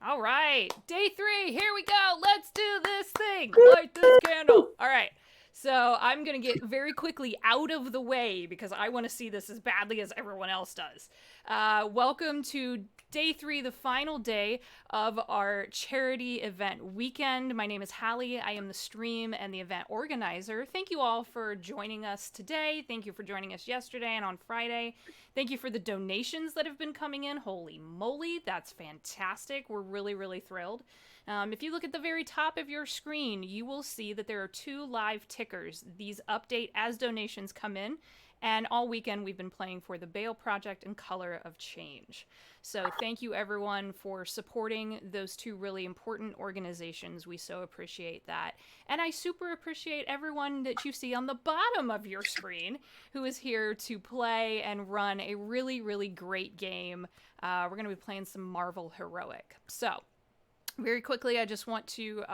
All right, day 3, here we go. Let's do this thing. Light this candle. All right, so I'm going to get very quickly out of the way because I want to see this as badly as everyone else does. Welcome to day 3, the final day of our charity event weekend. My name is Hallie. I am the stream and the event organizer. Thank you all for joining us today. Thank you for joining us yesterday and on Friday. Thank you for the donations that have been coming in. Holy moly, that's fantastic. We're really, really thrilled. If you look at the very top of your screen, you will see that there are 2 live tickers. These update as donations come in. And all weekend we've been playing for the Bale Project and Color of Change. So thank you everyone for supporting those 2 really important organizations. We so appreciate that. And I super appreciate everyone that you see on the bottom of your screen who is here to play and run a really, really great game. We're going to be playing some Marvel Heroic. So very quickly, I just want to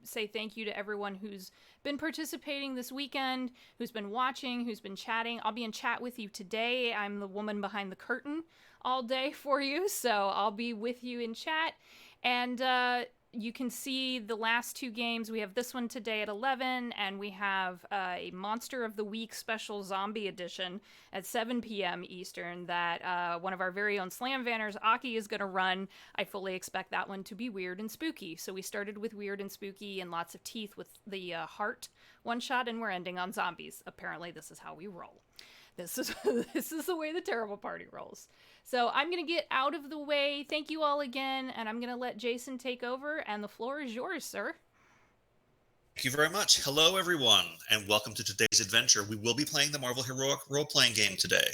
say thank you to everyone who's been participating this weekend, who's been watching, who's been chatting. I'll be in chat with you today. I'm the woman behind the curtain all day for you, so I'll be with you in chat. And you can see the last 2 games. We have this one today at 11, and we have a Monster of the Week special zombie edition at 7 p.m. Eastern that one of our very own Slam Vanners, Aki, is going to run. I fully expect that one to be weird and spooky. So we started with weird and spooky and lots of teeth with the heart one-shot, and we're ending on zombies. Apparently, this is how we roll. This is the way the Terrible Party rolls. So I'm going to get out of the way. Thank you all again, and I'm going to let Jason take over, and the floor is yours, sir. Thank you very much. Hello, everyone, and welcome to today's adventure. We will be playing the Marvel Heroic role-playing game today,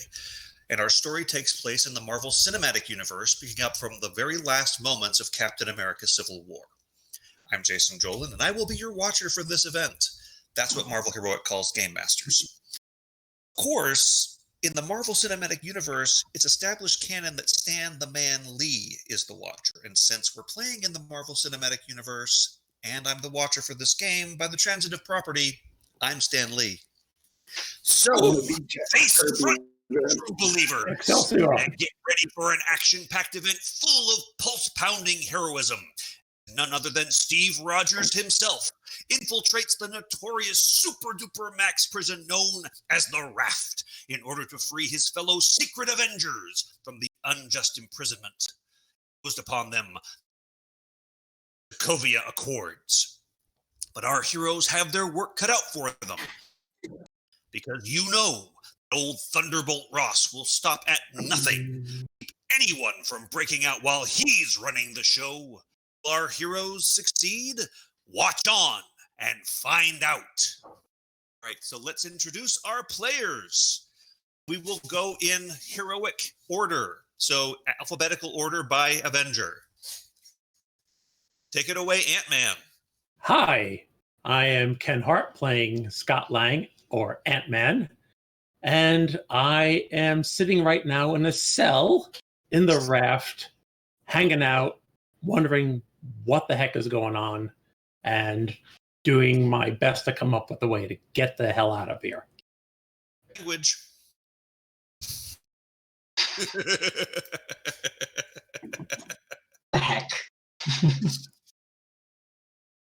and our story takes place in the Marvel Cinematic Universe, picking up from the very last moments of Captain America: Civil War. I'm Jason Jolan, and I will be your watcher for this event. That's what Marvel Heroic calls Game Masters. Of course, in the Marvel Cinematic Universe, it's established canon that Stan the Man Lee is the Watcher. And since we're playing in the Marvel Cinematic Universe, and I'm the Watcher for this game, by the transitive property, I'm Stan Lee. So, face front, true believers, Excelsior. and get ready for an action-packed event full of pulse-pounding heroism. None other than Steve Rogers himself infiltrates the notorious super-duper max prison known as the Raft in order to free his fellow secret Avengers from the unjust imprisonment imposed upon them the Sokovia Accords. But our heroes have their work cut out for them, because you know old Thunderbolt Ross will stop at nothing to keep anyone from breaking out while he's running the show. Will our heroes succeed? Watch on and find out. All right, so let's introduce our players. We will go in heroic order, so alphabetical order by Avenger. Take it away, Ant-Man. Hi, I am Ken Hart playing Scott Lang, or Ant-Man, and I am sitting right now in a cell in the Raft, hanging out, wondering what the heck is going on, and doing my best to come up with a way to get the hell out of here. Language. The heck.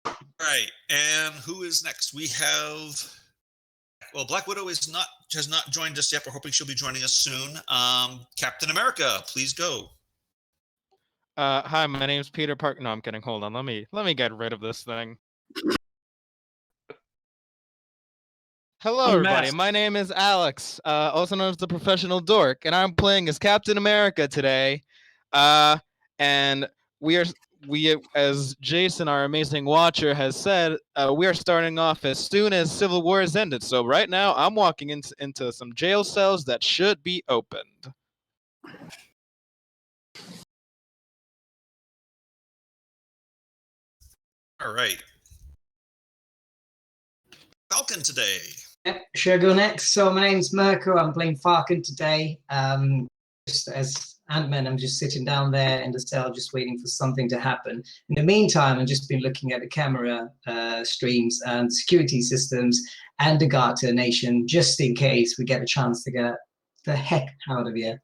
Right, and who is next? We have, well, Black Widow has not joined us yet. We're hoping she'll be joining us soon. Captain America, please go. Hi, my name's Peter Park. No, I'm kidding. Hold on. Let me get rid of this thing. Hello, everybody. My name is Alex, also known as the Professional Dork, and I'm playing as Captain America today. And we, as Jason, our amazing watcher, has said, we are starting off as soon as Civil War is ended. So right now, I'm walking into some jail cells that should be opened. All right. Falcon today. Yep, should I go next? So my name's Mirko. I'm playing Falcon today. Just as Ant-Man, I'm just sitting down there in the cell, just waiting for something to happen. In the meantime, I've just been looking at the camera streams and security systems and the Garter Nation, just in case we get a chance to get the heck out of here.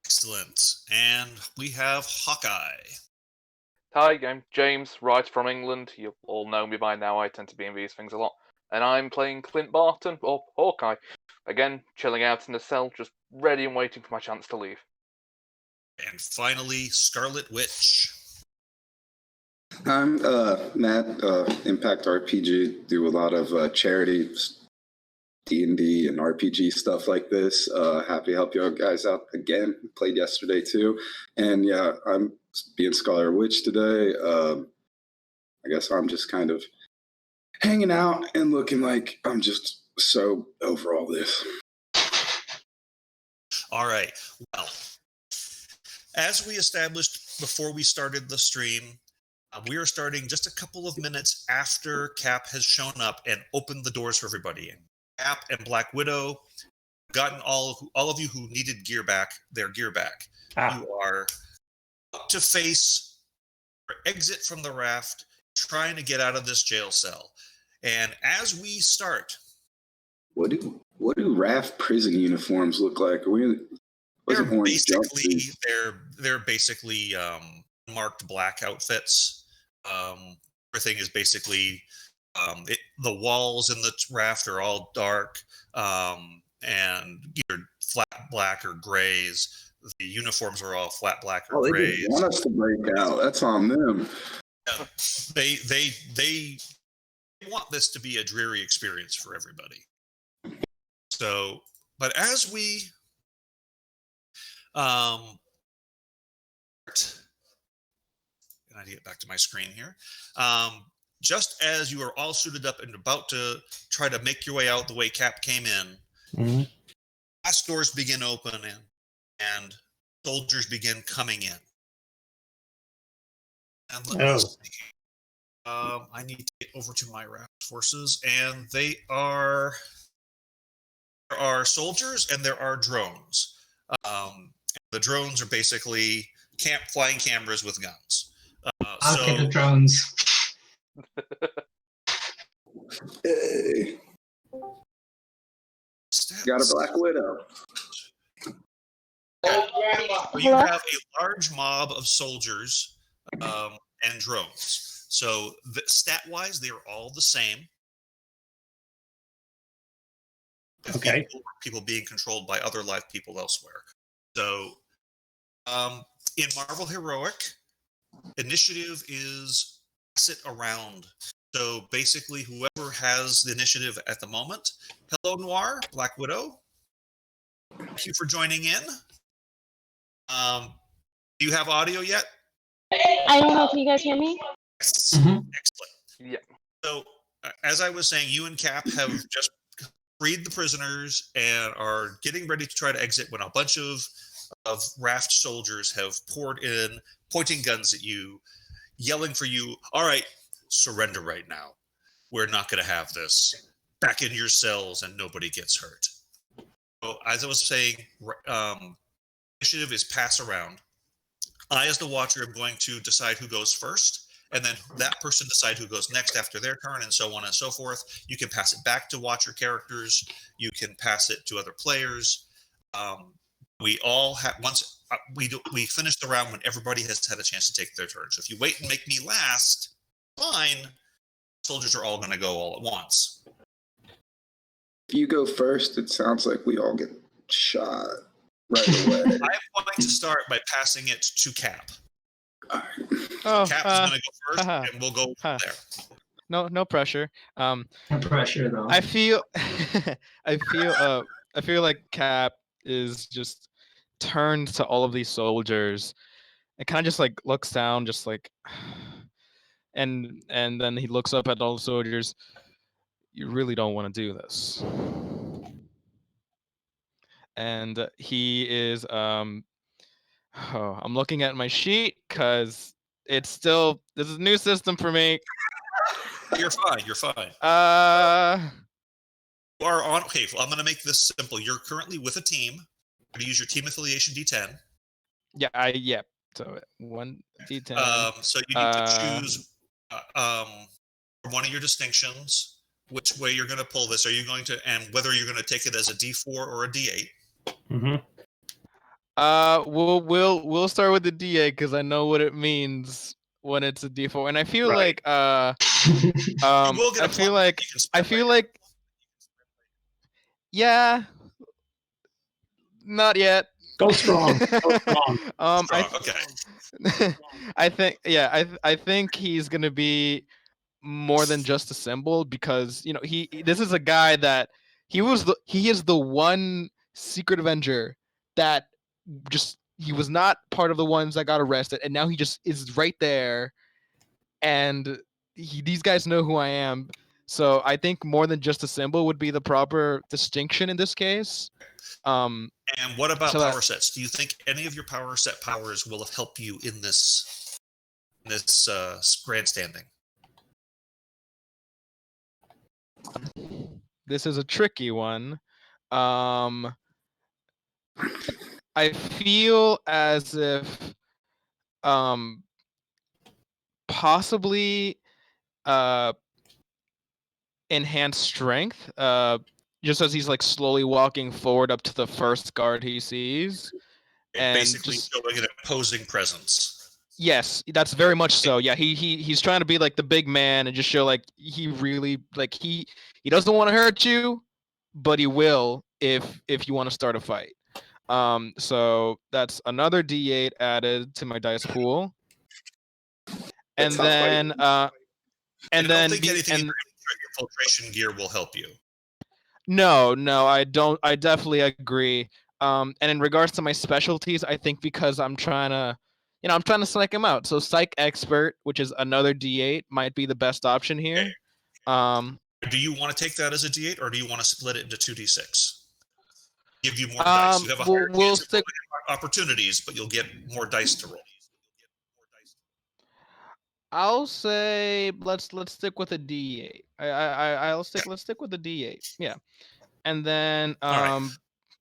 Excellent. And we have Hawkeye. Hi, I'm James, writer from England. You all know me by now, I tend to be in these things a lot. And I'm playing Clint Barton, or Hawkeye. Again, chilling out in the cell, just ready and waiting for my chance to leave. And finally, Scarlet Witch. I'm Matt, Impact RPG, do a lot of charity, D&D and RPG stuff like this. Happy to help you guys out again. Played yesterday too. And yeah, I'm being Scarlet Witch today. I guess I'm just kind of hanging out and looking like I'm just so over all this. All right. Well, as we established before we started the stream, we are starting just a couple of minutes after Cap has shown up and opened the doors for everybody. And Cap and Black Widow gotten all of you who needed gear back, their gear back. You are up to face your exit from the raft, trying to get out of this jail cell. And as we start, what do raft prison uniforms look like? They're basically marked black outfits. Everything is basically the walls in the raft are all dark and either flat black or grays. The uniforms are all flat black or grays. They want us to break out. That's on them. Yeah, they want this to be a dreary experience for everybody. So, but as we I need to get back to my screen here. Just as you are all suited up and about to try to make your way out the way Cap came in, glass doors begin opening and soldiers begin coming in. And let me see. I need to get over to my raft forces, and there are soldiers and there are drones. The drones are basically flying cameras with guns. I'll get the drones. Hey. Got a Black Widow. You have a large mob of soldiers and drones. So stat-wise, they are all the same. Okay. People being controlled by other live people elsewhere. So in Marvel Heroic, initiative is pass it around. So basically, whoever has the initiative at the moment. Hello, Noir, Black Widow. Thank you for joining in. Do you have audio yet? I don't know. Can you guys hear me? Yes. Mhm. Excellent. Yeah. So, as I was saying, you and Cap have just freed the prisoners and are getting ready to try to exit when a bunch of raft soldiers have poured in, pointing guns at you, yelling for you, all right, surrender right now. We're not going to have this. Back in your cells and nobody gets hurt. So, as I was saying, initiative is pass around. I, as the watcher, am going to decide who goes first, and then that person decide who goes next after their turn, and so on and so forth. You can pass it back to watcher characters. You can pass it to other players. We all have we finish the round when everybody has had a chance to take their turn. So if you wait and make me last, fine. Soldiers are all going to go all at once. If you go first, it sounds like we all get shot right away. I'm going to start by passing it to Cap. All right. Oh, Cap is going to go first, and we'll go from there. No pressure. No pressure though. I feel I feel like Cap is just turned to all of these soldiers and kind of just like looks down, just like, and then he looks up at all the soldiers. You really don't want to do this. And he is I'm looking at my sheet because it's still, this is a new system for me. You're fine. You're fine. You are on. Okay, well, I'm going to make this simple. You're currently with a team. You're going to use your team affiliation D10. Yeah. So 1 D10. So you need to choose from one of your distinctions which way you're going to pull this. Are you going to, and whether you're going to take it as a D4 or a D8? Mm-hmm. We'll start with the D8 because I know what it means when it's a D4, and I feel like I feel like yeah, not yet. Go strong. Go strong. I think I think he's gonna be more than just a symbol because this is a guy that he is the one secret Avenger that he was not part of the ones that got arrested, and now he just is right there, and these guys know who I am. So I think more than just a symbol would be the proper distinction in this case. And what about power sets? Do you think any of your power set powers will help you in this grandstanding? This is a tricky one. I feel as if possibly enhanced strength, just as he's like slowly walking forward up to the first guard he sees, and basically showing an opposing presence. Yes, that's very much so. Yeah, he's trying to be like the big man and just show like he really like he doesn't want to hurt you, but he will if you want to start a fight. So that's another D8 added to my dice pool. And then infiltration gear will help you. No, I don't. I definitely agree. And in regards to my specialties, I think because I'm trying to psych him out. So Psych Expert, which is another D8, might be the best option here. Okay. Do you want to take that as a D8, or do you want to split it into 2D6? Give you more dice. You have a higher chance of opportunities, but you'll get more dice to roll. I'll say let's stick with a D8. Let's stick with a D8. Yeah, and then right.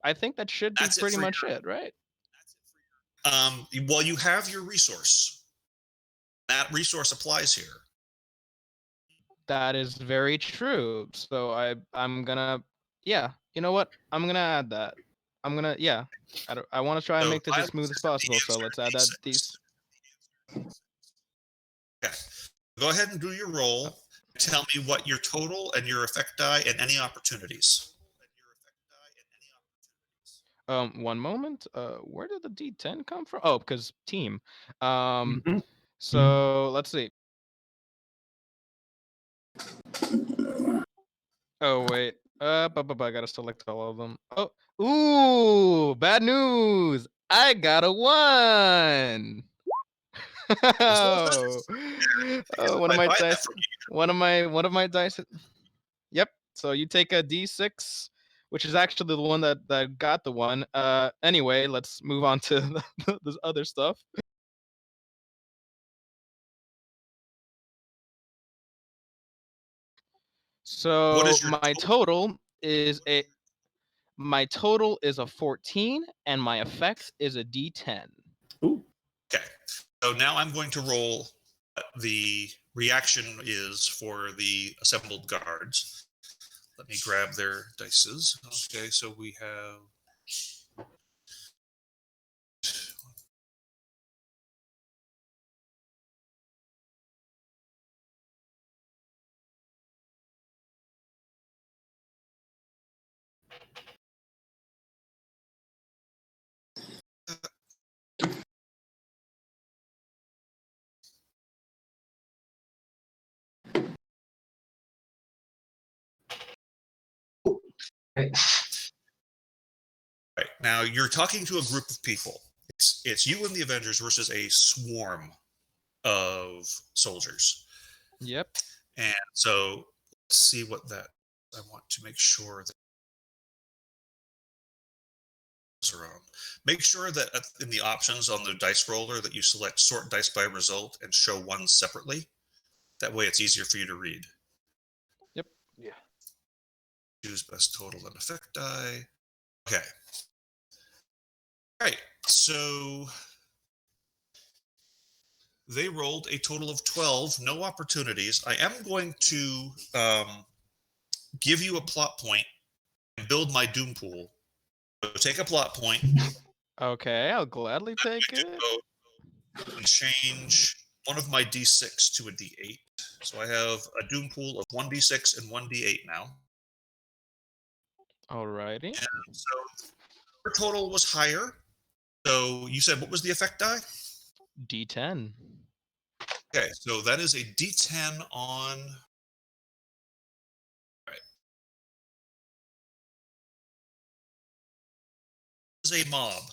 I think that should be pretty much it, right? Well, you have your resource. That resource applies here. That is very true. So I'm gonna, yeah. You know what? I'm gonna add that. I'm gonna, yeah. I want to try and make this as smooth as possible. So let's add that. Okay. Go ahead and do your roll. Tell me what your total and your effect die and any opportunities. 1 moment. Where did the D10 come from? Oh, because team. So let's see. Oh wait. I gotta select all of them. Oh, ooh, bad news. I got a 1. One of my dice. One of my dice. Yep. So you take a D6. Which is actually the one that got the 1. Anyway, let's move on to this other stuff. So my total is a 14, and my effect is a D10. Ooh. Okay. So now I'm going to roll the reaction is for the assembled guards. Let me grab their dices. Okay, so we have... Right. Now you're talking to a group of people. It's you and the Avengers versus a swarm of soldiers. Yep. And so let's see what that. I want to make sure that around. Make sure that in the options on the dice roller that you select sort dice by result and show one separately. That way it's easier for you to read. Yep. Yeah. Choose best total and effect die. Okay. All right. So they rolled a total of 12, no opportunities. I am going to give you a plot point and build my Doom pool. So take a plot point. Okay, I'll gladly take I do it. go and change one of my d6 to a d8. So I have a doom pool of 1d6 and 1d8 now. Alrighty. And so your total was higher. So you said, what was the effect die? D10. Okay, so that is a d10 on. Right. This is a mob.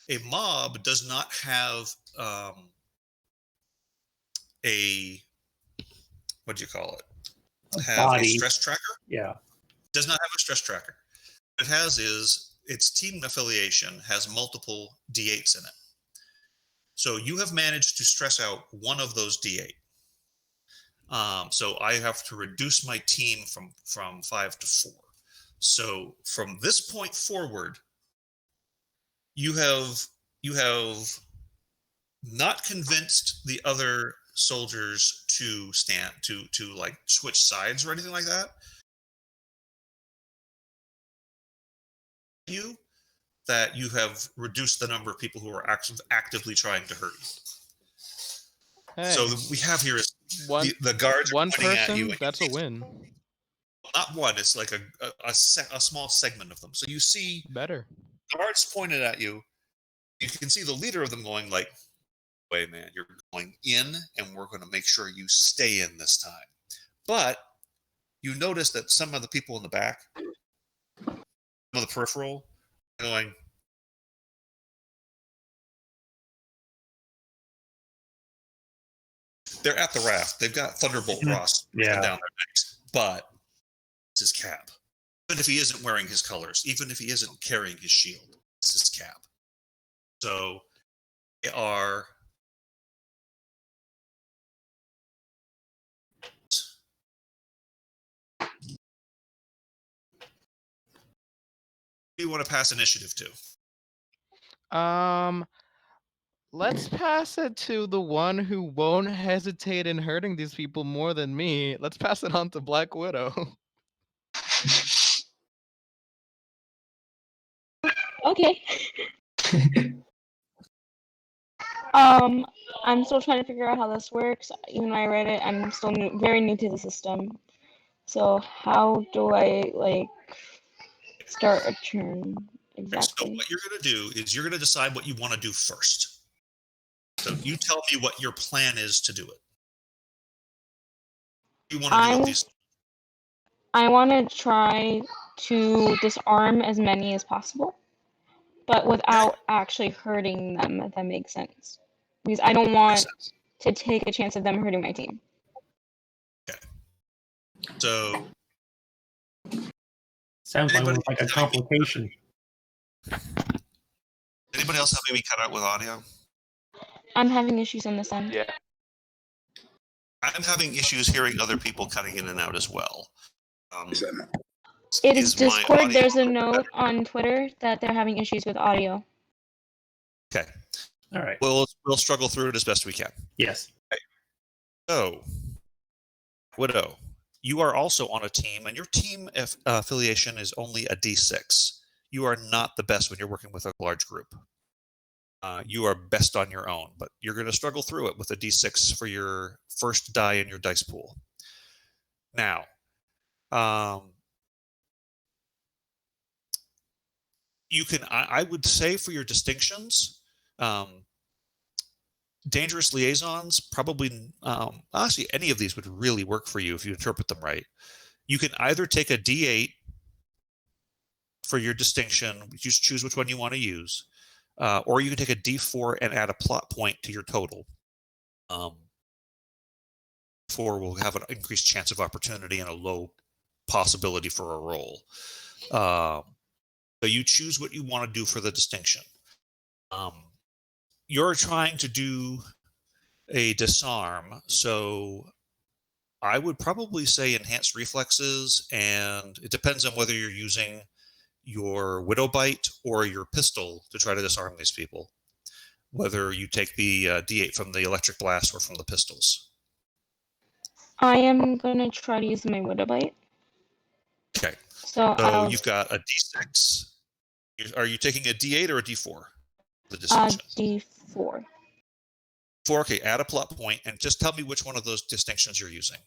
A mob does not have a, what do you call it? Have a stress tracker. Yeah. Does not have a stress tracker. What it has is its team affiliation has multiple D8s in it. So you have managed to stress out one of those D8. So I have to reduce my team from 5 to 4. So from this point forward, you have not convinced the other soldiers to stand to like switch sides or anything like that. That you have reduced the number of people who are actively trying to hurt you. Hey, so we have here is the guards one pointing at you. person, that's a win. Not one, it's like a small segment of them. So you see Better. guards pointed at you. You can see the leader of them going like, "Wait, man, you're going in, and we're going to make sure you stay in this time." But you notice that some of the people in the back, some of the peripheral, are going, they're at the raft. They've got Thunderbolt Ross down their necks. But this is Cap. Even if he isn't wearing his colors, even if he isn't carrying his shield, this is Cap. So they are you want to pass initiative to? Let's pass it to the one who won't hesitate in hurting these people more than me. Let's pass it on to Black Widow. Okay. I'm still trying to figure out how this works. Even though I read it, I'm still very new to the system. So how do I like start a turn exactly? So what you're going to do is you're going to decide what you want to do first. So you tell me what your plan is to do it. You want to do these. I want to try to disarm as many as possible, but without actually hurting them, if that makes sense. Because I don't want to take a chance of them hurting my team. Okay. So sounds like a complication. Anybody else have maybe cut out with audio? I'm having issues on this end. Yeah. I'm having issues hearing other people cutting in and out as well. It is Discord. There's a note on Twitter that they're having issues with audio. Okay. All right. We'll struggle through it as best we can. Yes. Okay. So, Widow, you are also on a team, and your team affiliation is only a D6. You are not the best when you're working with a large group. You are best on your own, but you're going to struggle through it with a D6 for your first die in your dice pool. Now, you can. I would say for your distinctions, dangerous liaisons probably. Honestly, any of these would really work for you if you interpret them right. You can either take a D8 for your distinction. You choose which one you want to use. Or you can take a D4 and add a plot point to your total. 4 will have an increased chance of opportunity and a low possibility for a roll. So you choose what you want to do for the distinction. You're trying to do a disarm, so I would probably say enhanced reflexes, and it depends on whether you're using your Widow Bite or your pistol to try to disarm these people. Whether you take the D8 from the electric blast or from the pistols. I am going to try to use my Widow Bite. Okay. So you've got a D6. Are you taking a D8 or a D4? The distinctions. D4. 4. Okay, add a plot point, and just tell me which one of those distinctions you're using.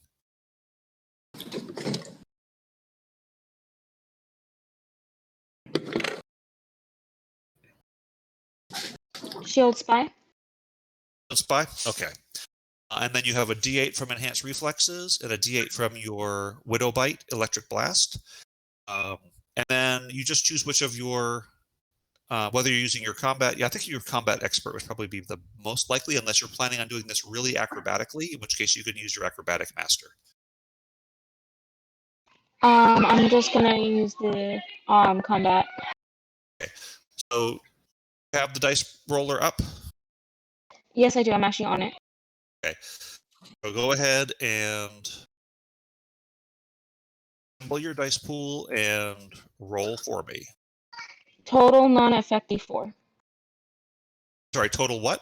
Shield Spy. Spy? Okay. And then you have a D8 from Enhanced Reflexes and a D8 from your Widow Bite, Electric Blast. And then you just choose which of your, whether you're using your combat. Yeah, I think your combat expert would probably be the most likely, unless you're planning on doing this really acrobatically, in which case you can use your acrobatic master. I'm just gonna use the combat. Okay. So have the dice roller up. Yes, I do. I'm actually on it. Okay. So go ahead and assemble your dice pool and roll for me. Total non-effective 4. Sorry, total what?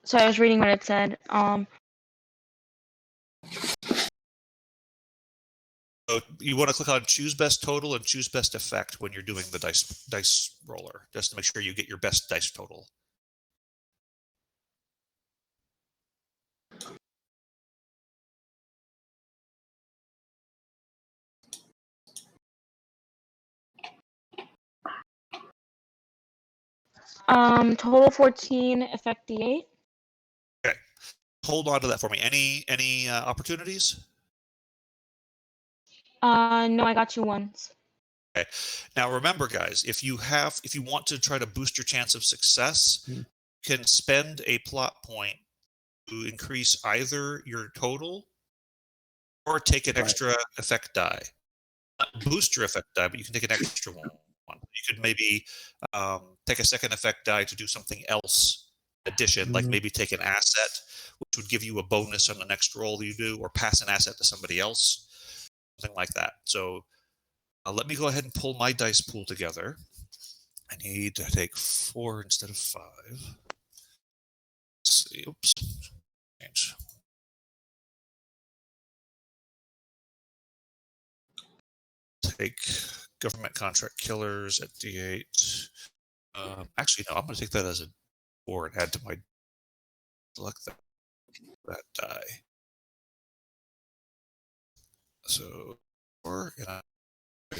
So I was reading what it said. So you want to click on choose best total and choose best effect when you're doing the dice roller, just to make sure you get your best dice total. Total 14, effect D8. Okay, hold on to that for me. Any opportunities? No, I got 2 ones. Okay. Now remember, guys, if you want to try to boost your chance of success, you can spend a plot point to increase either your total or take an extra effect die. Not boost your effect die, but you can take an extra one. You could maybe take a second effect die to do something else addition, like maybe take an asset, which would give you a bonus on the next roll you do, or pass an asset to somebody else, something like that. So let me go ahead and pull my dice pool together. I need to take 4 instead of 5. Let's see. Oops. Change. Take government contract killers at D8. Actually, no, I'm going to take that as a 4 and add to my select that die. So 4, and I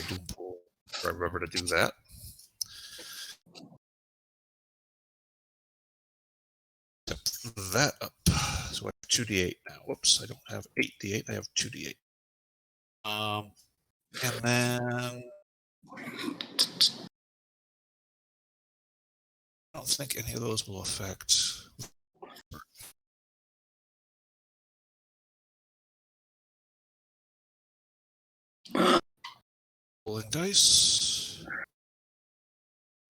Doom pool. I remember to do that. Step that up. So I have 2d8 now. Whoops, I don't have 8d8. I have 2d8. And then I don't think any of those will affect. Rolling dice.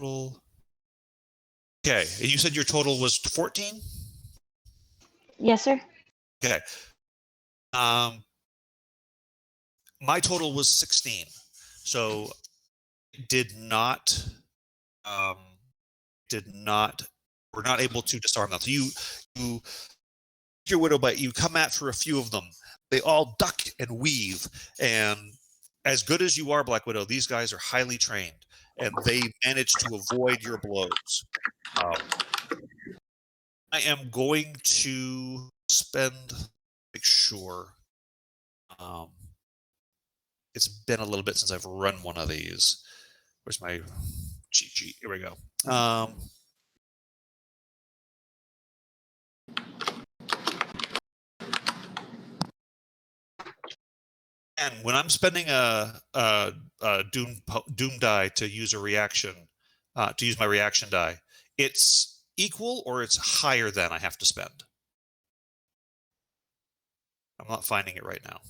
Roll. Okay, and you said your total was 14? Yes, sir. Okay. My total was 16. So we're not able to disarm them. So you your Widow Bite, you come at for a few of them. They all duck and weave, and as good as you are, Black Widow, these guys are highly trained, and they manage to avoid your blows. I am going to make sure. It's been a little bit since I've run one of these. Where's my cheat sheet? Here we go. And when I'm spending a doom die to use a reaction, to use my reaction die, it's equal or it's higher than I have to spend. I'm not finding it right now.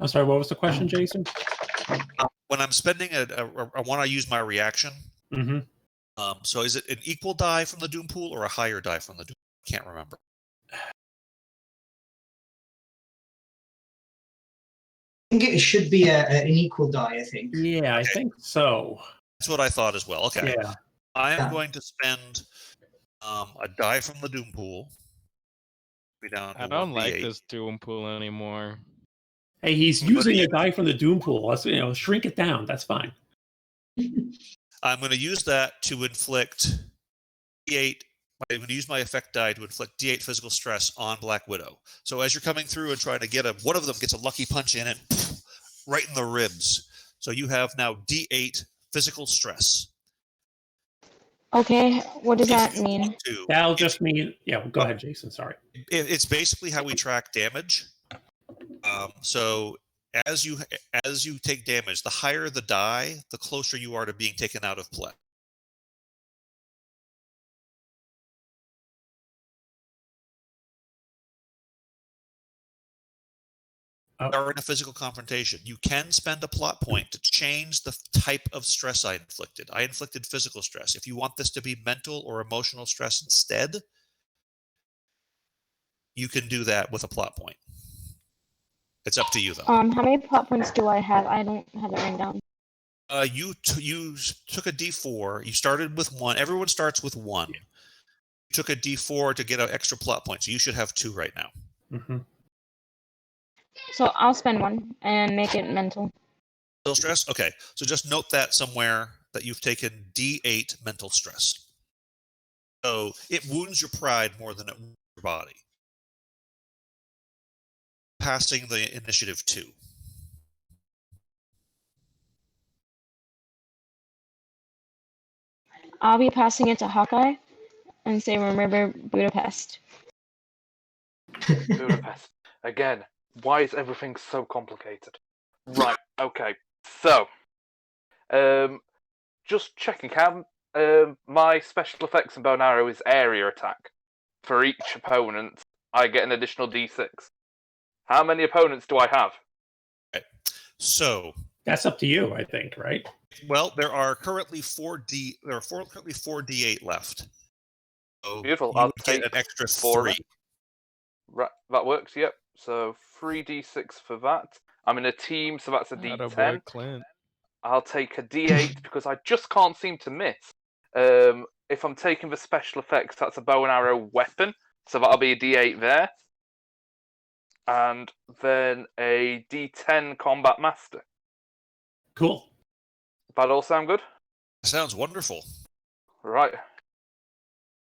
I'm sorry, what was the question, Jason? When I'm spending I want to use my reaction. Mm-hmm. So is it an equal die from the Doom pool or a higher die from the Doom? Can't remember. I think it should be an equal die, I think. Yeah, I think so. That's what I thought as well. Okay. Yeah. I am going to spend a die from the Doom pool. I don't like this Doom pool anymore. Hey, he's using a die from the Doom pool. Let's shrink it down. That's fine. I'm going to use that to inflict D8. I'm going to use my effect die to inflict D8 physical stress on Black Widow. So as you're coming through and trying to get him, one of them gets a lucky punch in and right in the ribs. So you have now D8 physical stress. Okay, what does that mean? That'll just mean, yeah, go ahead, Jason, sorry. It's basically how we track damage. So as you take damage, the higher the die, the closer you are to being taken out of play. Are in a physical confrontation. You can spend a plot point to change the type of stress I inflicted. I inflicted physical stress. If you want this to be mental or emotional stress instead, you can do that with a plot point. It's up to you, though. How many plot points do I have? I don't have it written down. You took a D4. You started with 1. Everyone starts with 1. You took a D4 to get an extra plot point, so you should have 2 right now. Mm-hmm. So I'll spend 1 and make it mental. Mental stress? Okay. So just note that somewhere that you've taken D8 mental stress. So it wounds your pride more than it wounds your body. Passing the initiative 2. I'll be passing it to Hawkeye and say, remember Budapest. Budapest. Again, why is everything so complicated? Right, okay. So, just checking how my special effects and bow and arrow is area attack. For each opponent, I get an additional D6. How many opponents do I have? Okay. So that's up to you, I think, right? Well, there are currently 4 D8 left. So beautiful. I'll take an extra 4. 3. Right, that works. Yep. So 3d6 for that. I'm in a team, so that's a d10. Clint. I'll take a d8 because I just can't seem to miss. If I'm taking the special effects, that's a bow and arrow weapon, so that'll be a d8 there. And then a d10 combat master. Cool. That all sound good? Sounds wonderful. Right.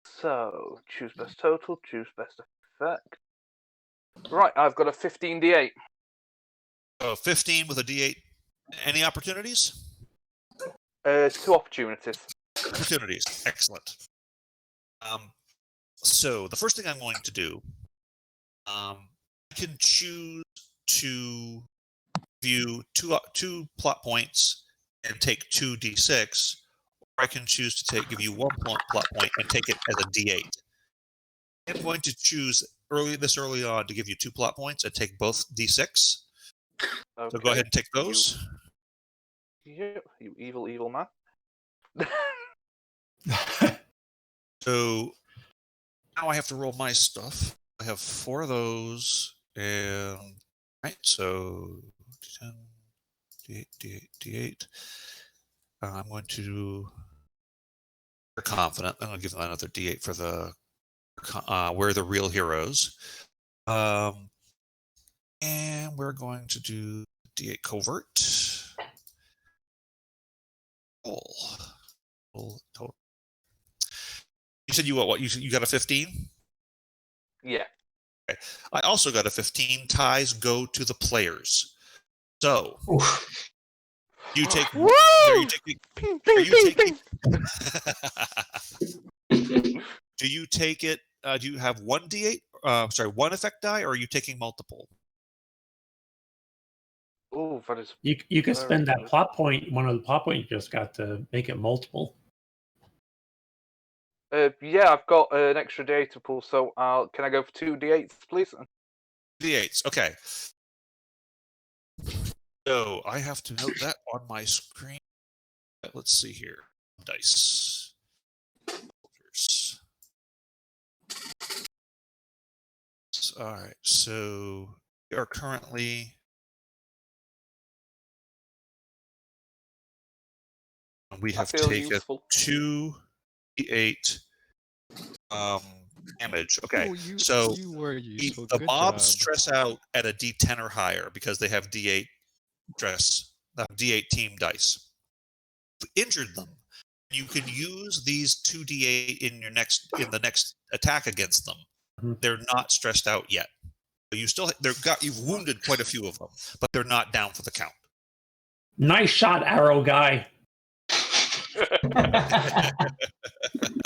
So, choose best total, choose best effect. Right, I've got a 15 d8. So 15 with a d8. Any opportunities? 2 opportunities. Opportunities. Excellent. So the first thing I'm going to do, I can choose to view two plot points and take 2 d6, or I can choose to give you 1 plot point and take it as a d8. I'm going to choose early on to give you 2 plot points and take both d6. Okay. So go ahead and take those. You evil man. So now I have to roll my stuff. I have 4 of those, and right. So d10, d8, d8, d8. I'm going to. They're confident. I'm going to give them another d8 for the. We're the real heroes. And we're going to do d8 covert. Total. You said you what? You got a 15? Yeah. Okay. I also got a 15. Ties go to the players. So you take. Woo! Are you taking? Do you take it? Do you have 1 d8? 1 effect die, or are you taking multiple? Oh, that is. You can spend that plot point, one of the plot points you just got, to make it multiple. Yeah, I've got an extra d8 to pull, so can I go for 2 d8s, please? D8s, okay. So I have to note that on my screen. Let's see here. Dice. All right, so we are currently. We have taken 2 d8 damage. Okay, so the mobs stress out at a d10 or higher because they have d8 stress, D8 team dice. injured them. You can use these 2d8 in the next attack against them. Mhm. They're not stressed out yet. You've wounded quite a few of them, but they're not down for the count. Nice shot, arrow guy.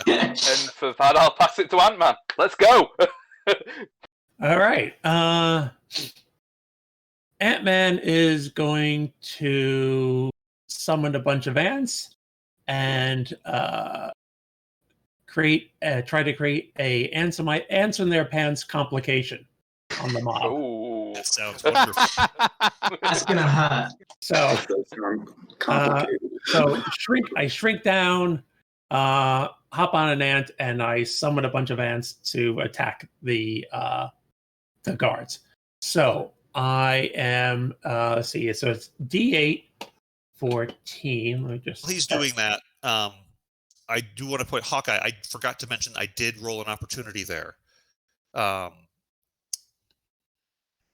And for that, I'll pass it to Ant-Man. Let's go! All right. Ant-Man is going to summon a bunch of ants and try to create a ants in their pants complication on the mob. Ooh. That sounds wonderful. That's gonna hurt. So, That does sound complicated. I shrink down, hop on an ant, and I summon a bunch of ants to attack the guards. So I am let's see. So it's D8 14. Let me just. While he's doing that, I do want to put Hawkeye. I forgot to mention I did roll an opportunity there.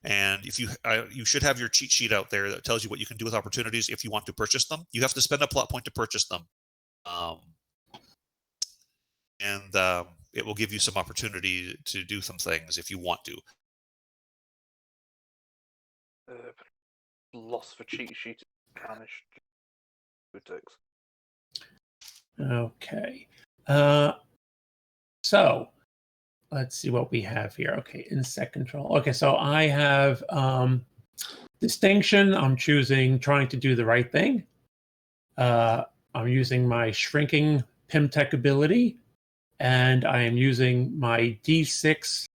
And if you should have your cheat sheet out there that tells you what you can do with opportunities if you want to purchase them. You have to spend a plot point to purchase them, and it will give you some opportunity to do some things if you want to. Loss for cheat sheet vanished. Okay. So let's see what we have here. Okay, insect control. Okay, so I have distinction. I'm choosing trying to do the right thing. I'm using my shrinking Pimtech ability, and I am using my D6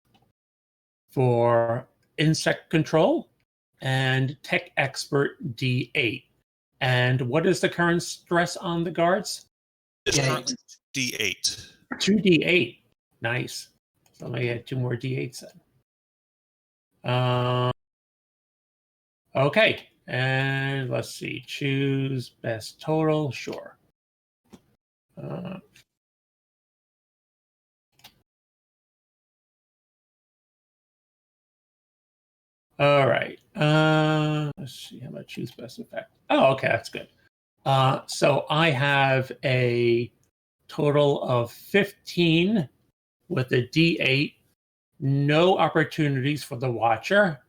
for insect control and tech expert D8. And what is the current stress on the guards? It's currently D8. 2D8. Nice. So let me add 2 more D8s then. Okay. And let's see. Choose best total. Sure. All right. Let's see how much choose best effect. Oh, okay, that's good. So I have a total of 15 with a D8, no opportunities for the Watcher,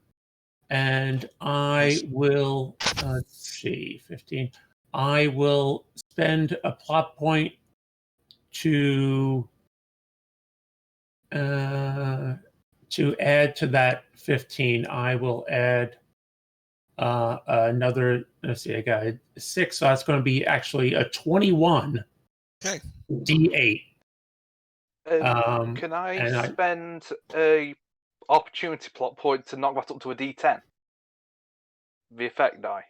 and I will, let's see, 15. I will spend a plot point to add to that 15. I will add another, let's see, I got a 6, so that's going to be actually a 21 Okay. D8. Can I spend a opportunity plot point to knock that up to a D10? The effect die.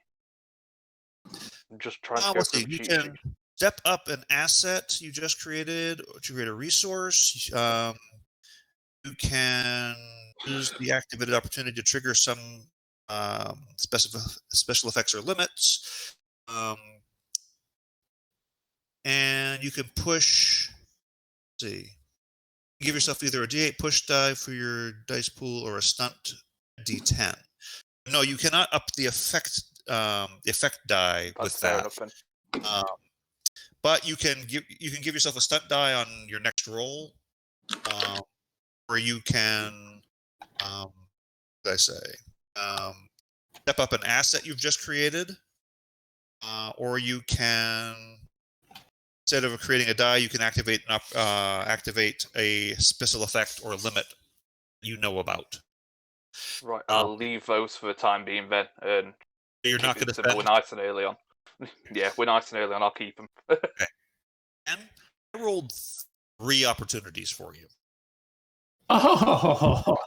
I'm just trying to go Let's through see. the You cheat can sheet. step up an asset you just created to create a resource. You can use the activated opportunity to trigger some special effects or limits. And you can push, let's see, give yourself either a D8 push die for your dice pool or a stunt D10. No, you cannot up the effect die That's with fair that. enough then. But you can give yourself a stunt die on your next roll, where you can, what did I say? Step up an asset you've just created, or you can, instead of creating a die, you can activate a special effect or limit you know about. Right, I'll leave those for the time being then. And You're not going to we're nice and early on. Yeah, we're nice and early on. I'll keep them. Okay. And I rolled 3 opportunities for you. Oh,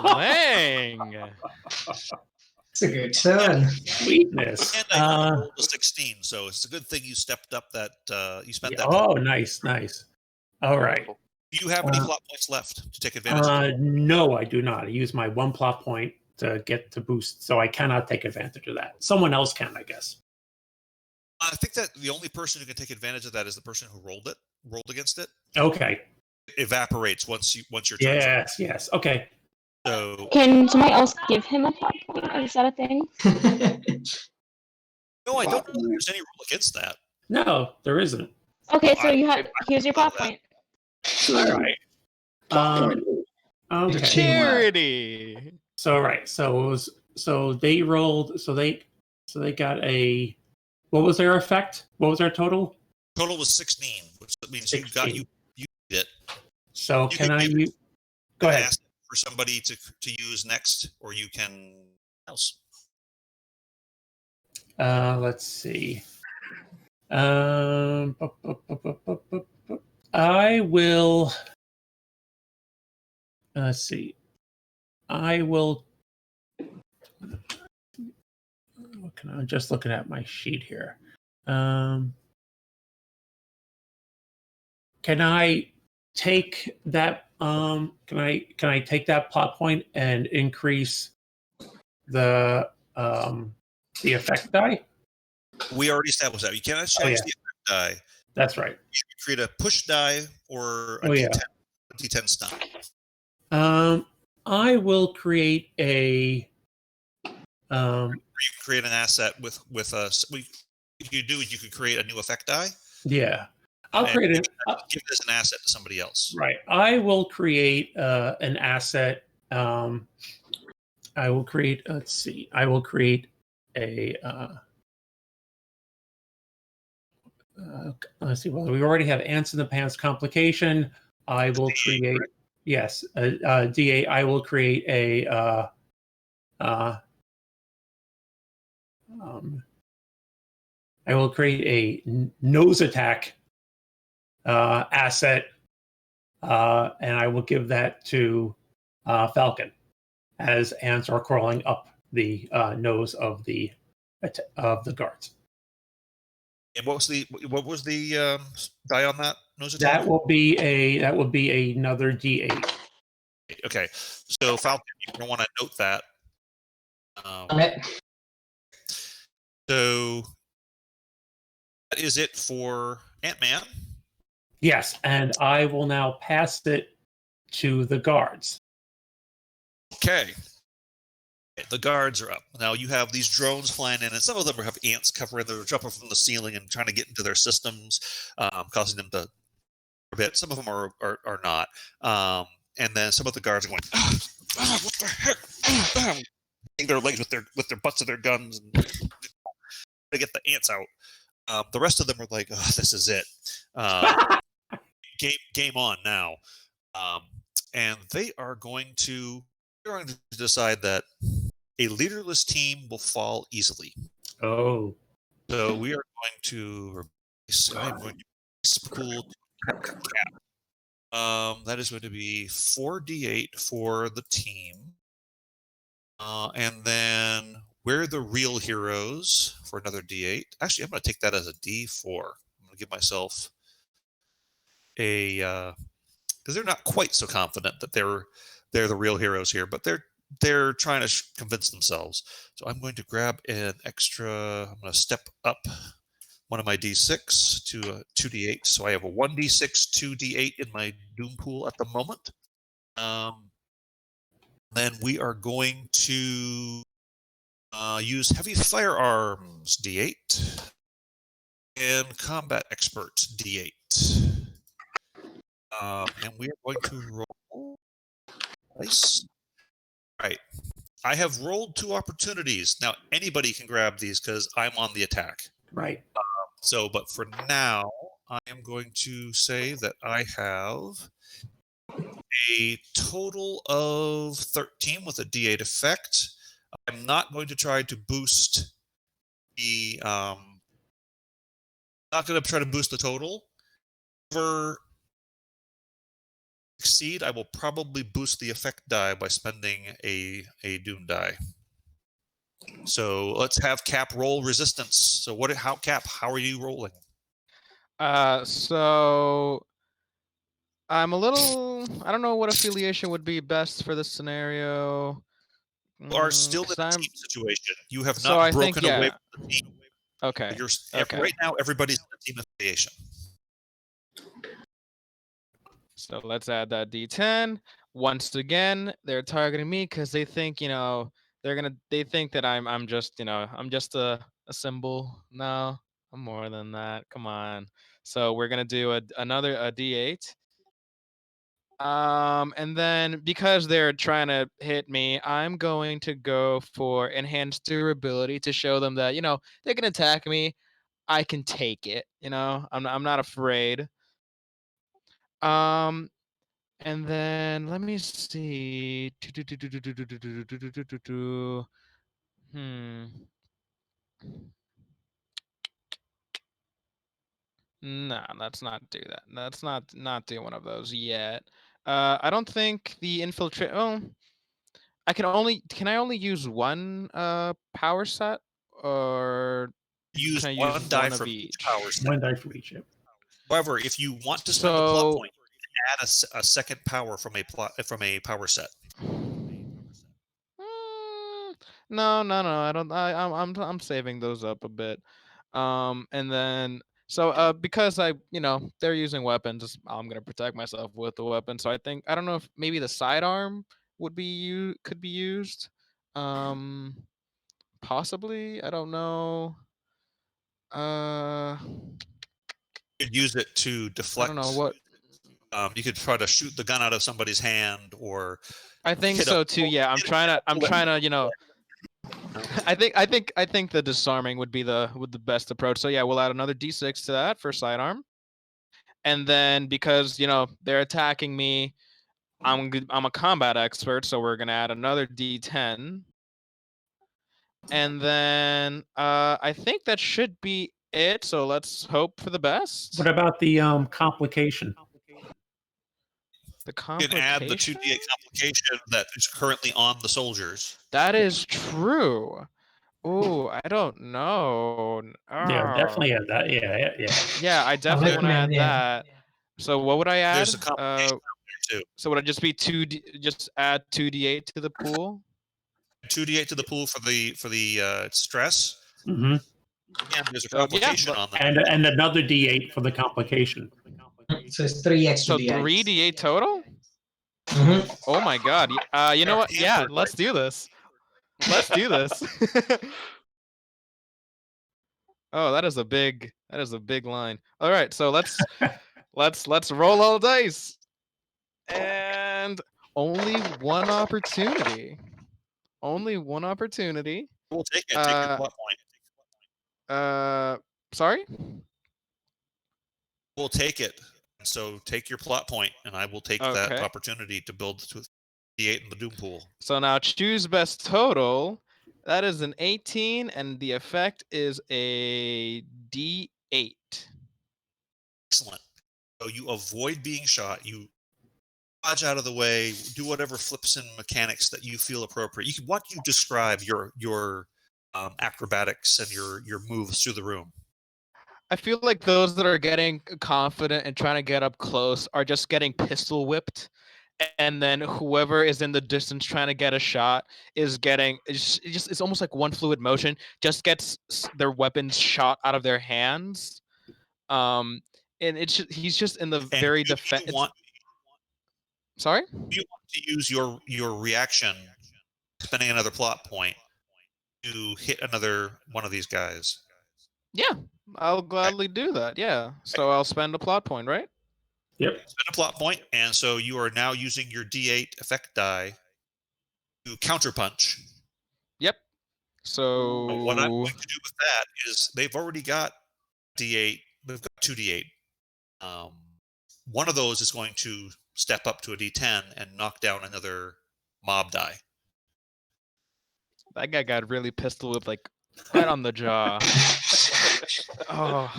Lang. It's a good turn. sweetness. And I rolled a 16, so it's a good thing you stepped up that you spent that. Oh, nice. All right. Do you have any plot points left to take advantage of? No, I do not. I use my 1 plot point to get to boost, so I cannot take advantage of that. Someone else can, I guess. I think that the only person who can take advantage of that is the person who rolled against it. Okay. It evaporates once your turn. Yes. Okay. So Can somebody else give him a plot point? Is that a thing? No, I don't know if there's any rule against that. No, there isn't. Okay, Well, so you have. I Here's your love plot that. point. All right. Okay. Charity. So right. So it was. So they rolled. So they got a. What was their effect? What was their total? Total was 16, which means you 16. did it. So You can could I give use? Go ahead. Ask for somebody to use next, or you can else. Let's see. I will. Let's see. I will. I'm just looking at my sheet here. Can I take that? Can I take that plot point and increase the effect die? We already established that. You cannot change the effect die. That's right. You can create a push die or a D10 stun. I will create a. You can create an asset with us. If you do, you could create a new effect die. Yeah, I'll create it. Give this an asset to somebody else. Right. I will create an asset. I will create. Let's see. I will create a. Let's see. Well, we already have ants in the pants complication. I will create. Right? Yes, D8. I will create a. I will create a nose attack asset, and I will give that to Falcon as ants are crawling up the nose of the guards. And what was the die on that nose attack? That will be another D8. Okay, so Falcon, you're gonna want to note that. So that is it for Ant-Man. Yes, and I will now pass it to the guards. Okay. The guards are up. Now you have these drones flying in, and some of them have ants covering. They're jumping from the ceiling and trying to get into their systems, causing them to a bit. Some of them are not. And then some of the guards are going, what the heck? Hitting their legs with their butts of their guns and to get the ants out. The rest of them are like, this is it. Game on now. And they are going to decide that a leaderless team will fall easily. Oh. So we are going to replace pool. That is going to be 4d8 for the team. And then we're the real heroes for another d8. Actually, I'm going to take that as a d4. I'm going to give myself a because they're not quite so confident that they're the real heroes here, but they're trying to convince themselves. So I'm going to grab an extra. I'm going to step up one of my d6 to a 2d8. So I have a 1d6, 2d8 in my doom pool at the moment. Then we are going to use heavy firearms d8 and combat experts d8. And we are going to roll. Nice. Right. I have rolled 2 opportunities. Now, anybody can grab these because I'm on the attack. Right. But for now, I am going to say that I have a total of 13 with a D8 effect. I'm not going to try to boost the. Not going to try to boost the total. For succeed, I will probably boost the effect die by spending a doom die. So let's have Cap roll resistance. So Cap, how are you rolling? So I'm a little. I don't know what affiliation would be best for this scenario. You are still in a team situation. You have not broken away from the team. Okay. Right now, everybody's in a team affiliation. So let's add that D10. Once again, they're targeting me because they think, they think that I'm just, I'm just a a symbol. No, I'm more than that. Come on. So we're gonna do another D8. And then because they're trying to hit me, I'm going to go for enhanced durability to show them that they can attack me. I can take it. I'm not afraid. And then let me see. No, let's not do that. Let's not do one of those yet. I don't think the infiltrate. Oh, can I only use one power set, or Use can I one use die one of from each? each power set. One die for each. Yep. However, if you want to spend a plot point, you can add a second power from a power set. No. I don't. I'm saving those up a bit. And then because they're using weapons, I'm gonna protect myself with the weapon. So I don't know if maybe the sidearm could be used. Possibly. I don't know. You could use it to deflect. I don't know what. You could try to shoot the gun out of somebody's hand, or I think so too. Yeah, I'm trying to. I think the disarming would be the best approach. So yeah, we'll add another D6 to that for sidearm, and then because they're attacking me, I'm a combat expert, so we're gonna add another D10, and then I think that should be it. So let's hope for the best. What about the complication? The You can add the 2d8 complication that is currently on the soldiers. That is true. Oh, I don't know. Yeah, definitely add that. Yeah. Yeah, I definitely want to add that. So what would I add? There's a complication there too. So would it just be just add 2d8 to the pool? 2d8 to the pool for the stress. Mm-hmm. And there's a complication on that. And another D8 for the complication. So it's 3 extra D8s. So 3 D8 total? Mm-hmm. Oh my god. You know what? Yeah, let's do this. Let's do this. Oh, that is a big line. All right, so let's roll all dice. And only one opportunity. Only one opportunity. We'll take it. Take your plot point. Sorry? We'll take it. So take your plot point, and I will take that opportunity to build the D8 in the Doom pool. So now choose best total. That is an 18, and the effect is a D8. Excellent. So you avoid being shot. You dodge out of the way. Do whatever flips and mechanics that you feel appropriate. Why don't you describe your acrobatics and your moves through the room? I feel like those that are getting confident and trying to get up close are just getting pistol whipped, and then whoever is in the distance trying to get a shot is getting it's almost like one fluid motion, just gets their weapons shot out of their hands. And he's just in the very defense. Sorry? You want to use your reaction, spending another plot point to hit another one of these guys. Yeah, I'll gladly do that. Yeah. So I'll spend a plot point, right? Yep. Spend a plot point, and so you are now using your D8 effect die to counterpunch. Yep. So what I'm going to do with that is they've already got D8. They've got 2D8. One of those is going to step up to a D10 and knock down another mob die. That guy got really pistol whipped, like right on the jaw. Oh.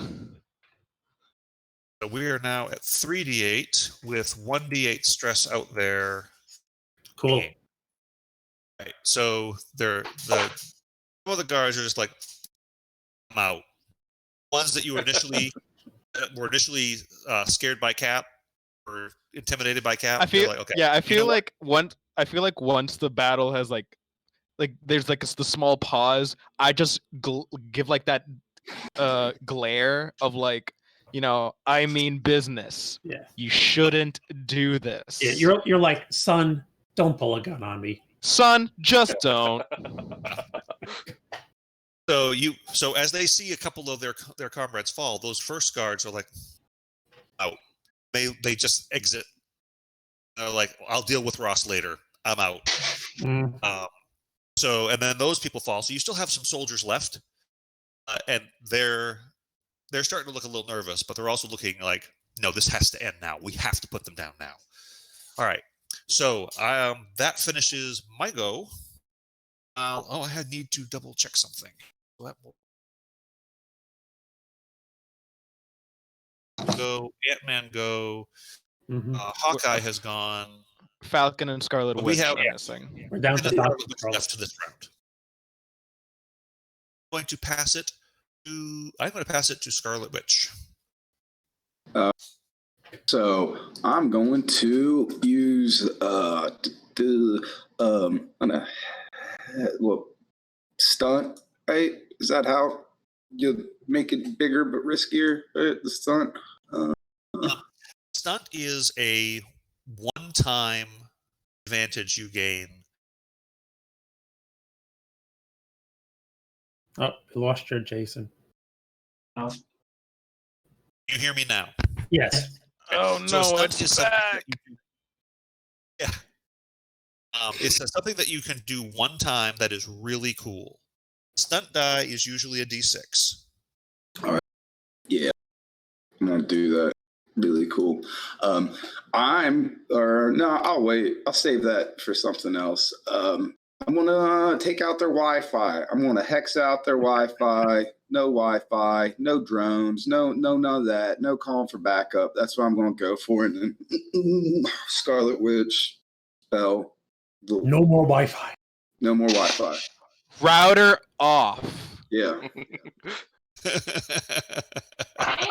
So we are now at 3d8 with 1d8 stress out there. Cool. Right. So some of the guards are just like, I'm out. Ones that you were initially scared by Cap or intimidated by Cap. I feel like, okay. Yeah, I feel like once the battle has like there's like the small pause, I just give like that glare of like, I mean business. Yeah. You shouldn't do this. Yeah, you're like, son, don't pull a gun on me. Son, just don't. So as they see a couple of their comrades fall, those first guards are like, out. They just exit. They're like, I'll deal with Ross later. I'm out. And then those people fall. So you still have some soldiers left, and they're starting to look a little nervous, but they're also looking like, no, this has to end now. We have to put them down now. All right. So that finishes my go. I need to double check something. Go. Ant-Man go. Hawkeye has gone. Falcon and Scarlet Witch are missing. We're down to Scarlet Witch left to this round. I'm going to pass it to Scarlet Witch. So I'm going to use stunt, right? Is that how you make it bigger but riskier? Right? The stunt. Stunt is a one-time advantage you gain. Oh, you lost your Jason. You hear me now? Yes. Oh no, it's back. Yeah. It's something that you can do one time that is really cool. Stunt die is usually a D6. All right. Yeah. I'm going to do that. Really cool. I'll wait. I'll save that for something else. I'm going to take out their Wi-Fi. I'm going to hex out their Wi-Fi. No Wi-Fi, no drones, no none of that. No calling for backup. That's what I'm going to go for. And then Scarlet Witch spell. No more Wi-Fi. No more Wi-Fi. Router off. Yeah.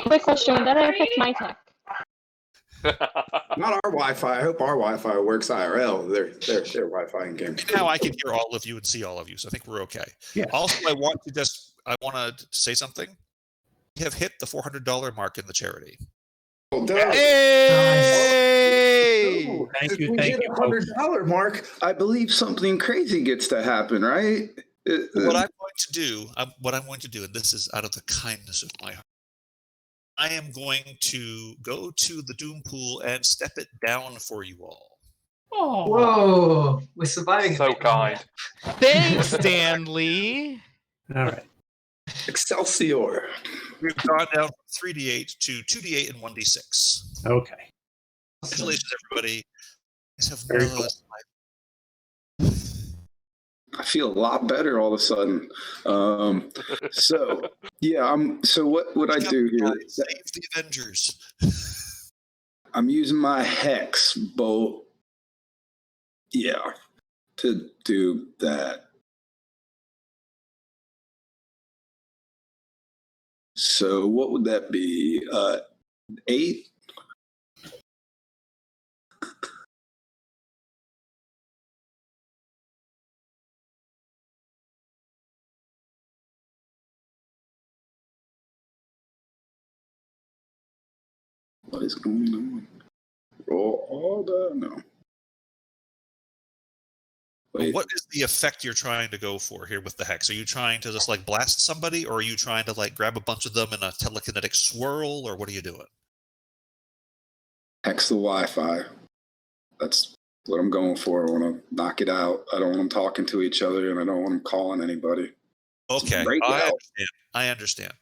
Quick question: would that affect my tech? Not our Wi-Fi. I hope our Wi-Fi works IRL. Their Wi-Fi in game. Now I can hear all of you and see all of you, so I think we're okay. Yeah. Also, I want to say something. We have hit the $400 mark in the charity. Well, Hey! oh, Thank you. We hit the $100 mark. I believe something crazy gets to happen, right? What I'm going to do, and this is out of the kindness of my heart, I am going to go to the Doom Pool and step it down for you all. Oh. Whoa, we're surviving. So kind. Thanks, Stanley. All right. Excelsior. We've gone down from 3d8 to 2d8 and 1d6. Okay. Congratulations, everybody. You guys have Very more or less I feel a lot better all of a sudden. So what would I do here? Save the Avengers. I'm using my hex bolt. Yeah, to do that. So what would that be? 8? What is going on? Roll all the no. Wait. What is the effect you're trying to go for here with the hex? Are you trying to just like blast somebody, or are you trying to like grab a bunch of them in a telekinetic swirl, or what are you doing? Hex the Wi-Fi. That's what I'm going for. I want to knock it out. I don't want them talking to each other, and I don't want them calling anybody. Okay, Break it out. I understand.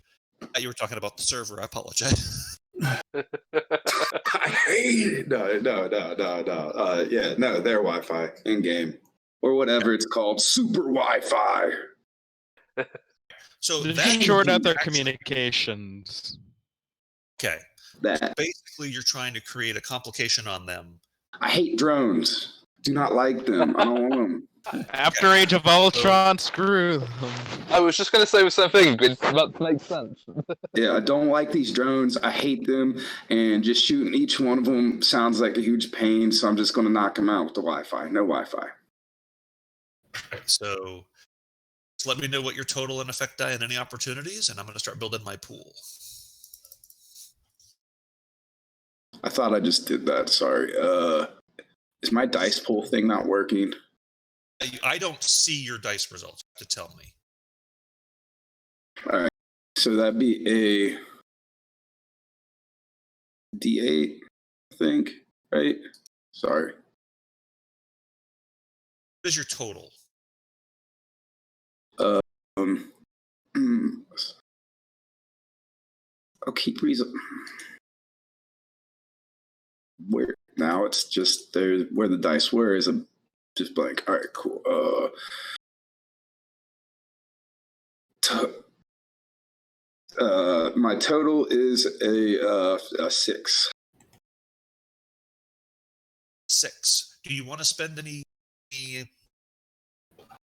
You were talking about the server. I apologize. I hate it. No. Their Wi-Fi in game or whatever it's called, super Wi-Fi. So Just short out their communications. Okay. That Basically, you're trying to create a complication on them. I hate drones. Do not like them. I don't want them. After Age of Ultron, screw them. I was just going to say the same thing, but that makes sense. Yeah, I don't like these drones. I hate them, and just shooting each one of them sounds like a huge pain. So I'm just going to knock them out with the Wi-Fi. No Wi-Fi. So just let me know what your total and effect die and any opportunities, and I'm going to start building my pool. I thought I just did that. Sorry. Is my dice pool thing not working? I don't see your dice results to tell me. All right. So that'd be a D8, I think, right? Sorry. What is your total? I'll keep reason. Where now it's just there where the dice were is a just blank. All right, cool. My total is a 6. 6. Do you want to spend any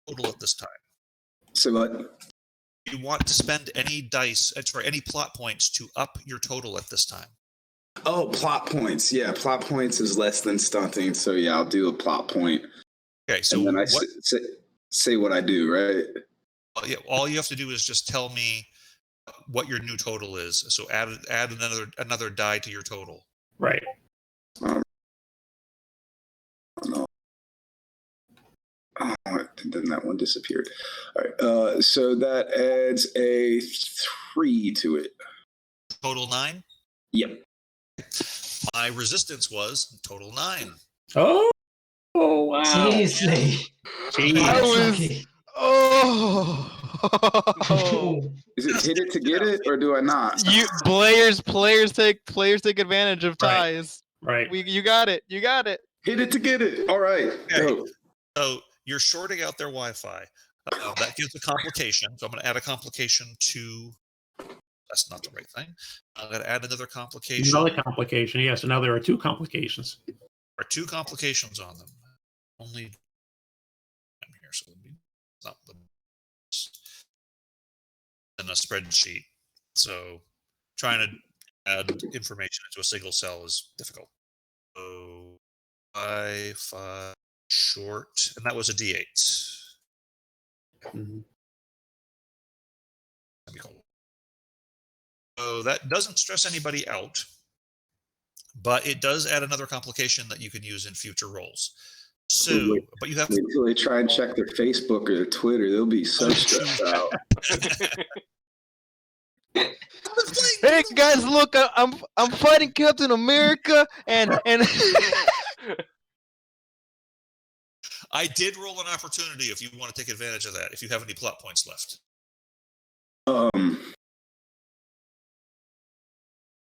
total at this time? So what? Do you want to spend any dice, any plot points to up your total at this time? Oh, plot points. Yeah, plot points is less than stunting. So yeah, I'll do a plot point. Okay, so and then I say what I do, right? Yeah, all you have to do is just tell me what your new total is. So add another die to your total. Right. No. Oh, then that one disappeared. All right. So that adds a 3 to it. Total 9? Yep. My resistance was total 9. Oh wow. Seriously. Is it hit it to get it, or do I not? Players take advantage of ties. Right. You got it. You got it. Hit it to get it. All right. Okay. So you're shorting out their Wi-Fi. That gives a complication. So I'm going to add a complication to. That's not the right thing. I'm going to add another complication. Another complication. Yes. So now there are 2 complications. There are 2 complications on them. Only. I'm here, so it's not the. In a spreadsheet. So trying to add information into a single cell is difficult. So 5 short, and that was a D8. Mm-hmm. So that doesn't stress anybody out, but it does add another complication that you can use in future rolls. So, but you have wait till they try and check their Facebook or their Twitter. They'll be so stressed out. Hey guys, look! I'm fighting Captain America, and I did roll an opportunity if you want to take advantage of that. If you have any plot points left.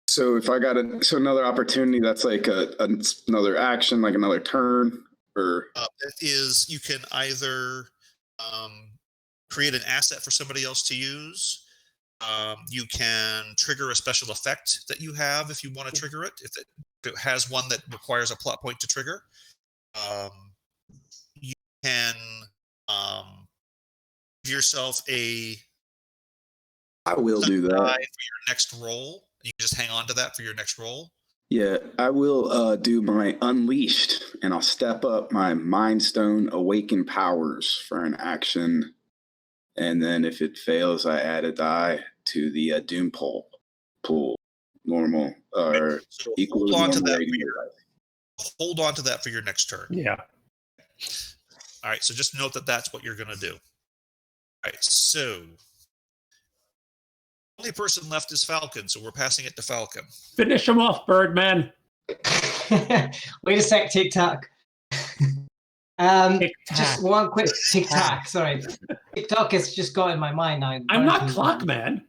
So if I got another opportunity, that's like another action, like another turn, or it is you can either create an asset for somebody else to use. You can trigger a special effect that you have if you want to trigger it. If it has one that requires a plot point to trigger, you can give yourself a. I will do that for your next roll. You can just hang on to that for your next roll. Yeah, I will do my Unleashed, and I'll step up my Mind Stone Awaken powers for an action. And then if it fails, I add a die to the Doom pool. Normal or so equal hold on to that. Hold on to that for your next turn. Yeah. All right. So just note that that's what you're going to do. All right. So only person left is Falcon, so we're passing it to Falcon. Finish him off, Birdman. Wait a sec, TikTok. Just one quick TikTok. Sorry, TikTok has just got in my mind now. I'm not Clockman.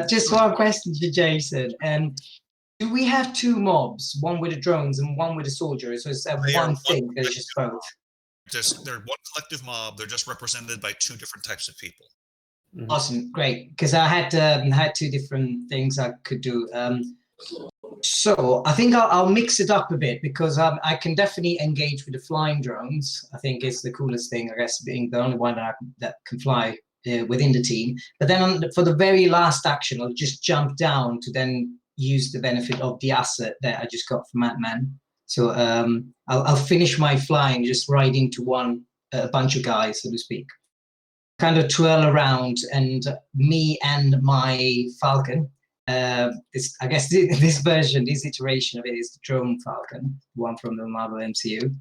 Just one question to Jason. Do we have 2 mobs, one with the drones and one with the soldiers? So it's one thing that is just both? They're one collective mob. They're just represented by 2 different types of people. Mm-hmm. Awesome, great. Because I had 2 different things I could do. So I think I'll mix it up a bit because I can definitely engage with the flying drones. I think it's the coolest thing, I guess, being the only one that can fly within the team. But then for the very last action, I'll just jump down to then use the benefit of the asset that I just got from Ant-Man. So I'll finish my flying just right into a bunch of guys, so to speak. Kind of twirl around, and me and my Falcon. I guess this iteration of it is the drone Falcon, one from the Marvel MCU.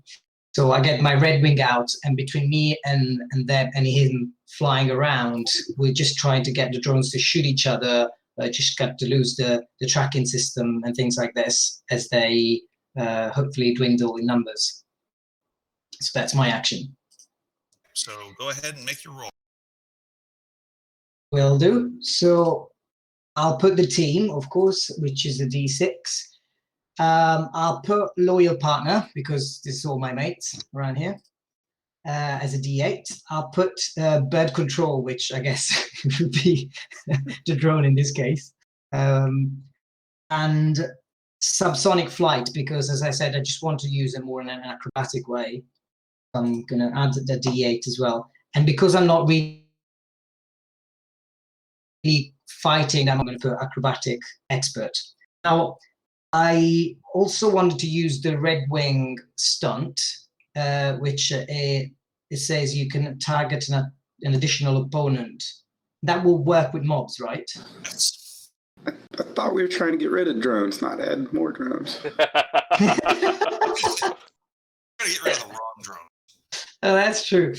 So I get my red wing out, and between me and them and him flying around, we're just trying to get the drones to shoot each other. Just got to lose the tracking system and things like this as they hopefully dwindle in numbers. So that's my action. So go ahead and make your roll. Will do. So I'll put the team, of course, which is a D6. I'll put loyal partner because this is all my mates around here as a D8. I'll put bird control, which I guess would be the drone in this case, and subsonic flight because, as I said, I just want to use it more in an acrobatic way. I'm going to add the D8 as well, and because I'm not really fighting, I'm going to put acrobatic expert. Now, I also wanted to use the Red Wing stunt, which it says you can target an additional opponent. That will work with mobs, right? Yes. I thought we were trying to get rid of drones, not add more drones. Gotta get rid of the wrong drone. Oh, that's true.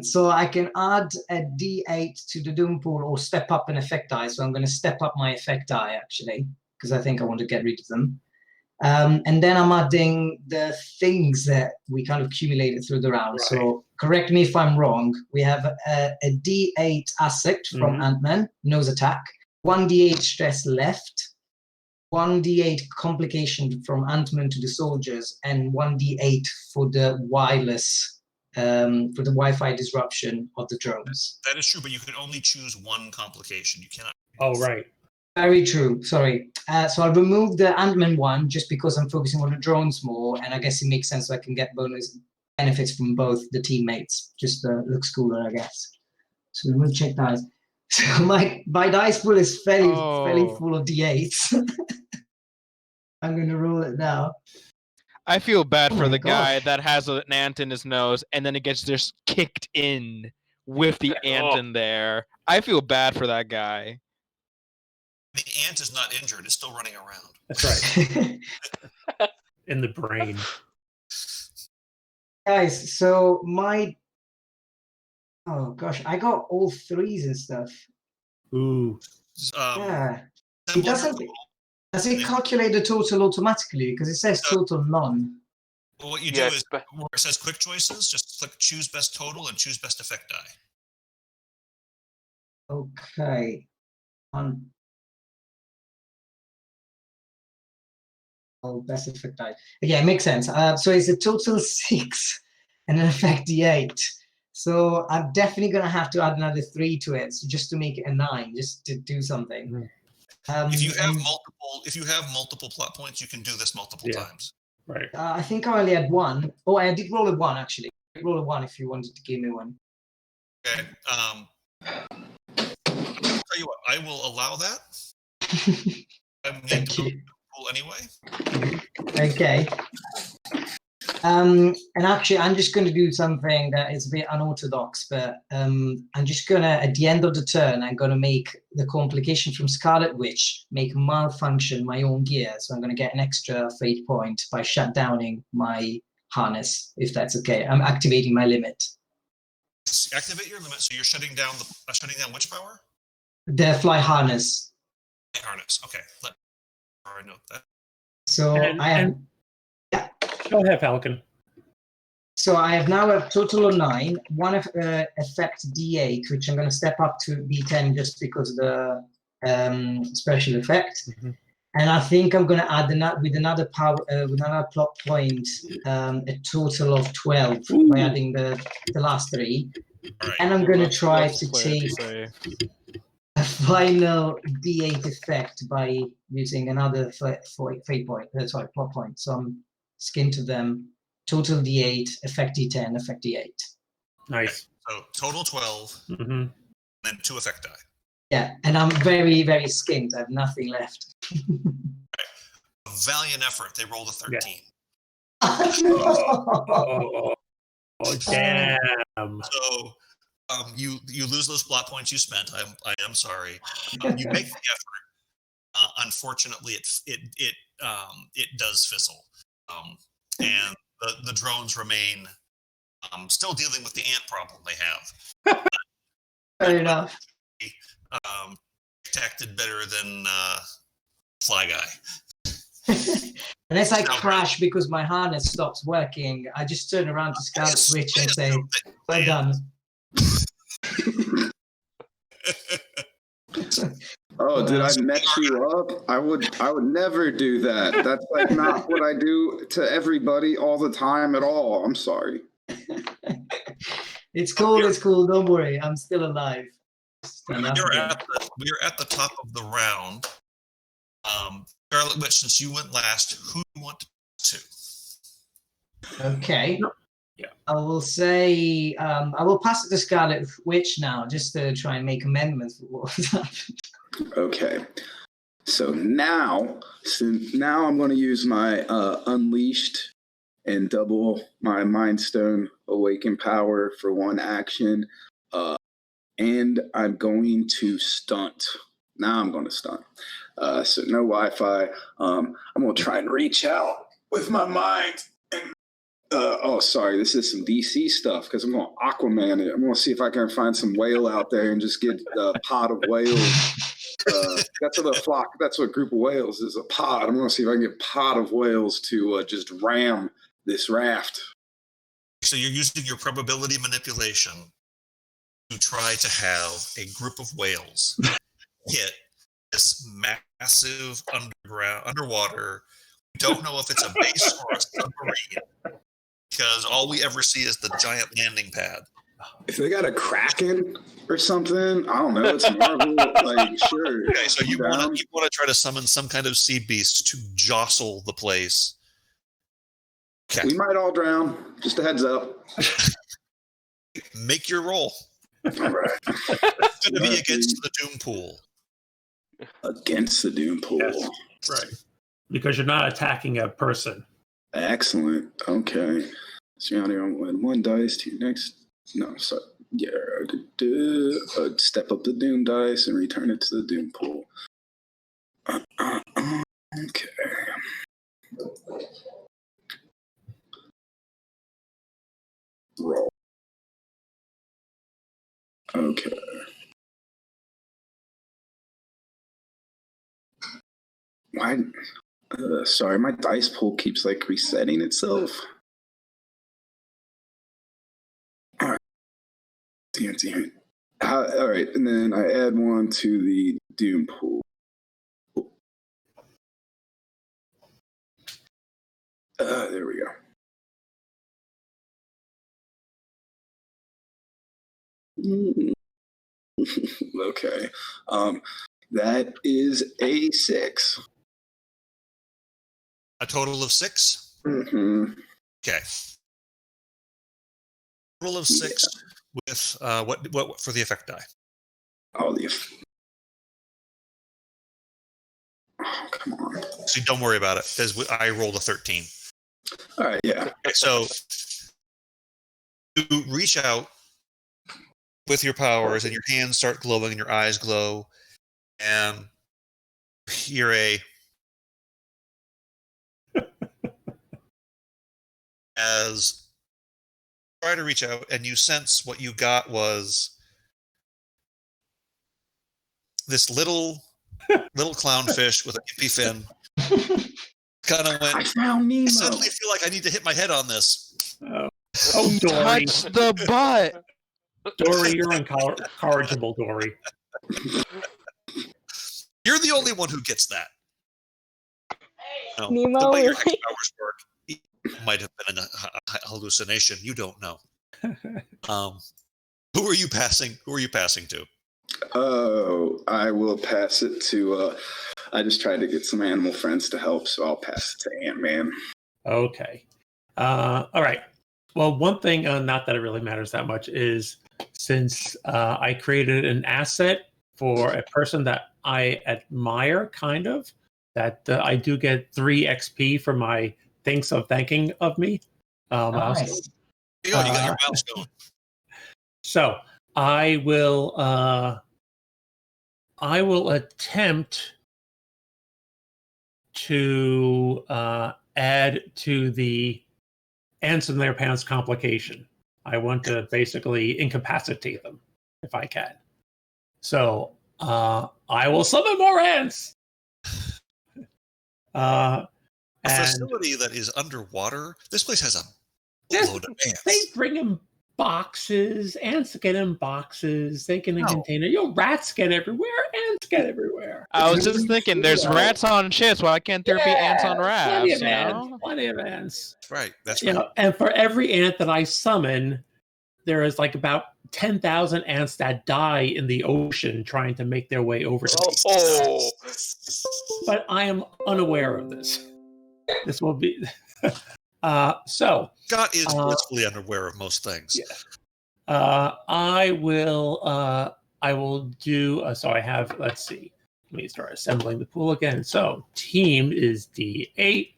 So I can add a D8 to the Doom pool or step up an effect die. So I'm going to step up my effect die, actually, because I think I want to get rid of them. And then I'm adding the things that we kind of accumulated through the round. Right. So correct me if I'm wrong. We have a D8 asset from Ant-Man, nose attack, 1D8 stress left, 1D8 complication from Ant-Man to the soldiers, and 1D8 for the wireless, for the Wi-Fi disruption of the drones. That is true, but you can only choose one complication. You cannot. Oh, right. Very true. Sorry. So I'll remove the Ant-Man one just because I'm focusing on the drones more, and I guess it makes sense so I can get bonus benefits from both the teammates. Just looks cooler, I guess. So we'll check dice. So my dice pool is fairly full of D8s. I'm going to roll it now. I feel bad for the guy that has an ant in his nose, and then it gets just kicked in with the ant in there. I feel bad for that guy. The ant is not injured; it's still running around. That's right. In the brain. Guys, so oh gosh, I got all threes and stuff. Ooh. Yeah. It doesn't. Does it calculate the total automatically? Because it says total none. Well, what you do is where it says quick choices, just click choose best total and choose best effect die. Okay. Best effect die. Yeah, it makes sense. So it's a total 6 and an effect D8. So I'm definitely going to have to add another 3 to it, just to make it a 9, just to do something. If you have multiple plot points, you can do this multiple times. Right. I think I only had 1. Oh, I did roll a 1 actually. Roll a 1 if you wanted to give me one. Okay. I'll tell you what, I will allow that. Thank you. Anyway. Okay. And actually, I'm just going to do something that is a bit unorthodox, but I'm just going to, at the end of the turn, I'm going to make the complication from Scarlet Witch make malfunction my own gear. So I'm going to get an extra fate point by shutdowning my harness, if that's okay. I'm activating my limit. Activate your limit, so you're shutting down which power? The fly harness. Harness. Okay. Let me note that. So I have. Go ahead, Falcon. So I have now a total of 9. One effect D8, which I'm going to step up to D10 just because of the special effect. And I think I'm going to add with another power, with another plot point, a total of 12 by adding the last 3. Right. And I'm going to try to take a final D8 effect by using another fate point. Plot point. So I'm skin to them. Total D8, effect D10, effect D8. Nice. So total 12, and then 2 effect die. Yeah, and I'm very, very skinned. I have nothing left. A valiant effort. They rolled a 13. Yeah. Oh, damn. So you lose those plot points you spent. I am sorry. You make the effort. Unfortunately, it does fizzle. and the drones remain still dealing with the ant problem they have. Fair enough. Protected better than Fly Guy. Unless I crash because my harness stops working, I just turn around to Scarlet Witch and say, "Well done." Oh, did I mess you up? I would never do that. That's like not what I do to everybody all the time at all. I'm sorry. It's cool. It's cool. Don't worry. I'm still alive. We are at the top of the round. Scarlet Witch, since you went last, who do you want to? Okay. Yeah. I will say I will pass it to Scarlet Witch now, just to try and make amendments for what happened. Okay. So now I'm going to use my Unleashed and double my Mind Stone Awaken power for one action. And I'm going to stunt. Now I'm going to stunt. So no Wi-Fi. I'm going to try and reach out with my mind. And, sorry, this is some DC stuff because I'm going to Aquaman it. I'm going to see if I can find some whale out there and just get a pod of whales. That's what a flock. That's what a group of whales is. A pod. I'm going to see if I can get a pod of whales to just ram this raft. So you're using your probability manipulation to try to have a group of whales hit this massive underwater. We don't know if it's a base or a submarine because all we ever see is the giant landing pad. If they got a Kraken or something, I don't know. It's Marvel. Like, sure. Okay, so you want to try to summon some kind of sea beast to jostle the place. Okay. We might all drown. Just a heads up. Make your roll. All right. It's going to be against the Doom Pool. Against the Doom Pool. Yes. Right. Because you're not attacking a person. Excellent. Okay. So you only want one dice to your next. No, sorry. Yeah. Step up the Doom dice and return it to the Doom Pool. Okay. Roll. Okay. Why? Sorry, my dice pool keeps like resetting itself. All right. Damn it. All right, and then I add one to the Doom pool. There we go. Okay. That is a 6. A total of 6? Mm-hmm. Okay. Total of 6 with what for the effect die? Oh, oh, come on. So don't worry about it because I rolled a 13. All right, yeah. Okay, so you reach out with your powers and your hands start glowing and your eyes glow and you're as you try to reach out and you sense what you got was this little clownfish with a gimpy fin kind of went, I found Nemo. I suddenly feel like I need to hit my head on this. Oh, Dory. Touch the butt. Dory, you're incorrigible, Dory. You're the only one who gets that. No, Nemo, the way your really? hex powers work, it might have been a hallucination. You don't know. Who are you passing to? Oh, I will pass it to. I just tried to get some animal friends to help, so I'll pass it to Ant-Man. Okay. All right. Well, one thing, not that it really matters that much, is since I created an asset for a person that I admire, kind of, that I do get 3 XP for my things of thanking of me. Nice. You got your milestone. So I will attempt to add to the ants in their pants complication. I want to basically incapacitate them if I can. So I will summon more ants. A facility that is underwater. This place has a load of ants. They bring in boxes. Ants get in boxes. They get in containers. Rats get everywhere. Ants get everywhere. I was just thinking, there's rats on ships. Why can't there be ants on rafts? Plenty of ants. Right. That's right. And for every ant that I summon, there is like about 10,000 ants that die in the ocean trying to make their way over to me. But I am unaware of this. This will be so. Scott is blissfully unaware of most things. Yeah. I will do. So I have. Let's see. Let me start assembling the pool again. So team is D8.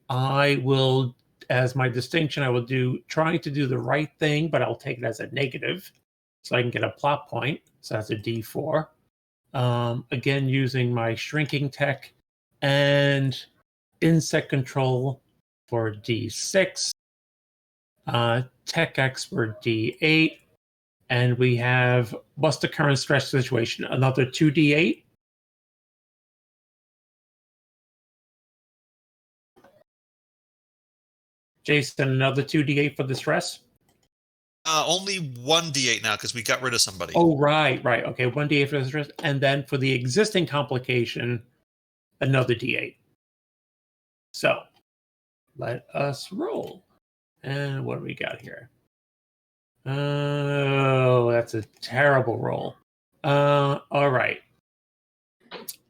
I will, as my distinction, I will do trying to do the right thing, but I'll take it as a negative, so I can get a plot point. So that's a D4. Again, using my shrinking tech and insect control for D6, tech expert D8, and we have what's the current stress situation? Another 2D8. Jason, another 2D8 for the stress? Only 1D8 now because we got rid of somebody. Oh, right. Okay, 1D8 for the stress. And then for the existing complication, another D8. So, let us roll. And what do we got here? Oh, that's a terrible roll. All right.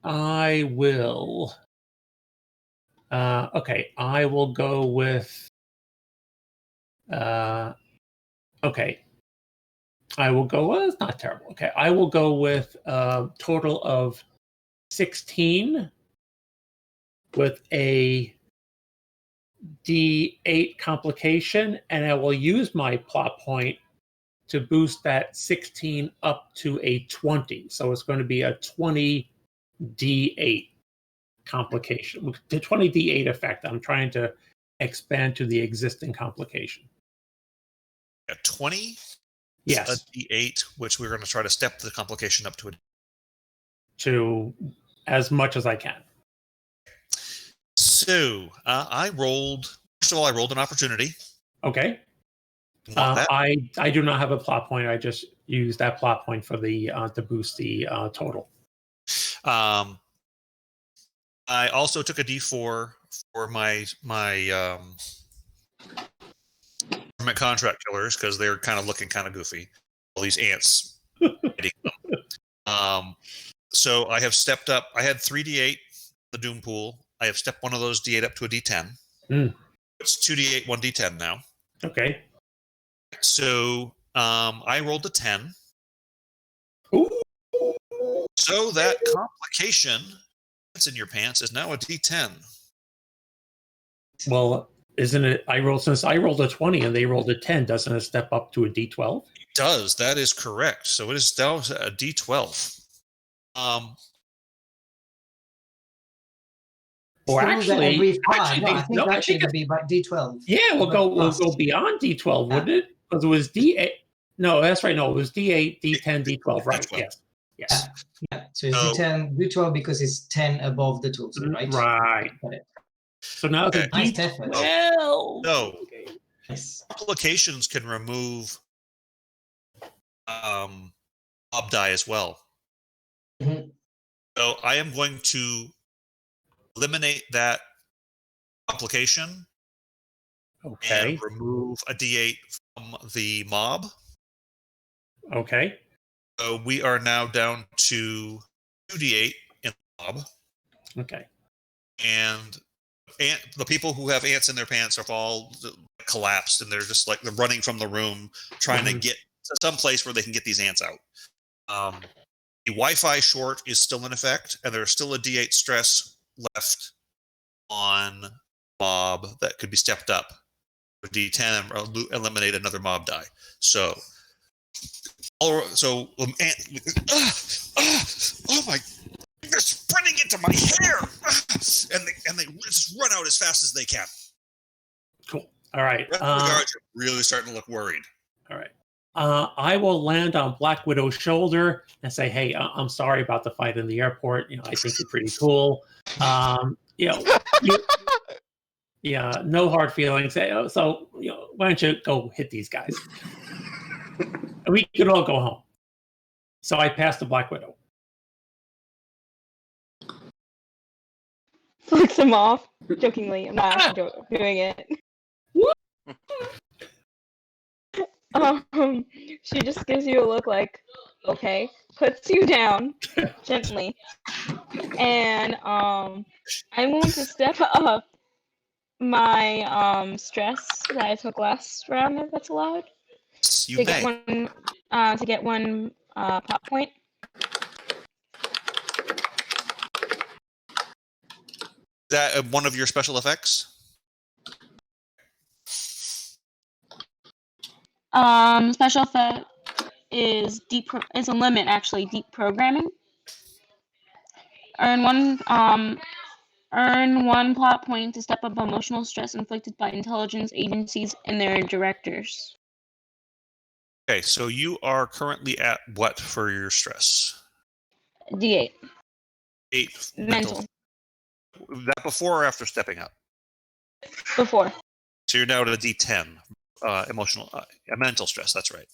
I will... okay, I will go with... okay. I will go, well, it's not terrible. Okay, I will go with a total of 16 with a D8 complication, and I will use my plot point to boost that 16 up to a 20. So it's going to be a 20 D8 complication. The 20 D8 effect, I'm trying to expand to the existing complication. A 20? Yes. A D8, which we're going to try to step the complication up to as much as I can. So I rolled. First of all, I rolled an opportunity. Okay. I do not have a plot point. I just used that plot point for the to boost the total. I also took a D4 for my government contract killers because they're kind of looking kind of goofy. All these ants hitting them. So I have stepped up. I had 3D8 the Doom pool. I have stepped one of those D8 up to a D10. It's 2D8, 1D10 now. Okay. So I rolled a 10. Ooh. So that complication that's in your pants is now a D10. Well, isn't it? Since I rolled a 20 and they rolled a 10, doesn't it step up to a D12? It does. That is correct. So it is now a D12. Or actually, I think that should be by D12. Yeah, we'll go beyond D12, wouldn't it? Because it was D8. No, that's right. No, it was D8, D10, D12. Right? Yes. Yeah. So it's D10, D12 because it's 10 above the total, right? Right. So now it's a D12. No. Okay. Yes. Applications can remove mob die as well. Mm-hmm. So I am going to eliminate that complication. Okay. And remove a D8 from the mob. Okay. So we are now down to 2D8 in the mob. Okay. And the people who have ants in their pants are all collapsed, and they're just like they're running from the room, trying to get to some place where they can get these ants out. The Wi-Fi short is still in effect, and there's still a D8 stress left on mob that could be stepped up. D10 and eliminate another mob die. So oh my, they're spreading into my hair, and they just run out as fast as they can. Cool. All right. The rest of the guards are really starting to look worried. All right. I will land on Black Widow's shoulder and say, "Hey, I'm sorry about the fight in the airport. I think you're pretty cool. Yeah, no hard feelings. So, why don't you go hit these guys? And we can all go home." So I passed the Black Widow. Flicks him off, jokingly. I'm not actually doing it. She just gives you a look like, okay, puts you down gently, and I'm going to step up my stress that I took last round, if that's allowed. You to may. Get one plot point. Is that one of your special effects? Special effect is is a limit, actually. Deep programming. Earn one plot point to step up emotional stress inflicted by intelligence agencies and their directors. Okay, so you are currently at what for your stress? D8. 8 Mental. That before or after stepping up? Before. So you're now at a D10, emotional, mental stress. That's right.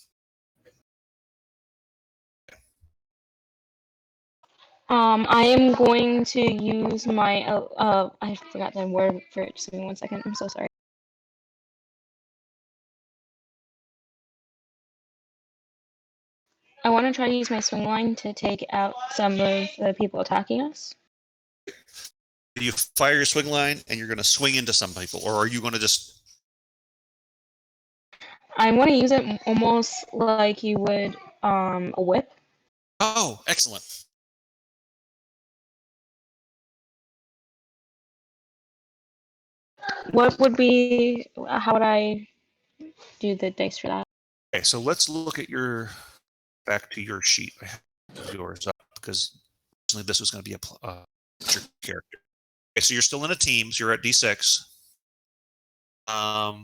I am going to use my I forgot the word for it. Just give me 1 second. I'm so sorry. I want to try to use my swing line to take out some of the people attacking us. You fire your swing line and you're going to swing into some people, or are you going to just... I want to use it almost like you would a whip. Oh, excellent. What would be, how would I do the dice for that? Okay, so let's look at back to your sheet. I have yours up because this was going to be a your character. Okay, so you're still in a teams. You're at D6. Are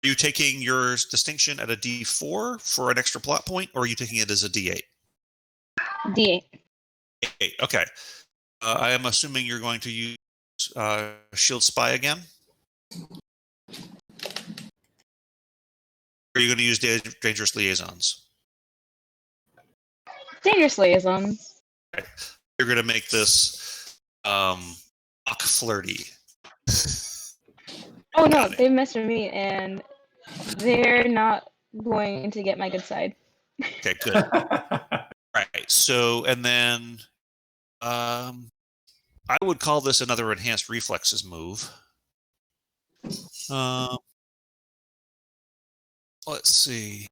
you taking your distinction at a D4 for an extra plot point, or are you taking it as a D8? D8. Okay. I am assuming you're going to use Shield Spy again? Or are you going to use Dangerous Liaisons? Dangerous Liaisons. Okay. You're going to make this mock flirty. Oh no, they messed with me, and they're not going to get my good side. Okay, good. Right. So, and then I would call this another enhanced reflexes move. Let's see.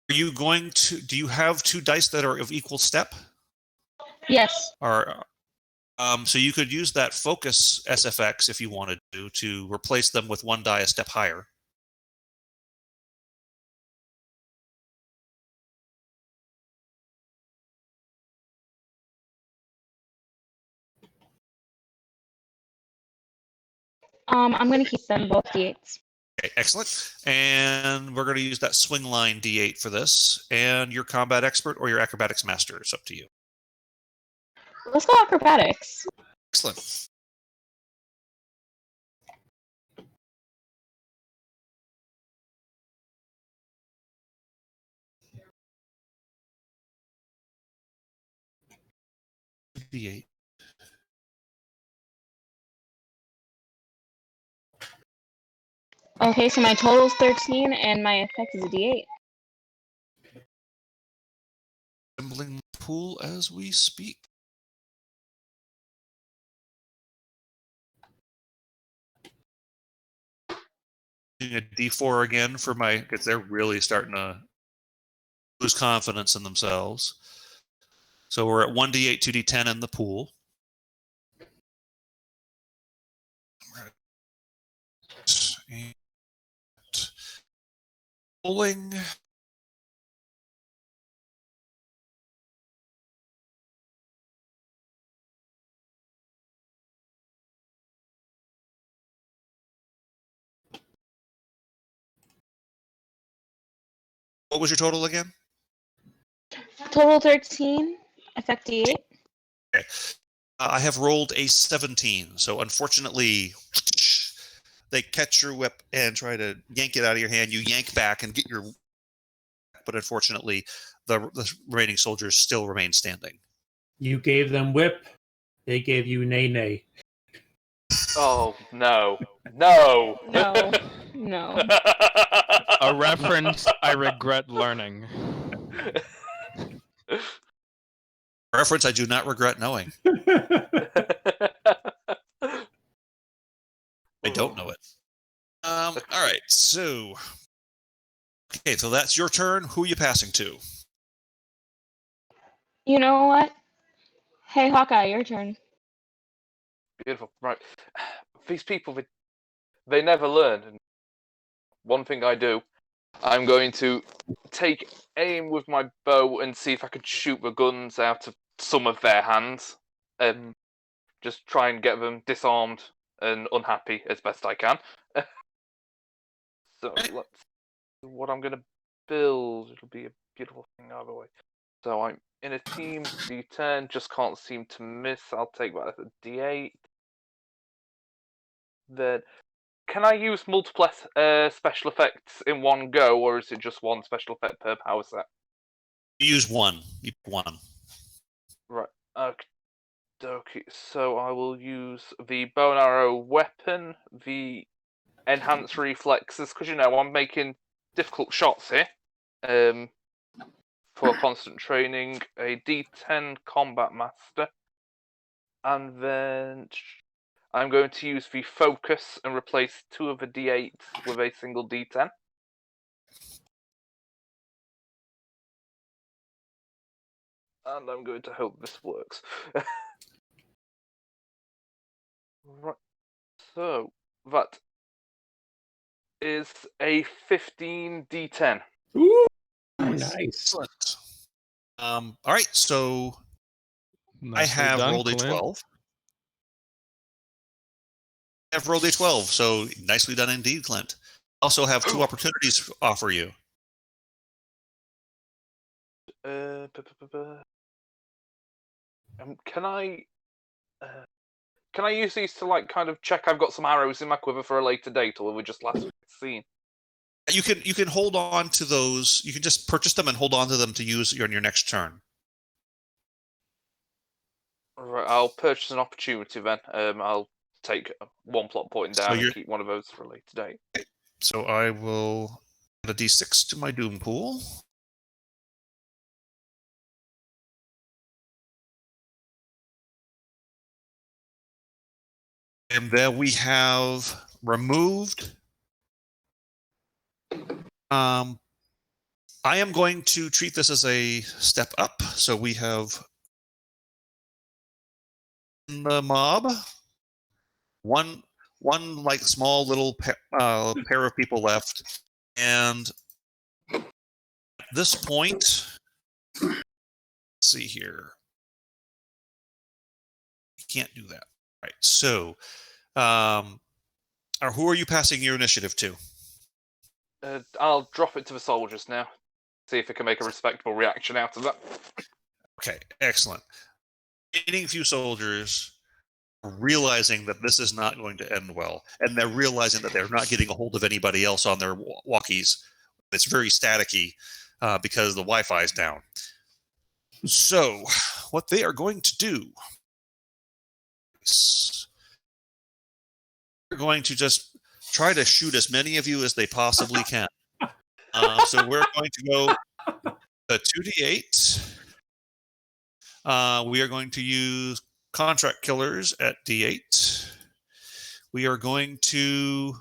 Are you going to? Do you have 2 dice that are of equal step? Yes. Or so you could use that focus SFX if you wanted to replace them with 1 die a step higher. I'm going to keep them both D8s. Okay, excellent. And we're going to use that swing line D8 for this. And your combat expert or your acrobatics master, it's up to you. Let's go acrobatics. Excellent. D8. Okay, so my total is 13, and my effect is a D8. Assembling pool as we speak. Using a D4 again for because they're really starting to lose confidence in themselves. So we're at 1d8, 2d10 in the pool. And rolling. What was your total again? Total 13, effect D8. Okay. I have rolled a 17, so unfortunately, they catch your whip and try to yank it out of your hand. You yank back and get your... But unfortunately, the remaining soldiers still remain standing. You gave them whip. They gave you nay. Oh, no. No! No, no. A reference I regret learning. A reference I do not regret knowing. I don't know it. All right, so... Okay, so that's your turn. Who are you passing to? You know what? Hey, Hawkeye, your turn. Beautiful. Right. These people, they never learn. And one thing I do, I'm going to take aim with my bow and see if I can shoot the guns out of some of their hands. Just try and get them disarmed and unhappy as best I can. So let's see what I'm going to build. It'll be a beautiful thing either way. So I'm in a team, D10, just can't seem to miss. I'll take that as a D8. Then, can I use multiple special effects in one go, or is it just one special effect per power set? You use one. One. Right. Okay. So I will use the bow and arrow weapon, the enhanced reflexes, because I'm making difficult shots here. For constant training, a D10 combat master, and then I'm going to use the focus and replace 2 of the D8s with a single D10. And I'm going to hope this works. Right. So that is a 15 D10. Ooh, nice. Excellent. All right, so I have rolled a 12. I've rolled a 12, so nicely done indeed, Clint. Also have 2 opportunities to offer you. Can I use these to kind of check I've got some arrows in my quiver for a later date, or will we just last week's scene? You can hold on to those. You can just purchase them and hold on to them to use on your next turn. Right, I'll purchase an opportunity then. I'll take 1 plot point down and keep one of those for a later date. So I will add a D6 to my Doom pool. And then we have removed. I am going to treat this as a step up. So we have the mob, one like small little pair of people left, and at this point, let's see here. You can't do that. Right. So, who are you passing your initiative to? I'll drop it to the soldiers now. See if it can make a respectable reaction out of that. Okay, excellent. Getting a few soldiers realizing that this is not going to end well, and they're realizing that they're not getting a hold of anybody else on their walkies. It's very staticky because the Wi-Fi is down. So, what they are going to do, they're going to just try to shoot as many of you as they possibly can. So we're going to go the 2d8. We are going to use contract killers at d8. We are going to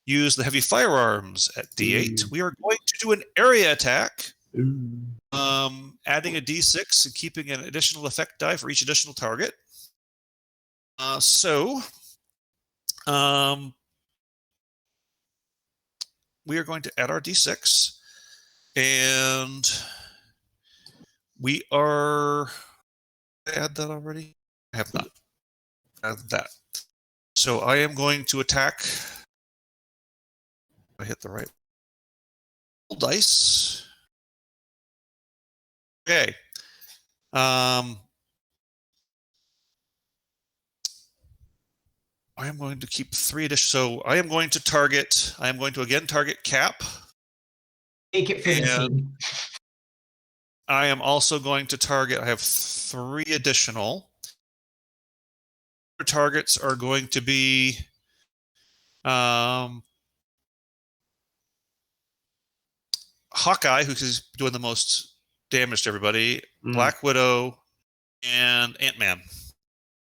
use the heavy firearms at d8. We are going to do an area attack, adding a d6 and keeping an additional effect die for each additional target. We are going to add our d6, and we are... Did I add that already? I have not added that. So I am going to attack. I hit the right. dice. Okay. I am going to keep 3 additional. So I am going to again target Cap. Take it for the team. I am also going to target. I have 3 additional. Targets are going to be Hawkeye, who's doing the most damage to everybody, Black Widow, and Ant-Man.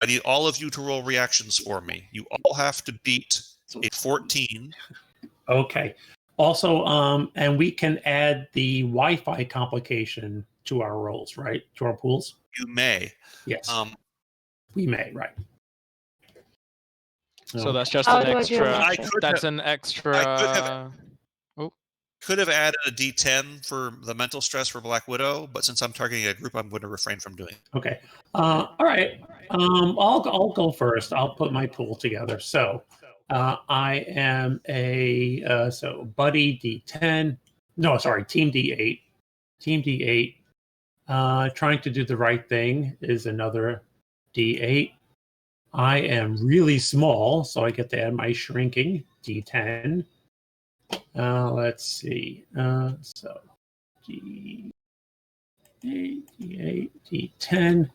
I need all of you to roll reactions for me. You all have to beat a 14. Okay. Also, and we can add the Wi-Fi complication to our rolls, right? To our pools? You may. Yes. We may, right. So that's just How an do I do extra. it? That's an extra. Could have added a D10 for the mental stress for Black Widow, but since I'm targeting a group, I'm going to refrain from doing it. Okay. All right. I'll go first. I'll put my pool together. So I am a buddy D10. No, sorry, team D8. Team D8. Trying to do the right thing is another D8. I am really small, so I get to add my shrinking D10. Let's see. So D8, D8, D10.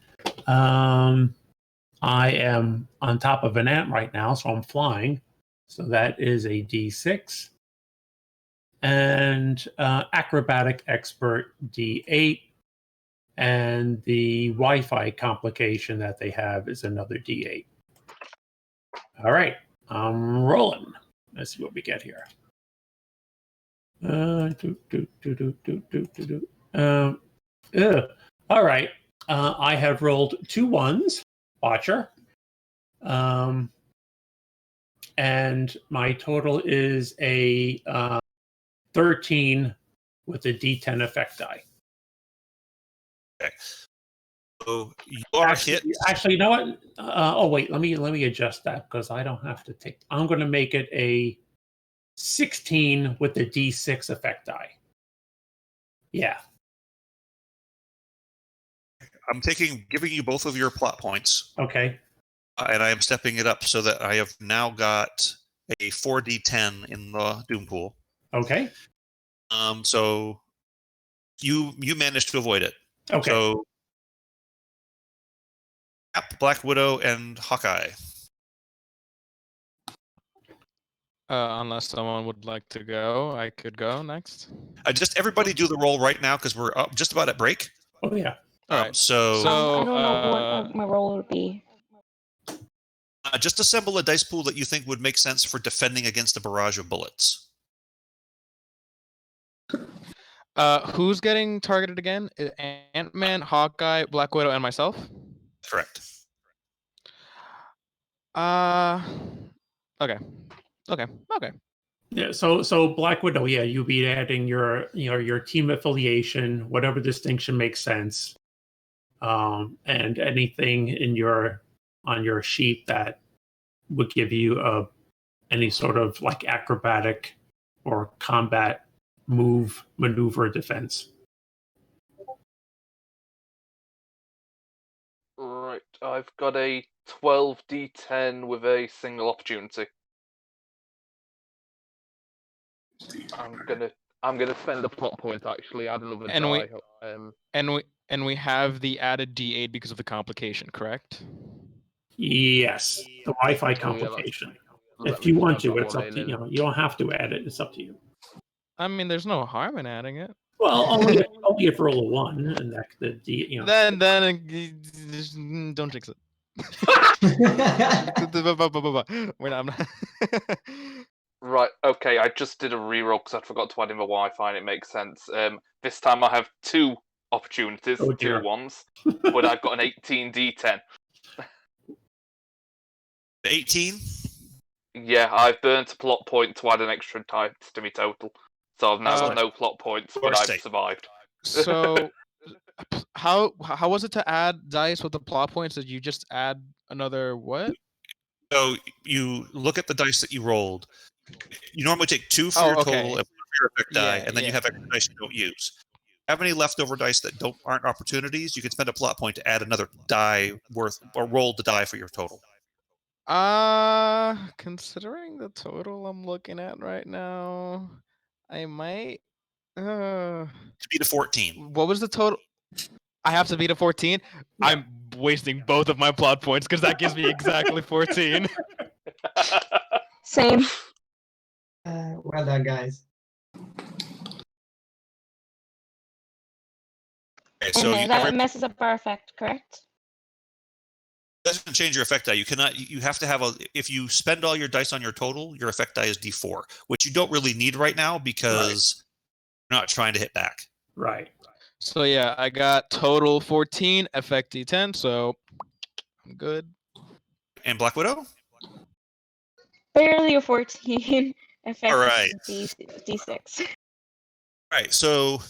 I am on top of an ant right now, so I'm flying. So that is a D6. And acrobatic expert D8. And the Wi-Fi complication that they have is another D8. All right, I'm rolling. Let's see what we get here. All right. I have rolled 2 1s, Watcher. And my total is a 13 with a D10 effect die. Okay. So you are hit. Actually, you know what? Oh wait, let me adjust that because I don't have to take. I'm going to make it a 16 with the D6 effect die. Yeah. I'm giving you both of your plot points. Okay. And I am stepping it up so that I have now got a 4D10 in the Doom pool. Okay. So you managed to avoid it. Okay. So Black Widow and Hawkeye. Unless someone would like to go, I could go next. Just everybody do the roll right now because we're up just about at break. Oh yeah. All right. So I don't know what my role would be. just assemble a dice pool that you think would make sense for defending against a barrage of bullets. Who's getting targeted again? Ant-Man, Hawkeye, Black Widow, and myself? Correct. Okay. Yeah. So Black Widow. Yeah, you'll be adding your team affiliation, whatever distinction makes sense, and anything on your sheet that would give you any sort of like acrobatic or combat maneuver defense. Right, I've got a 12d10 with a single opportunity. I'm gonna spend a plot point actually. Add another die. And we have the added D8 because of the complication, correct? Yes, the Wi-Fi complication. If you want to, it's up to you. You don't have to add it. It's up to you. I mean, there's no harm in adding it. Well, only if roll a 1, and that Then don't jinx it. Wait, I'm not. Right, okay, I just did a reroll because I forgot to add in the Wi-Fi and it makes sense. This time I have 2 opportunities, 2 ones, but I've got an 18d10. 18? Yeah, I've burnt a plot point to add an extra type to me total. So I've now got no plot points, but I've survived. So, how was it to add dice with the plot points? Did you just add another what? So you look at the dice that you rolled. You normally take 2 for your total and 1 for your effect die, Yeah, and then you yeah. have extra dice you don't use. Have any leftover dice that aren't opportunities? You can spend a plot point to add another die worth, or roll the die for your total. Considering the total I'm looking at right now, I might. Uh, To beat a 14. what was the total? I have to beat a 14. Yeah. I'm wasting both of my plot points because that gives me exactly 14. Same. Well done, guys. Okay, so And that messes up our effect, correct? doesn't change your effect die. You cannot. You have to have a. If you spend all your dice on your total, your effect die is D4, which you don't really need right now because you're not trying to hit back. Right. So yeah, I got total 14, effect D10, so I'm good. And Black Widow. Barely a 14. Effect All right. D6. All right. So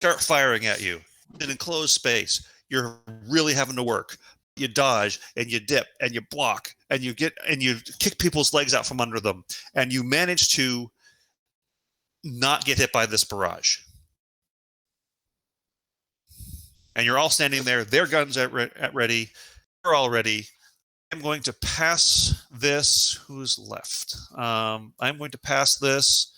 start firing at you in an enclosed space. You're really having to work. You dodge and you dip and you block and you kick people's legs out from under them, and you manage to not get hit by this barrage. And you're all standing there, their guns at ready, you're all ready. I'm going to pass this. Who's left? I'm going to pass this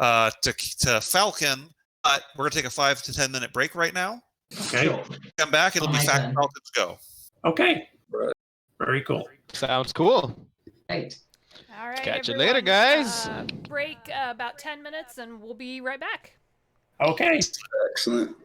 to Falcon, but we're going to take a 5 to 10 minute break right now. Okay. Sure. Come back, it'll be My Falcon's turn. go. Okay. Right. Very cool. Sounds cool. Great. All right. Catch you everyone, later, guys. Break about 10 minutes, and we'll be right back. Okay. Excellent.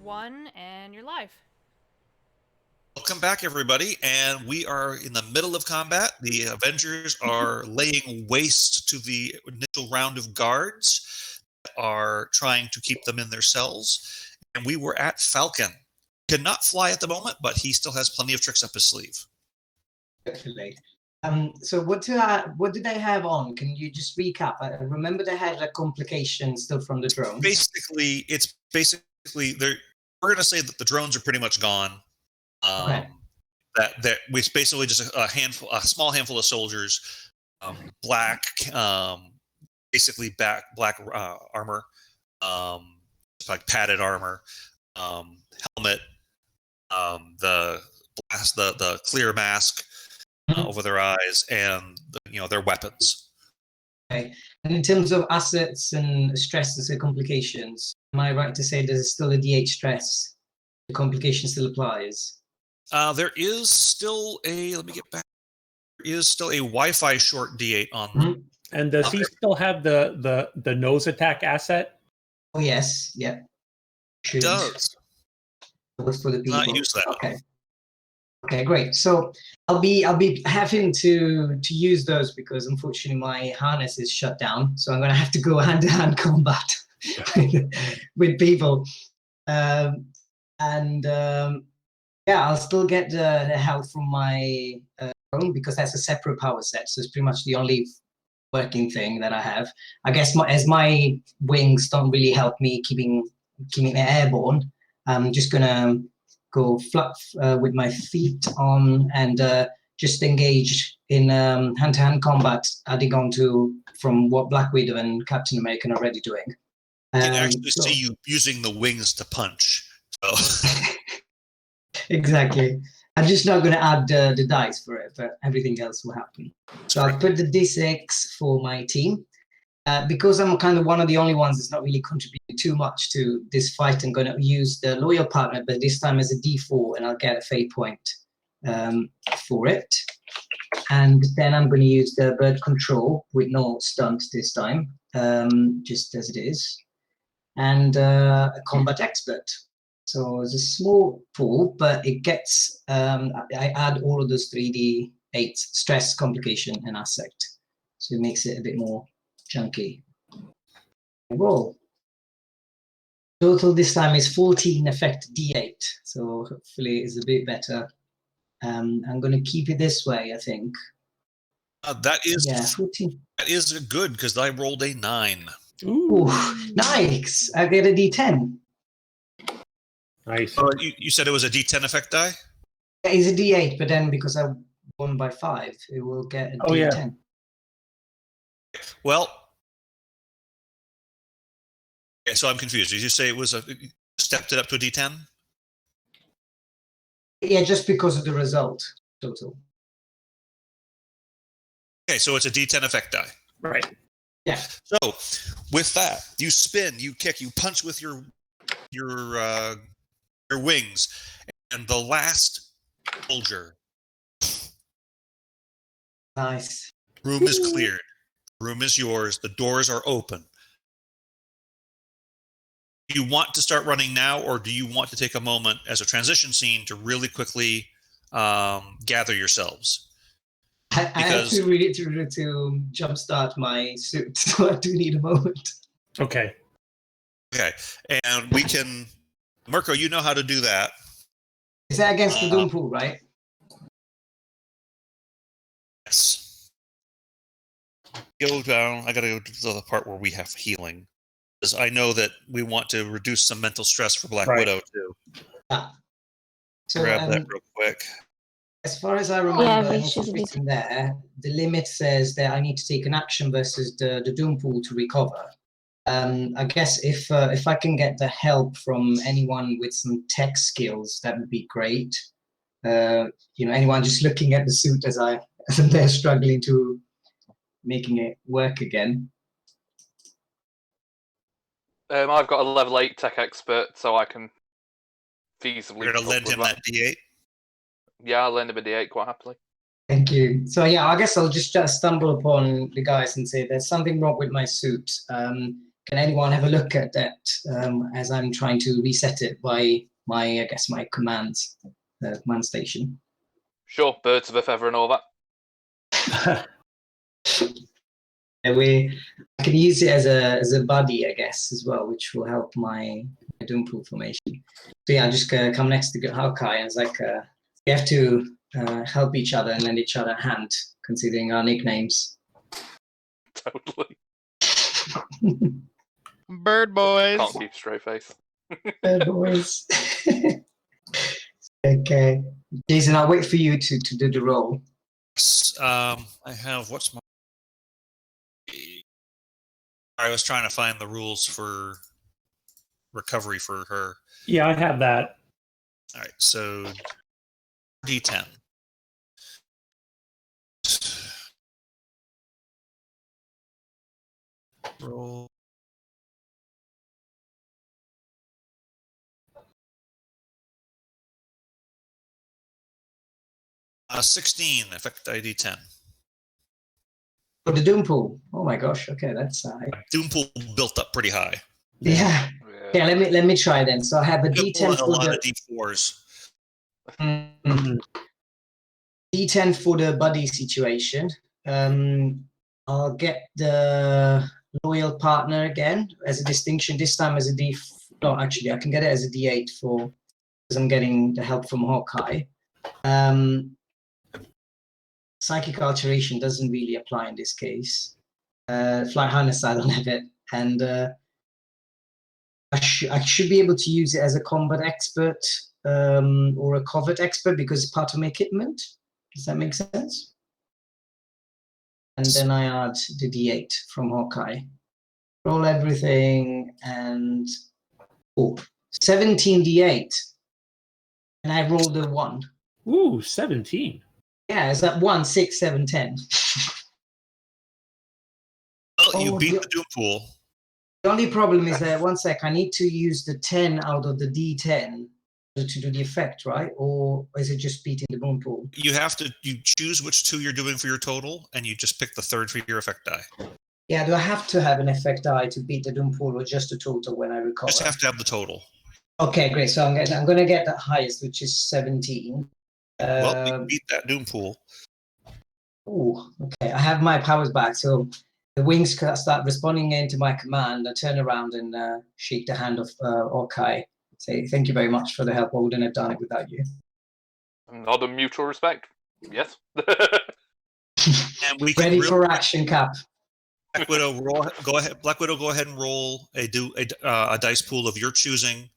1, and you're live. Welcome back, everybody, and we are in the middle of combat. The Avengers are laying waste to the initial round of guards that are trying to keep them in their cells, and we were at Falcon. Cannot fly at the moment, but he still has plenty of tricks up his sleeve. Definitely. So what do they have on? Can you just recap? I remember they had a complication still from the drones. It's basically we're going to say that the drones are pretty much gone. Okay. That was basically just a small handful of soldiers, black, basically black armor, like padded armor, helmet, the clear mask over their eyes, and their weapons. Okay. And in terms of assets and stresses and complications, am I right to say there's still a D8 stress? The complication still applies. There is still let me get back. There is still a Wi-Fi short D8 on them. And does he still have the nose attack asset? Oh yes, yeah. It does. Was for the people. Not use that. Okay. Okay, great. So I'll be having to use those because unfortunately my harness is shut down. So I'm going to have to go hand-to-hand combat with people. Yeah, I'll still get the health from my phone because that's a separate power set. So it's pretty much the only working thing that I have. I guess as my wings don't really help me keeping it airborne, I'm just gonna go flat with my feet on and just engage in hand-to-hand combat, adding on to from what Black Widow and Captain America are already doing. I can actually see you using the wings to punch. So. Exactly. I'm just not going to add the dice for it, but everything else will happen. So I'll put the D6 for my team. Because I'm kind of one of the only ones that's not really contributing too much to this fight, I'm going to use the loyal partner, but this time as a D4, and I'll get a fate point for it. And then I'm going to use the bird control with no stunt this time, just as it is. And a combat expert. So it's a small pool, but it gets, I add all of those 3D8 stress, complication, and aspect. So it makes it a bit more chunky. Roll. Total this time is 14 effect D8. So hopefully it's a bit better. I'm going to keep it this way, I think. That is 14. That is good because I rolled a 9. Ooh, nice. I get a D10. Nice. You said it was a D10 effect die? Yeah, it's a D8, but then because I won by 5, it will get a D10. Yeah. Well, okay, so I'm confused. Did you say it was stepped it up to a D10? Yeah, just because of the result total. Okay, so it's a D10 effect die. Right. Yeah. So with that, you spin, you kick, you punch with your wings, and the last soldier. Nice. Room is cleared. Room is yours. The doors are open. Do you want to start running now, or do you want to take a moment as a transition scene to really quickly gather yourselves? I actually really need to jumpstart my suit, so I do need a moment. Okay. Okay, and we can... Mirko, you know how to do that. Is that against the Doom Pool, right? Yes. Go down. I gotta go to the part where we have healing. Because I know that we want to reduce some mental stress for Black Widow, too. So, grab that real quick. As far as I remember, written there, the limit says that I need to take an action versus the Doom Pool to recover. I guess if I can get the help from anyone with some tech skills, that would be great. Anyone just looking at the suit as I'm there struggling to making it work again. I've got a level 8 tech expert, so I can feasibly... You're going to lend him that D8? Yeah, I'll lend him a D8 quite happily. Thank you. So yeah, I guess I'll just stumble upon the guys and say there's something wrong with my suit. can anyone have a look at that as I'm trying to reset it by my commands, command station? Sure, birds of a feather and all that. I can use it as a buddy, I guess, as well, which will help my Doompool formation. So yeah, I'll just come next to Hawkeye, and it's like we have to help each other and lend each other a hand, considering our nicknames. Totally. Bird boys. Can't keep a straight face. Bird boys. Okay, Jason, I'll wait for you to do the roll. I have I was trying to find the rules for recovery for her. Yeah, I have that. All right, so D10. Roll. Uh, 16, effect ID 10. For the Doompool. Oh my gosh. Okay, that's Doompool built up pretty high. yeah. Yeah, let me try then. So I have a D10 a for lot the of D4s. D10 for the buddy situation. I'll get the loyal partner again as a distinction. This time as a D. No, actually, I can get it as a D8 because I'm getting the help from Hawkeye. Psychic alteration doesn't really apply in this case. Flight harness, I don't have it, and I should be able to use it as a combat expert or a covert expert because it's part of my equipment. Does that make sense? And then I add the D8 from Hawkeye. Roll everything and 17 D8, and I rolled a 1. Ooh, 17. Yeah, it's that 1, 6, 7, 10. Oh, you beat the Doompool. The only problem is that, one sec, I need to use the 10 out of the D10 to do the effect, right? Or is it just beating the Doompool? You choose which 2 you're doing for your total, and you just pick the third for your effect die. Yeah, do I have to have an effect die to beat the Doompool, or just the total when I recover? Just have to have the total. Okay, great. So I'm going to get the highest, which is 17. Well, you beat that Doompool. Oh, okay. I have my powers back, so the wings start responding into my command. I turn around and shake the hand of Hawkeye. Say, thank you very much for the help. I wouldn't have done it without you. Not a mutual respect. Yes. And we Ready for action, Cap. Black Widow, go ahead. Black Widow, go ahead and roll a dice pool of your choosing.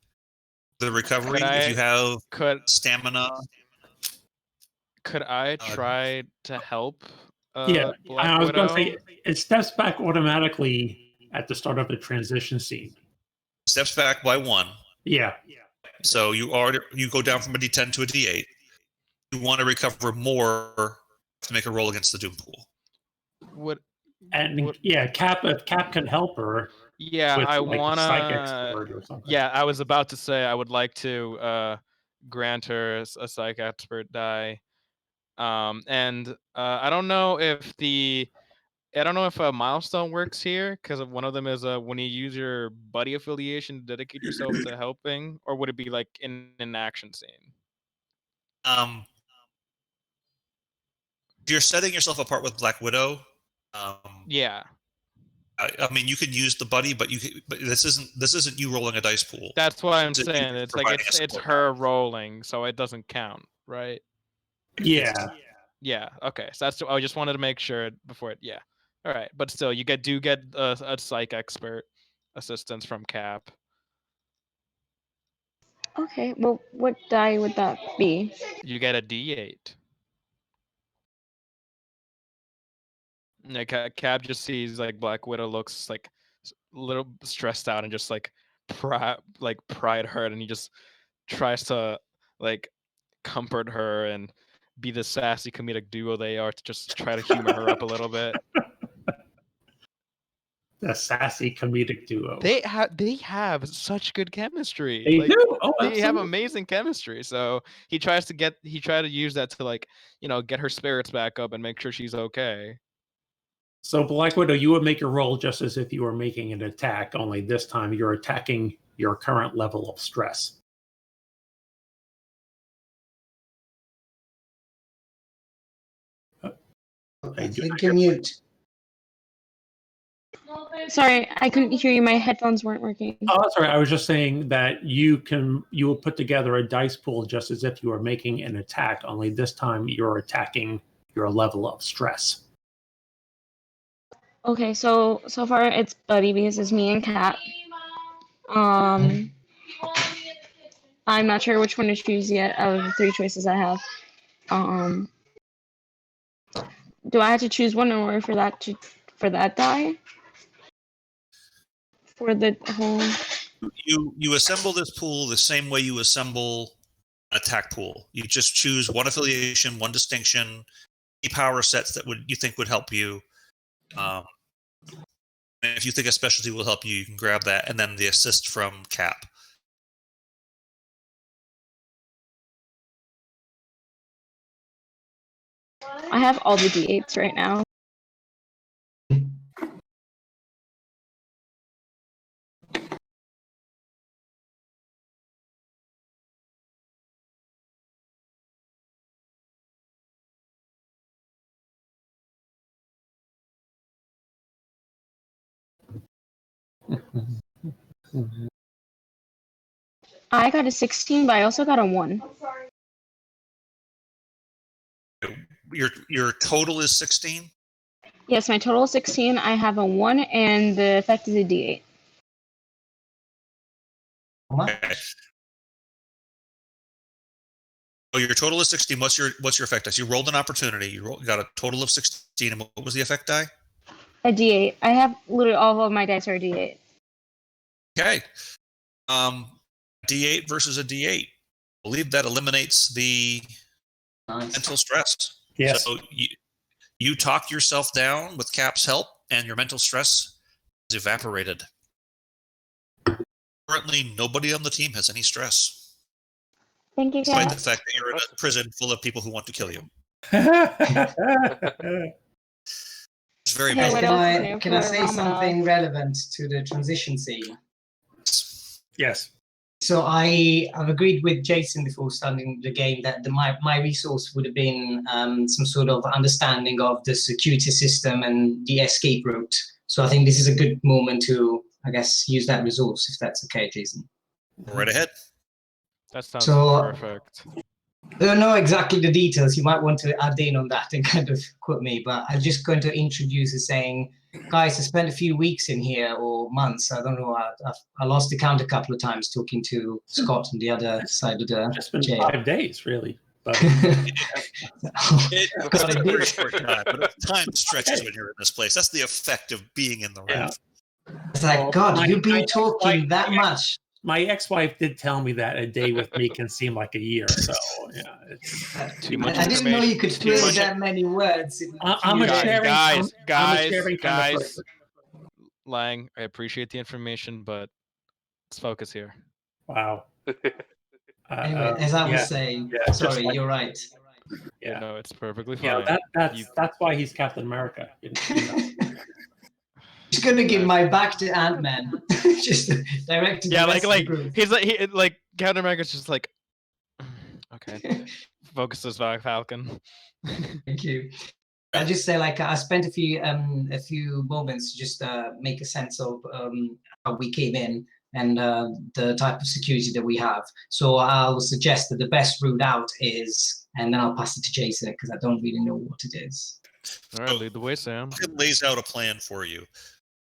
The recovery, if you have stamina. Could I try to help? Yeah, Black I was going to Widow? say it steps back automatically at the start of the transition scene. Steps back by 1. Yeah. So you go down from a D10 to a D8. You want to recover more to make a roll against the Doompool. Cap, if Cap can help her. Yeah, with, I like, want Psych Expert or something. Yeah, I was about to say I would like to grant her a Psych Expert die. And I don't know if a milestone works here, because one of them is when you use your buddy affiliation to dedicate yourself to helping, or would it be like in an action scene? If you're setting yourself apart with Black Widow, yeah. I mean, you can use the buddy, but this isn't you rolling a dice pool. That's what I'm saying. It's like it's her rolling, so it doesn't count, right? Yeah. Yeah. Okay. So I just wanted to make sure before it. Yeah. All right. But still, you get a Psych Expert assistance from Cap. Okay. Well, what die would that be? You get a D8. Like Cap just sees like Black Widow looks like a little stressed out and just like pride hurt, and he just tries to like comfort her and be the sassy comedic duo they are to just try to humor her up a little bit. The sassy comedic duo. They have such good chemistry. They do. Oh, they have absolutely. amazing chemistry. So he tried to use that to, like, get her spirits back up and make sure she's okay. So Black Widow, you would make a roll just as if you were making an attack, only this time you're attacking your current level of stress. I think you're mute. Sorry, I couldn't hear you. My headphones weren't working. Oh, sorry. I was just saying that you will put together a dice pool just as if you were making an attack, only this time you're attacking your level of stress. Okay, so far it's Buddy because it's me and Kat. I'm not sure which one to choose yet out of the 3 choices I have. Do I have to choose one in order for that die? For the whole. You assemble this pool the same way you assemble an attack pool. You just choose one affiliation, one distinction, any power sets that you think would help you. And if you think a specialty will help you, you can grab that, and then the assist from Cap. I have all the D8s right now. I got a 16, but I also got a 1. Your total is 16? Yes, my total is 16. I have a 1, and the effect is a D8. Okay. So your total is 16. What's your effect dice? You rolled an opportunity. You got a total of 16. And what was the effect die? A D8. I have literally all of my dice are a D8. Okay. D8 versus a D8. I believe that eliminates the mental stress. Yes. So you talk yourself down with Cap's help, and your mental stress is evaporated. Currently, nobody on the team has any stress. Thank you, Despite Kat. the fact that you're in a prison full of people who want to kill you. It's very Hey, what else is new Can I for say Ramadan? something relevant to the transition scene? Yes. So I've agreed with Jason before starting the game that my resource would have been some sort of understanding of the security system and the escape route. So I think this is a good moment to, I guess, use that resource, if that's okay, Jason. Right ahead. That sounds So- perfect. I don't know exactly the details. You might want to add in on that and kind of quote me, but I'm just going to introduce as saying, guys, I spent a few weeks in here or months. I don't know. I lost the count a couple of times talking to Scott on the other side of the It's been jail. 5 days, really. But It's been a very short time, but time stretches when you're in this place. That's the effect of being in the Yeah. raft. It's like, God, you've my been talking ex-wife- that much. my ex-wife did tell me that a day with me can seem like a year. So yeah, it's, Too much I didn't know you could information. Too fill much- that many words. I'm a Guys, sharing. guys, I'm a guys, sharing kind of guys. person. Lang, I appreciate the information, but let's focus here. Wow. Anyway, as I was yeah, saying, yeah, just sorry, like- you're right. Yeah. No, it's perfectly fine. Yeah, You- that's why he's Captain America. You know. Just gonna give my back to Ant-Man. Just directed. yeah, the like rest of the group. he's like Captain America's just like okay. Focuses back Falcon. Thank you. I'll just say, like, I spent a few moments to just make a sense of how we came in and the type of security that we have. So I'll suggest that the best route out is, and then I'll pass it to Jason because I don't really know what it is. All right, lead the way, Sam. It lays out a plan for you.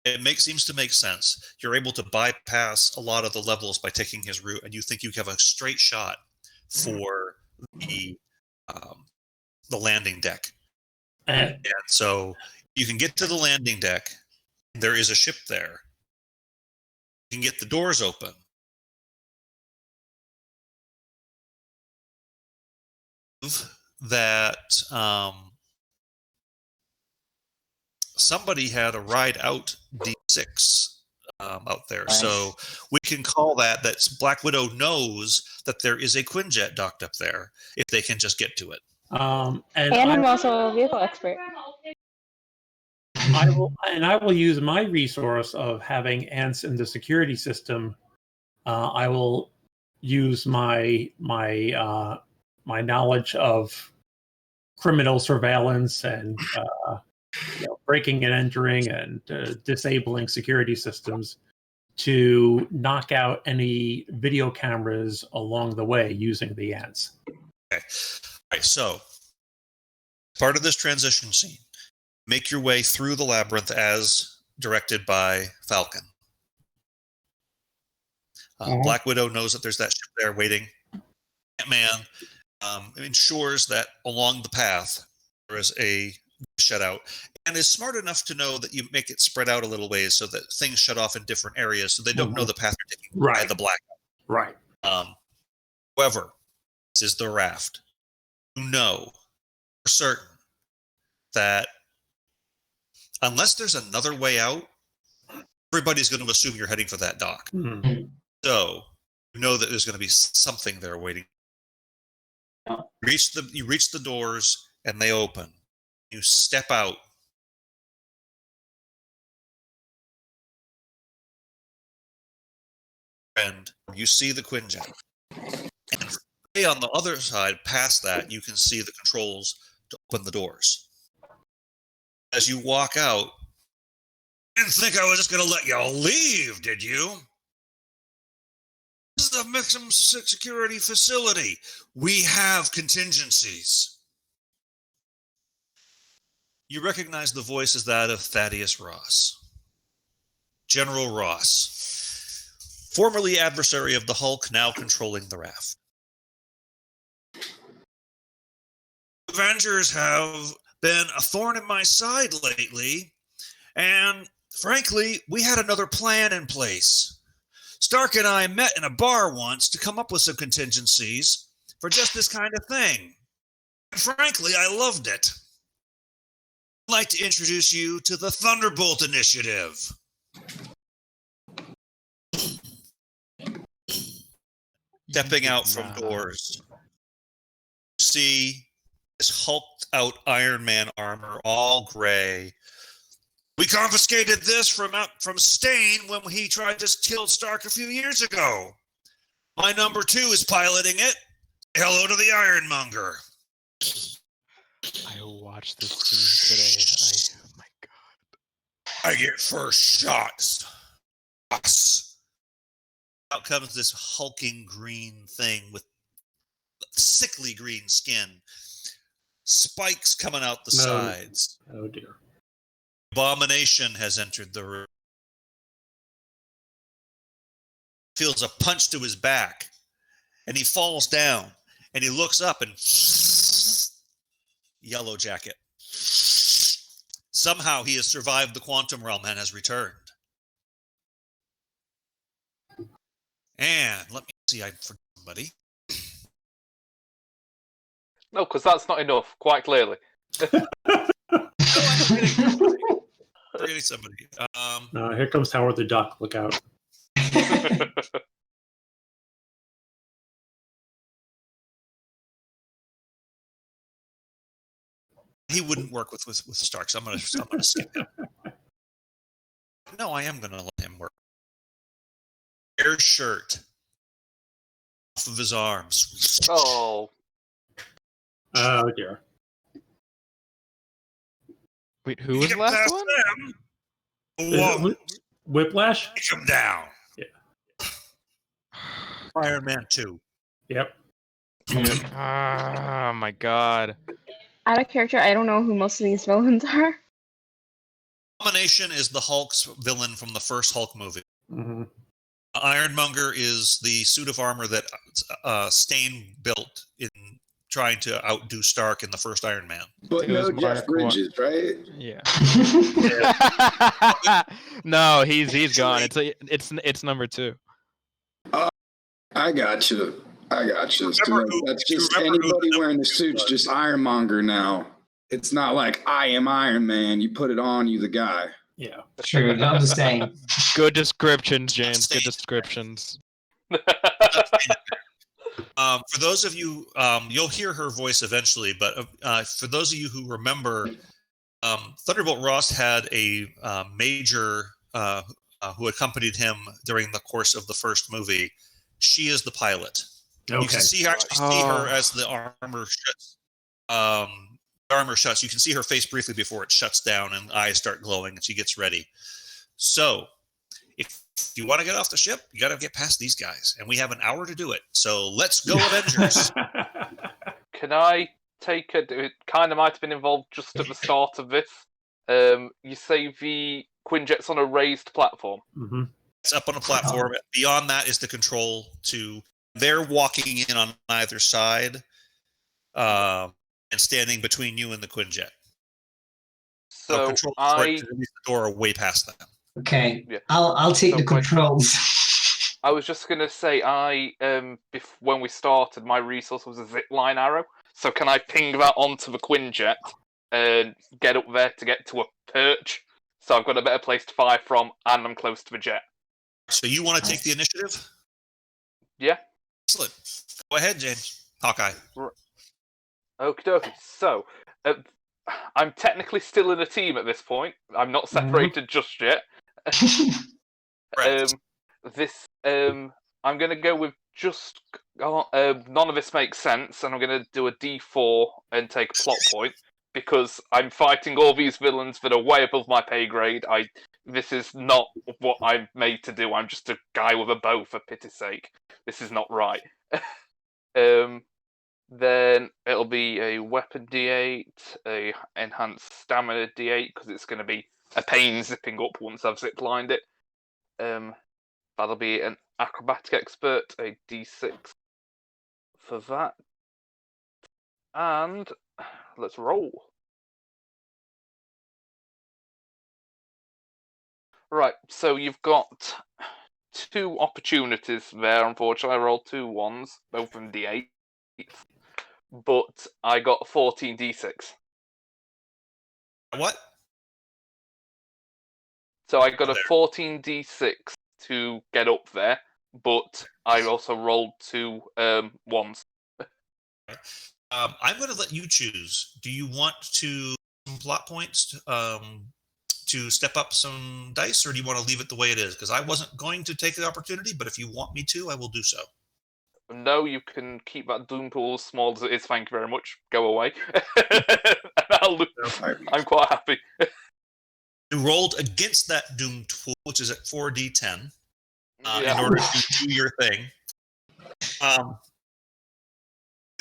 It seems to make sense. You're able to bypass a lot of the levels by taking his route, and you think you have a straight shot for the landing deck. And And so you can get to the landing deck. There is a ship there. You can get the doors open. That somebody had a ride out D6 out there. Nice. So we can call that Black Widow knows that there is a Quinjet docked up there if they can just get to it. and And I'm also a vehicle expert. I will use my resource of having ants in the security system. I will use my knowledge of criminal surveillance and breaking and entering and disabling security systems to knock out any video cameras along the way using the ants. Okay. All right, so part of this transition scene, make your way through the labyrinth as directed by Falcon. Black Widow knows that there's that ship there waiting. Ant-Man ensures that along the path there is a shutout, and is smart enough to know that you make it spread out a little ways so that things shut off in different areas so they don't know the path they're taking by the blackout. Right. However, this is the raft. You know for certain that unless there's another way out, everybody's going to assume you're heading for that dock. Mm-hmm. So you know that there's going to be something there waiting. You reach the doors and they open. You step out. And you see the Quinjet. And way on the other side, past that, you can see the controls to open the doors. As you walk out, you didn't think I was just going to let you leave, did you? This is the maximum security facility. We have contingencies. You recognize the voice as that of Thaddeus Ross. General Ross, formerly adversary of the Hulk, now controlling the raft. Avengers have been a thorn in my side lately, and frankly, we had another plan in place. Stark and I met in a bar once to come up with some contingencies for just this kind of thing. And frankly, I loved it. I'd like to introduce you to the Thunderbolt Initiative. Stepping out from doors, you see this hulked out Iron Man armor, all gray. We confiscated this from Stain when he tried to kill Stark a few years ago. My number 2 is piloting it. Hello to the Ironmonger. I watched this scene today. Oh my god. I get first shots. Out comes this hulking green thing with sickly green skin. Spikes coming out the sides. Oh dear. Abomination has entered the room. Feels a punch to his back. And he falls down. And he looks up and Yellow Jacket. Somehow he has survived the quantum realm and has returned. And let me see, I forgot somebody. No, because that's not enough, quite clearly. Forgetting somebody. Here comes Howard the Duck. Look out. He wouldn't work with Stark, so I'm gonna skip him. No, I am gonna let him work. Air shirt off of his arms. Oh. Oh dear. Wait, who was the last one? Whoa. Whiplash? Take him down. Yeah. Iron Man 2. Yep. Oh my god. Out of character, I don't know who most of these villains are. Abomination is the Hulk's villain from the first Hulk movie. Mm-hmm. Ironmonger is the suit of armor that Stain built in trying to outdo Stark in the first Iron Man. But no Jeff Bridges, right? Yeah. No, he's gone. It's number 2. I got you. That's just anybody wearing the suit's just Ironmonger now. It's not like I am Iron Man. You put it on, you the guy. Yeah. True, I understand. Good descriptions, James. Good descriptions. For those of you, you'll hear her voice eventually, but for those of you who remember Thunderbolt Ross had a major who accompanied him during the course of the first movie. She is the pilot. Okay. You can see her as the armor shuts. Armor shuts. You can see her face briefly before it shuts down and eyes start glowing and she gets ready. So, if you want to get off the ship, you got to get past these guys, and we have an hour to do it. So let's go, Avengers! Can I take it kind of might have been involved just at the start of this. You say the Quinjet's on a raised platform. Mm-hmm. It's up on a platform. Beyond that is the control to. They're walking in on either side, and standing between you and the Quinjet. So control the door way past them. Okay, Yeah. I'll take the controls. I was just gonna say, when we started, my resource was a zipline arrow. So can I ping that onto the Quinjet and get up there to get to a perch? So I've got a better place to fire from, and I'm close to the jet. So you want to take the initiative? Yeah. Excellent. Go ahead, James. Hawkeye. Okie dokie. So, I'm technically still in a team at this point. I'm not separated just yet. Right. I'm going to go with just none of this makes sense, and I'm going to do a D4 and take a plot point because I'm fighting all these villains that are way above my pay grade. This is not what I'm made to do. I'm just a guy with a bow, for pity's sake. This is not right. Then it'll be a weapon D8, a enhanced stamina D8, because it's going to be a pain zipping up once I've ziplined it. That'll be an acrobatic expert, a D6 for that. And let's roll. Right, so you've got 2 opportunities there, unfortunately. I rolled 2 1s, both from D8. But I got a 14 D6. What? So I got a 14 D6 to get up there, but I also rolled 2 1s. I'm going to let you choose. Do you want to some plot points to step up some dice, or do you want to leave it the way it is? Because I wasn't going to take the opportunity, but if you want me to, I will do so. No, you can keep that doom pool as small as it is. Thank you very much. Go away. I'm quite happy. You rolled against that doom pool, which is at 4d10, in order to do your thing.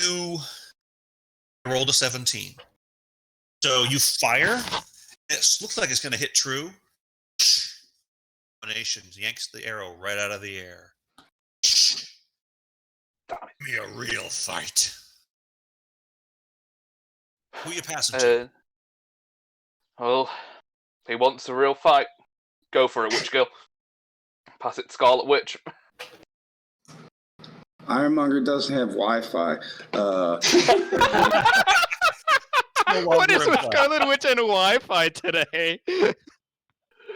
You rolled a 17. So you fire. It looks like it's going to hit true. Combination yanks the arrow right out of the air. Give me a real fight. Who you passing to? Well, if he wants a real fight, go for it, Witch Girl. Pass it to Scarlet Witch. Ironmonger doesn't have Wi-Fi. What is with Scarlet Witch and Wi-Fi today?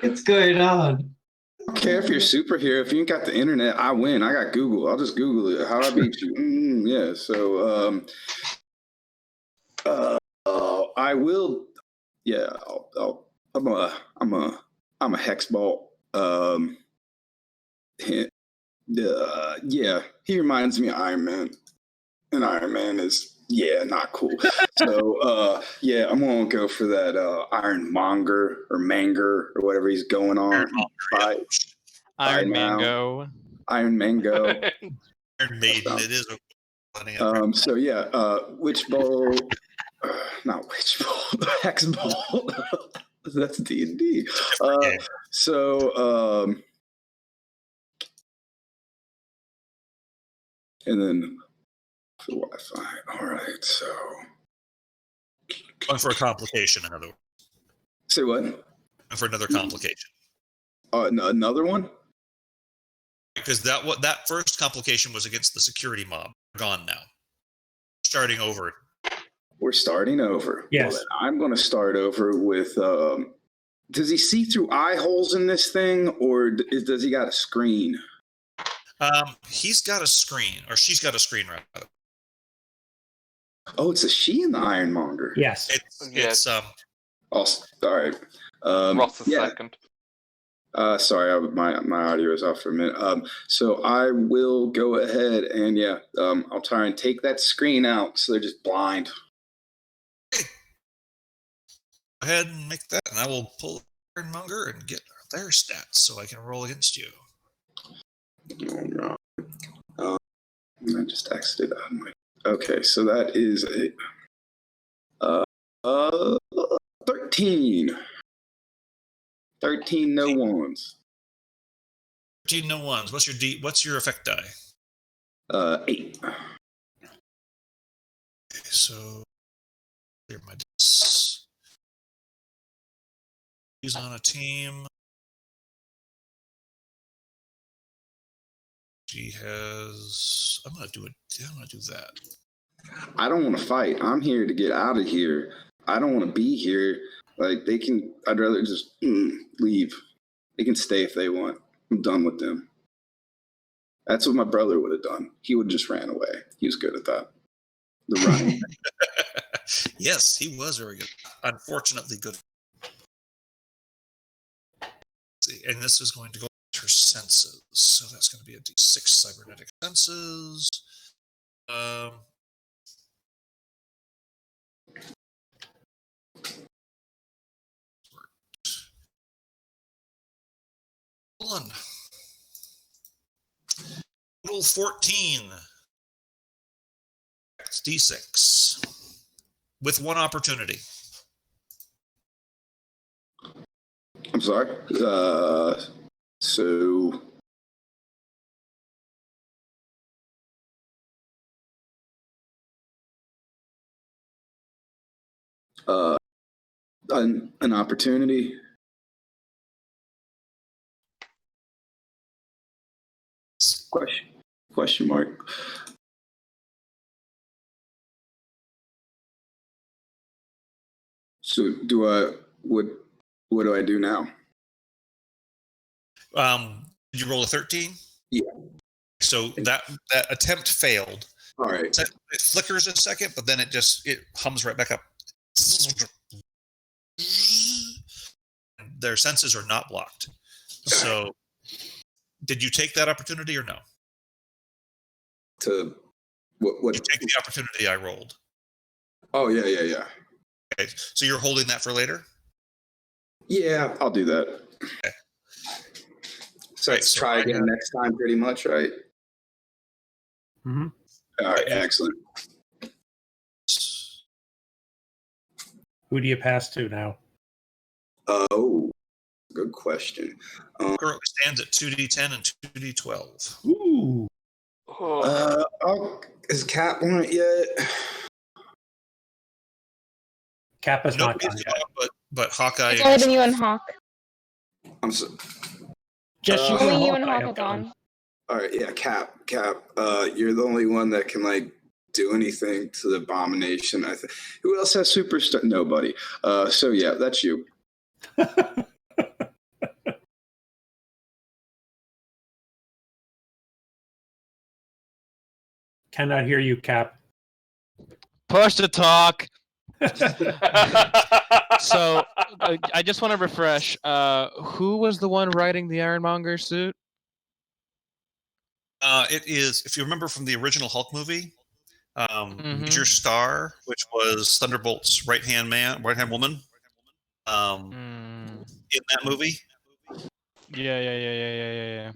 What's going on? I don't care if you're a superhero. If you ain't got the internet, I win. I got Google. I'll just Google it. How'd I beat you? Yeah. So, I will. Yeah. I'm a hex ball. Yeah. He reminds me of Iron Man, and Iron Man is not cool. So, I'm gonna go for that Ironmonger or Manger or whatever he's going on. Iron Mango. Iron Mango. Iron Maiden. It is. Witch Bowl. Not Witch Bowl. Hex Bowl. That's D&D. And then for Wi-Fi. All right. So. Going for a complication, in other words. Say what? Going for another complication. Another one? Because that first complication was against the security mob. Gone now. Starting over. We're starting over. Yes. Well, I'm going to start over with. Does he see through eye holes in this thing, or does he got a screen? He's got a screen, or she's got a screen, rather. Oh, it's a she in the Ironmonger. Yes. It's All right. Ross is yeah. second. Sorry, my audio is off for a minute. So I will go ahead and I'll try and take that screen out so they're just blind. Go ahead and make that, and I will pull Ironmonger and get their stats so I can roll against you. I just exited out. Okay, so that is a 13. 13 no ones. 13 no ones. What's your effect die? 8. Okay, so clear my dice. He's on a team. She has. I'm gonna do that. I don't want to fight. I'm here to get out of here. I don't want to be here. Like, they can. I'd rather just leave. They can stay if they want. I'm done with them. That's what my brother would have done. He would have just ran away. He was good at that. The running. Yes, he was very good. Unfortunately, good. See, and this is going to go to her senses. So that's going to be a D6 cybernetic senses. One. Total 14. It's D6. With one opportunity. I'm sorry. So. An opportunity. Question mark. So what do I do now? Did you roll a 13? Yeah. So that attempt failed. All right. It flickers a second, but then it hums right back up. Their senses are not blocked. So did you take that opportunity or no? To what? You take the opportunity I rolled. Oh, yeah. Okay. So you're holding that for later? Yeah, I'll do that. Okay. So let's try again next time, pretty much, right? Mm-hmm. All right, excellent. Who do you pass to now? Oh, good question. Currently stands at 2d10 and 2d12. Ooh. Is Cap on it yet? Cap is not gone yet. But Hawkeye. It's only been you and Hawk. I'm so. Just only you and Hawk are gone. All right, yeah, Cap. You're the only one that can do anything to the abomination. I think. Who else has superstar? Nobody. So yeah, that's you. Cannot hear you, Cap. Push to talk. So I just want to refresh. Who was the one riding the Ironmonger suit? It is, if you remember from the original Hulk movie, Major Star, which was Thunderbolt's right-hand woman. In that movie. Yeah.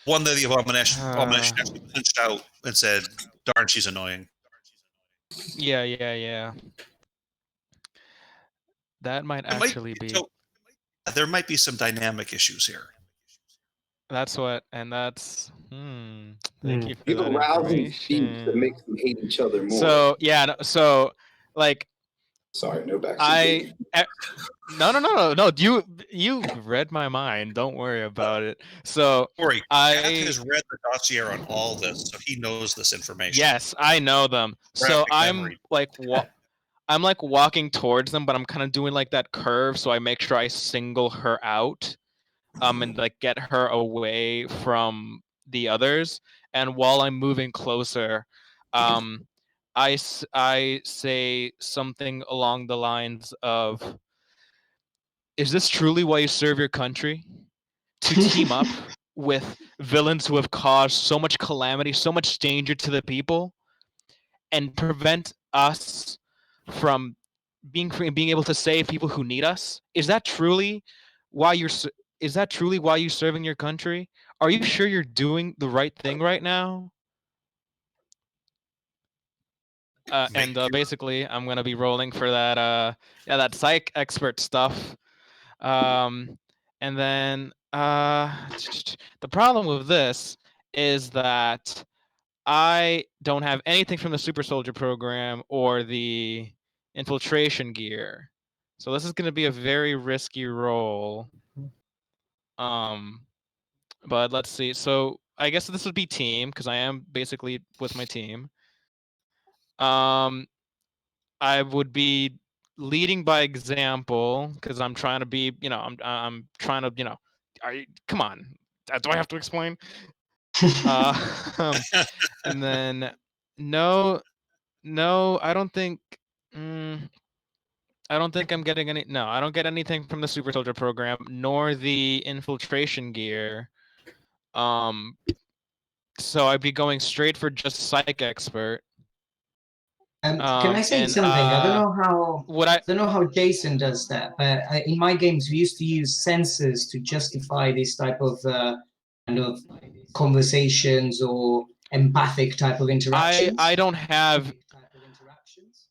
One that the abomination actually punched out and said, "Darn, she's annoying." Yeah. That might actually be. So, there might be some dynamic issues here. That's what, and that's. Thank you for You've that aroused these beats that makes them hate each other more. So yeah, Sorry, no back. No. You read my mind. Don't worry about it. So Corey, Pat has read the dossier on all this, so he knows this information. Yes, I know them. So I'm walking towards them, but I'm kind of doing that curve, so I make sure I single her out, and get her away from the others. And while I'm moving closer, I say something along the lines of, is this truly why you serve your country? To team up with villains who have caused so much calamity, so much danger to the people, and prevent us from being able to save people who need us? Is that truly why you're serving your country? Are you sure you're doing the right thing right now? And basically, I'm gonna be rolling for that that psych expert stuff. And then the problem with this is that I don't have anything from the Super Soldier program or the infiltration gear. So this is going to be a very risky roll. But let's see. So I guess this would be team, because I am basically with my team. I would be leading by example, because I'm trying to be, I'm trying to, come on. Do I have to explain? And then no, I don't think I'm getting any. No, I don't get anything from the Super Soldier program nor the infiltration gear. So I'd be going straight for just psych expert. Can I say something? I don't know how. I don't know how Jason does that, but in my games we used to use sensors to justify this type of kind of conversations or empathic type of interactions. I don't have.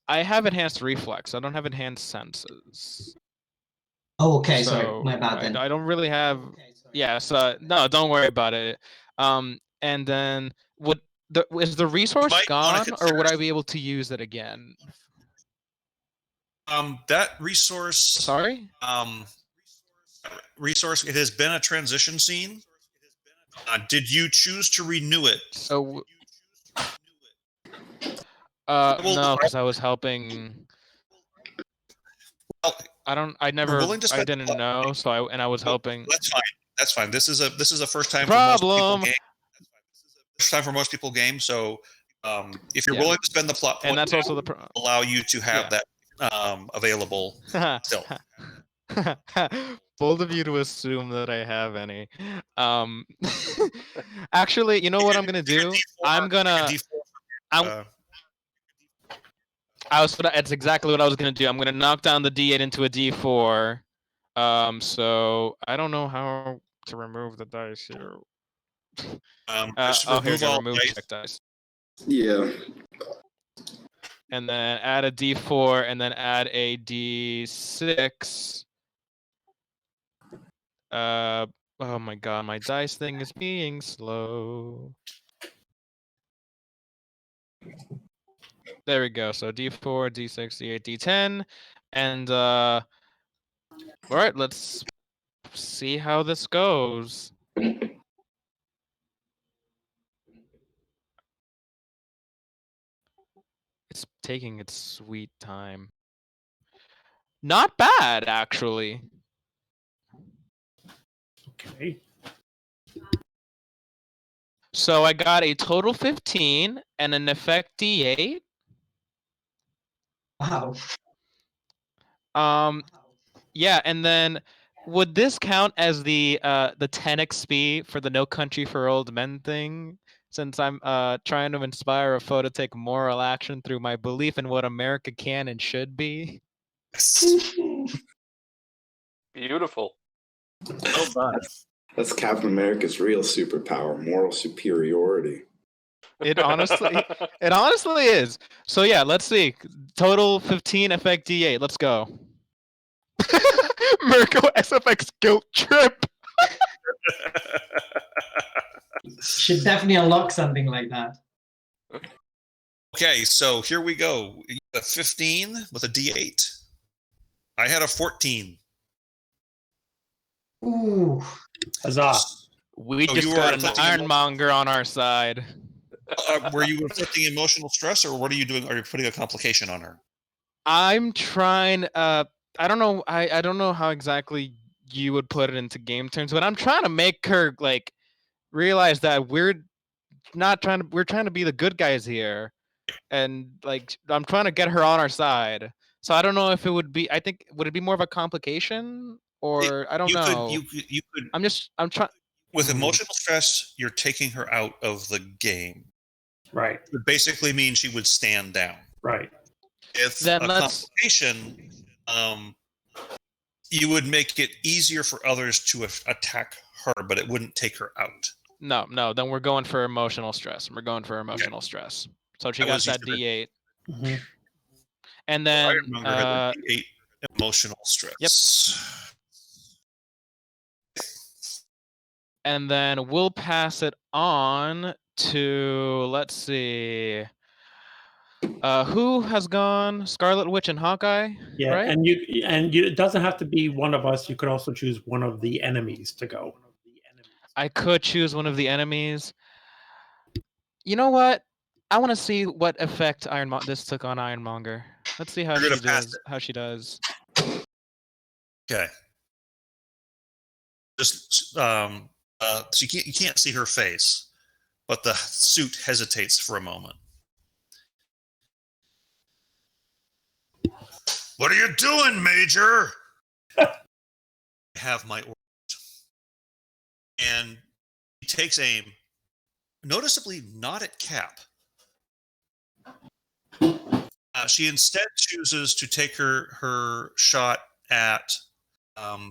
I have enhanced reflex. I don't have enhanced senses. Oh, okay. Sorry, my bad then. I don't really have. Yeah. So no, don't worry about it. And then is the resource gone, or would I be able to use it again? That resource. Sorry. Resource. It has been a transition scene. Did you choose to renew it? So. No, because I was helping. Well, I didn't know, so I was helping. That's fine. That's fine. This is a first time problem. For most people game. First time for most people game. So, if you're willing to spend the plot point, and that's also allow you to have that available still. Bold of you to assume that I have any. Actually, you know what I'm gonna do? That's exactly what I was gonna do. I'm gonna knock down the D8 into a D4. So I don't know how to remove the dice here. Here's a remove check dice. Yeah. And then add a D4, and then add a D6. Oh my god, my dice thing is being slow. There we go. So D4, D6, D8, D10. And all right, let's see how this goes. It's taking its sweet time. Not bad, actually. Okay. So I got a total 15 and an effect D8. Wow. Yeah, and then would this count as the 10 XP for the No Country for Old Men thing? Since I'm trying to inspire a foe to take moral action through my belief in what America can and should be. Beautiful. Well done. That's Captain America's real superpower, moral superiority. It honestly is. So yeah, let's see. Total 15 effect D8. Let's go. Mirko SFX guilt trip. Should definitely unlock something like that. Okay, so here we go. A 15 with a D8. I had a 14. Ooh. Huzzah. We just got an ironmonger on our side. Were you inflicting emotional stress, or what are you doing? Are you putting a complication on her? I'm trying. I don't know. I don't know how exactly you would put it into game terms, but I'm trying to make her like realize that we're trying to be the good guys here, and like I'm trying to get her on our side. So I don't know if it would be. I think would it be more of a complication, or I don't know. You could. I'm trying. With emotional stress, you're taking her out of the game. Right. It basically means she would stand down. Right. If Then a let's- complication, you would make it easier for others to attack her, but it wouldn't take her out. No. Then we're going for emotional stress. We're going for emotional stress. So she got that D8. Mm-hmm. And then had a D8 emotional stress. Yep. And then we'll pass it on to, let's see, who has gone? Scarlet Witch and Hawkeye. Yeah, right? and it doesn't have to be one of us. You could also choose one of the enemies to go. I could choose one of the enemies. You know what? I want to see what effect this took on Ironmonger. Let's see how she does. How she does. Okay. Just so you can't see her face, but the suit hesitates for a moment. What are you doing, Major? I have my orders. And he takes aim, noticeably not at Cap. She instead chooses to take her shot at.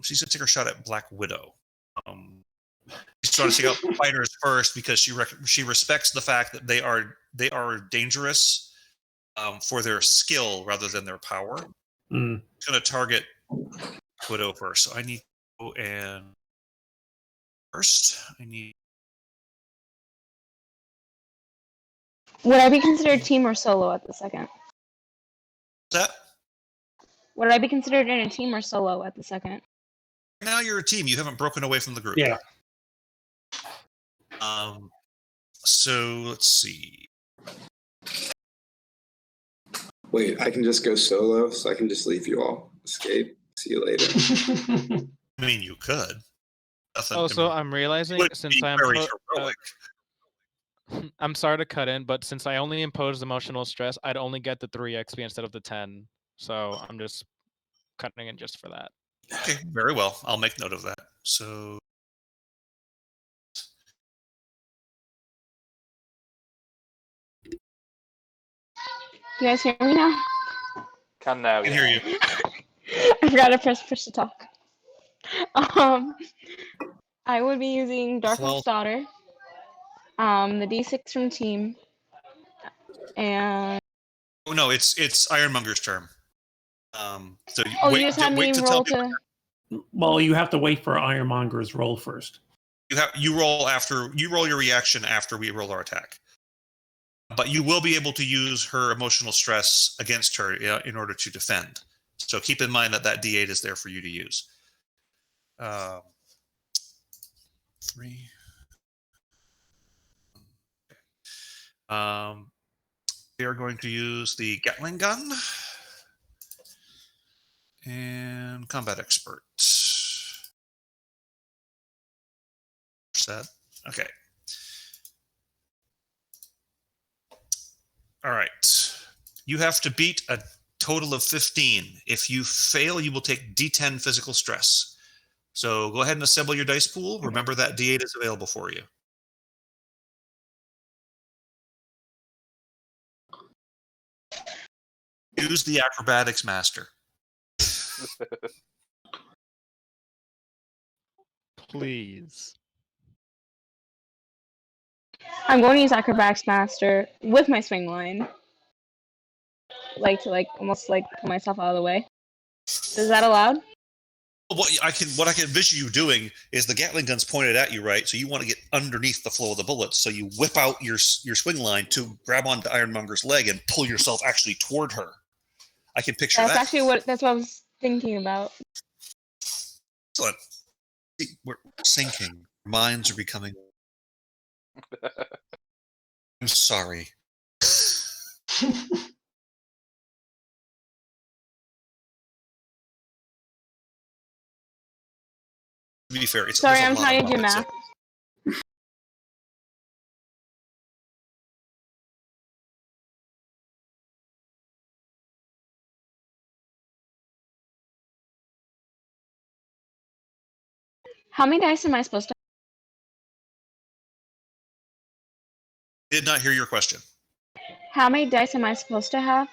She's going to take her shot at Black Widow. She's trying to take out the fighters first because she respects the fact that they are dangerous for their skill rather than their power. Mm. She's going to target Widow first. So I need to go and first I need. Would I be considered team or solo at the second? That Would I be considered in a team or solo at the second? now you're a team. You haven't broken away from the group. Yeah. So let's see. Wait, I can just go solo, so I can just leave you all. Escape. See you later. I mean, you could. Nothing. Oh, so I'm realizing would since be I'm very heroic. I'm sorry to cut in, but since I only imposed emotional stress, I'd only get the 3 XP instead of the 10. So I'm just cutting in just for that. Okay, very well. I'll make note of that. So You guys hear me now? Can now. I can hear you. I forgot to press push to talk. I would be using Darkhawk's daughter, the D6 from team, and Oh no, it's Ironmonger's turn. So you just had me roll to. Well, you have to wait for Ironmonger's roll first. You roll your reaction after we roll our attack. But you will be able to use her emotional stress against her in order to defend. So keep in mind that D8 is there for you to use. 3. We are going to use the Gatling gun and combat expert. Set. Okay. All right. You have to beat a total of 15. If you fail, you will take D10 physical stress. So go ahead and assemble your dice pool. Remember that D8 is available for you. Use the acrobatics master. Please. I'm going to use Acrobatics Master with my swing line. To almost put myself out of the way. Is that allowed? What I can envision you doing is the Gatling gun's pointed at you, right? So you want to get underneath the flow of the bullets. So you whip out your swing line to grab onto Ironmonger's leg and pull yourself actually toward her. I can picture that. That's what I was thinking about. Excellent. We're sinking. Minds are becoming. I'm sorry. To be fair, sorry, I'm trying to do math. How many dice am I supposed to? Did not hear your question. How many dice am I supposed to have?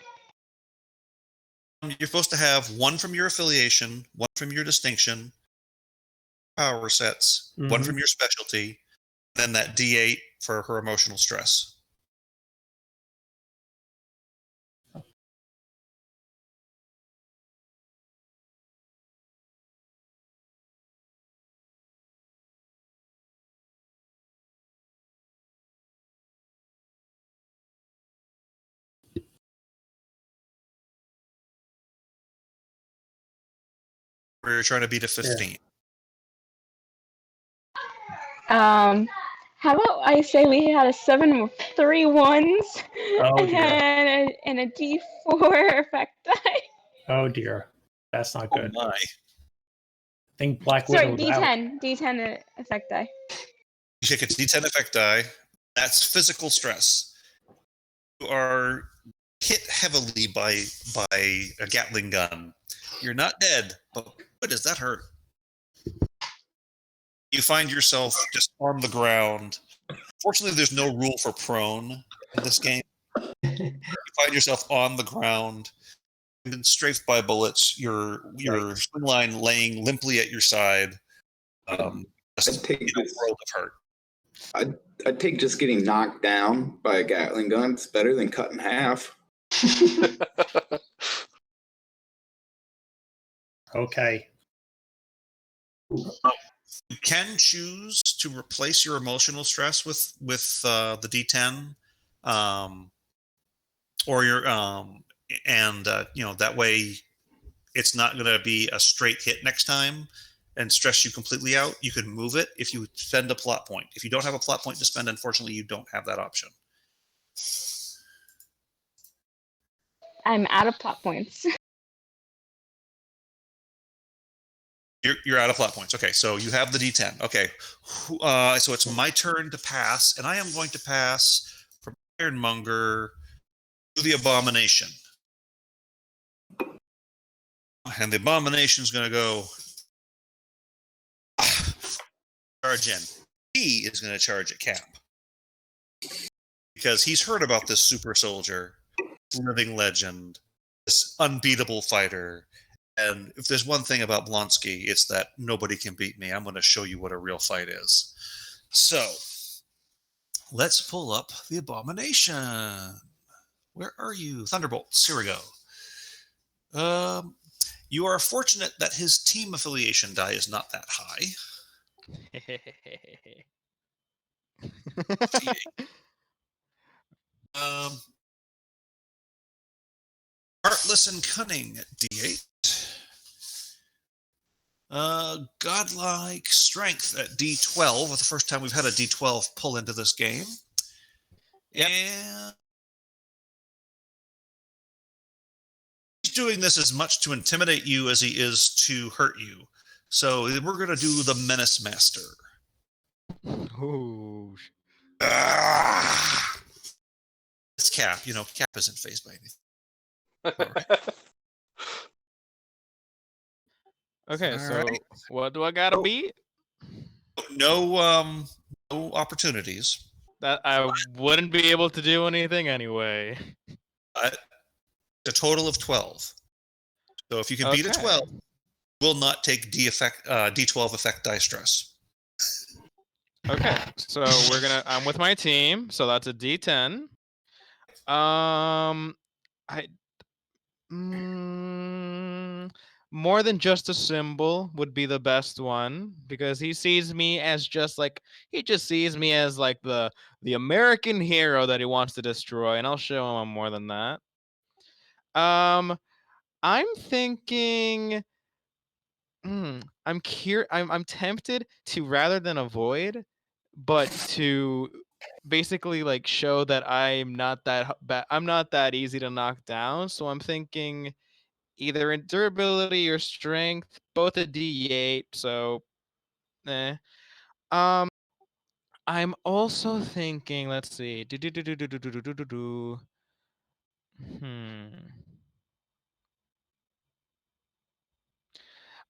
You're supposed to have one from your affiliation, one from your distinction, power sets, one from your specialty, then that D8 for her emotional stress. We're trying to beat a 15. How about I say we had a 7 with 3 ones Oh, dear. and a D4 effect die. Oh dear, that's not good. Oh my. I think Black Sorry, Widow was out. D10 effect die. You take a D10 effect die. That's physical stress. You are hit heavily by a Gatling gun. You're not dead, but boy, does that hurt. You find yourself just on the ground. Fortunately, there's no rule for prone in this game. You find yourself on the ground, been strafed by bullets. Your swing line laying limply at your side. Just take in a world of hurt. I'd take just getting knocked down by a Gatling gun. It's better than cut in half. Okay. You can choose to replace your emotional stress with the D10, or your that way it's not going to be a straight hit next time and stress you completely out. You can move it if you spend a plot point. If you don't have a plot point to spend, unfortunately, you don't have that option. I'm out of plot points. You're out of plot points. Okay, so you have the D10. Okay, so it's my turn to pass, and I am going to pass from Ironmonger to the Abomination. And the Abomination's going to go charge in. He is going to charge at Cap. Because he's heard about this super soldier, living legend, this unbeatable fighter. And if there's one thing about Blonsky, it's that nobody can beat me. I'm going to show you what a real fight is. So, let's pull up the Abomination. Where are you? Thunderbolts. Here we go. You are fortunate that his team affiliation die is not that high. Heartless and Cunning, D8. Godlike Strength at D12. The first time we've had a D12 pull into this game. Yep. And he's doing this as much to intimidate you as he is to hurt you. So we're going to do the Menace Master. Ooh. It's Cap. Cap isn't phased by anything. Right. Okay, so what do I gotta beat? No opportunities. That I wouldn't be able to do anything anyway. A total of 12. So if you can beat a 12, will not take D12 effect die stress. Okay, so I'm with my team, so that's a D10. More than just a symbol would be the best one, because he sees me as the American hero that he wants to destroy, and I'll show him I'm more than that. I'm thinking I'm tempted to, rather than avoid, but to basically show that I'm not that easy to knock down. So I'm thinking either in durability or strength, both a D8. So, I'm also thinking. Let's see.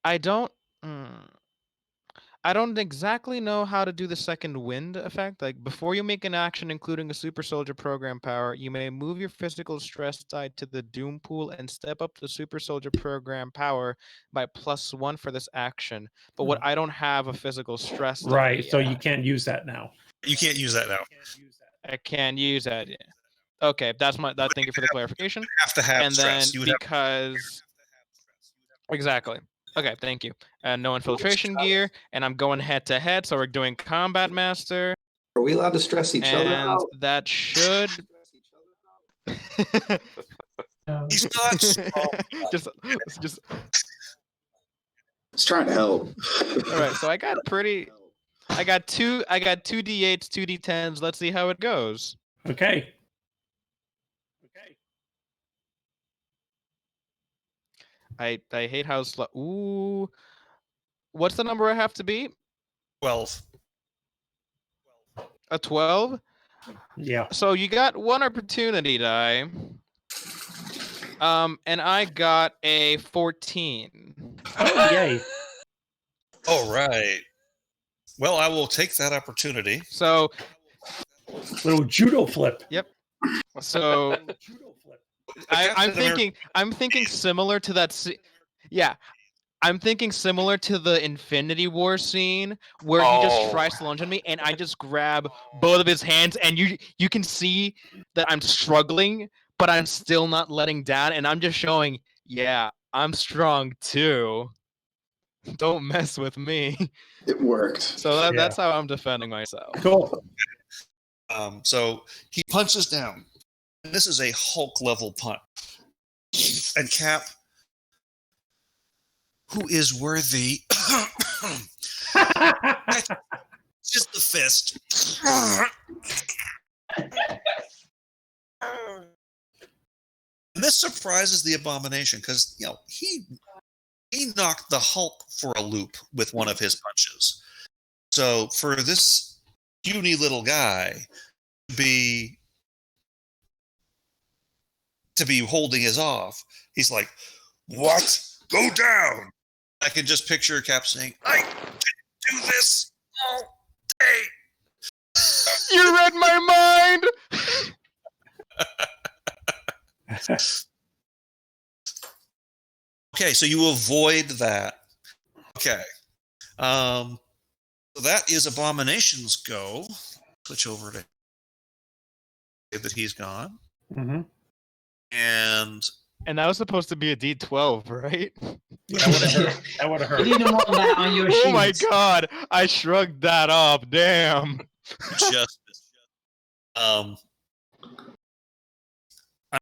I don't. I don't exactly know how to do the second wind effect. Like, before you make an action including a super soldier program power, you may move your physical stress die to the doom pool and step up the super soldier program power by +1 for this action. But what I don't have a physical stress die Right, so you yet. can't use that now. You can't use that now. I can't use that yet. Okay, that's my. Thank you for the clarification. You have to have And stress. then You would because exactly. Okay, thank you. And no infiltration gear, and I'm going head to head, so we're doing combat master. Are we allowed to stress each other And out? that should He's not strong. just It's trying to help. all right. So I got two D8s, 2D10s. Let's see how it goes. Okay. I hate how slow. Ooh, what's the number I have to beat? 12. A 12. Yeah. So you got one opportunity die. And I got a 14. Oh, yay. All right. Well, I will take that opportunity. So Little judo flip. Yep. So I'm thinking similar to that. Yeah. I'm thinking similar to the Infinity War scene where he just tries to lunge on me, and I just grab both of his hands, and you can see that I'm struggling, but I'm still not letting down, and I'm just showing, yeah, I'm strong too. Don't mess with me. It worked. So that's how I'm defending myself. Cool. So he punches down. This is a Hulk level punch. And Cap, who is worthy, just the fist. And this surprises the Abomination because he knocked the Hulk for a loop with one of his punches. So for this puny little guy to be holding his off, he's like, "What? Go down!" I can just picture Cap saying, "I didn't do this all day." You read my mind. Okay, so you avoid that. Okay. So that is Abomination's go. Switch over to that he's gone. Mm-hmm. And that was supposed to be a D12, right? That would have hurt. You didn't want that on your sheet. Oh my god, I shrugged that off. Damn. justice. I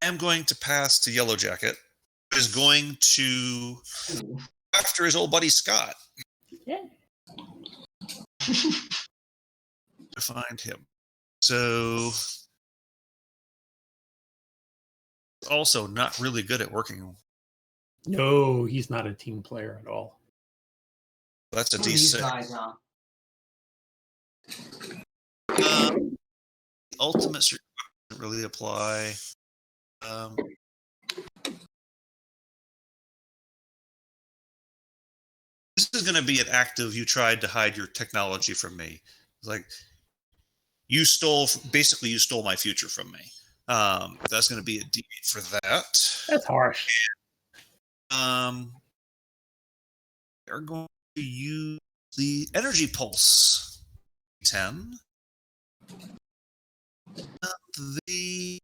am going to pass to Yellow Jacket, who is going to after his old buddy Scott. Yeah. To find him. So also not really good at working. No, he's not a team player at all. That's a These D6. guys are. Ultimate doesn't really apply. This is going to be an active. You tried to hide your technology from me. It's like you stole my future from me. That's going to be a D8 for that. That's harsh. We're going to use the energy pulse. 10. You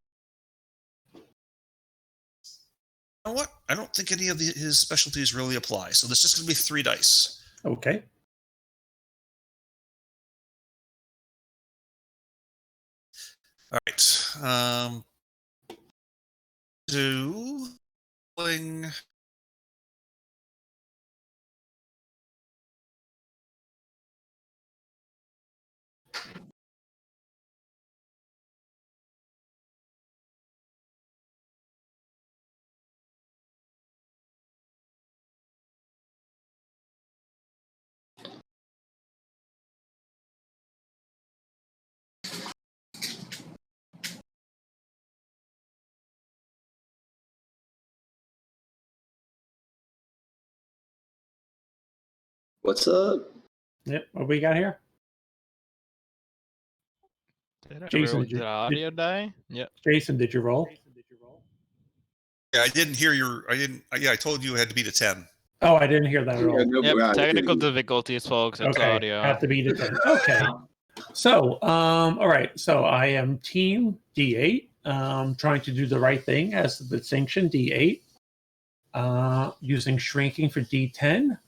know what? I don't think any of his specialties really apply. So this is just going to be 3 dice. Okay. All right. Doing. What's up? Yep. What we got here? Jason, Did audio die? Yep. Jason, did you roll? Yeah, I didn't hear your. I didn't. Yeah, I told you it had to be to 10. Oh, I didn't hear that at all. Yep. Technical difficulties, folks. It's Okay, audio. have to be the 10. Okay. So, all right. So I am team D8, trying to do the right thing as the distinction D8, using shrinking for D10.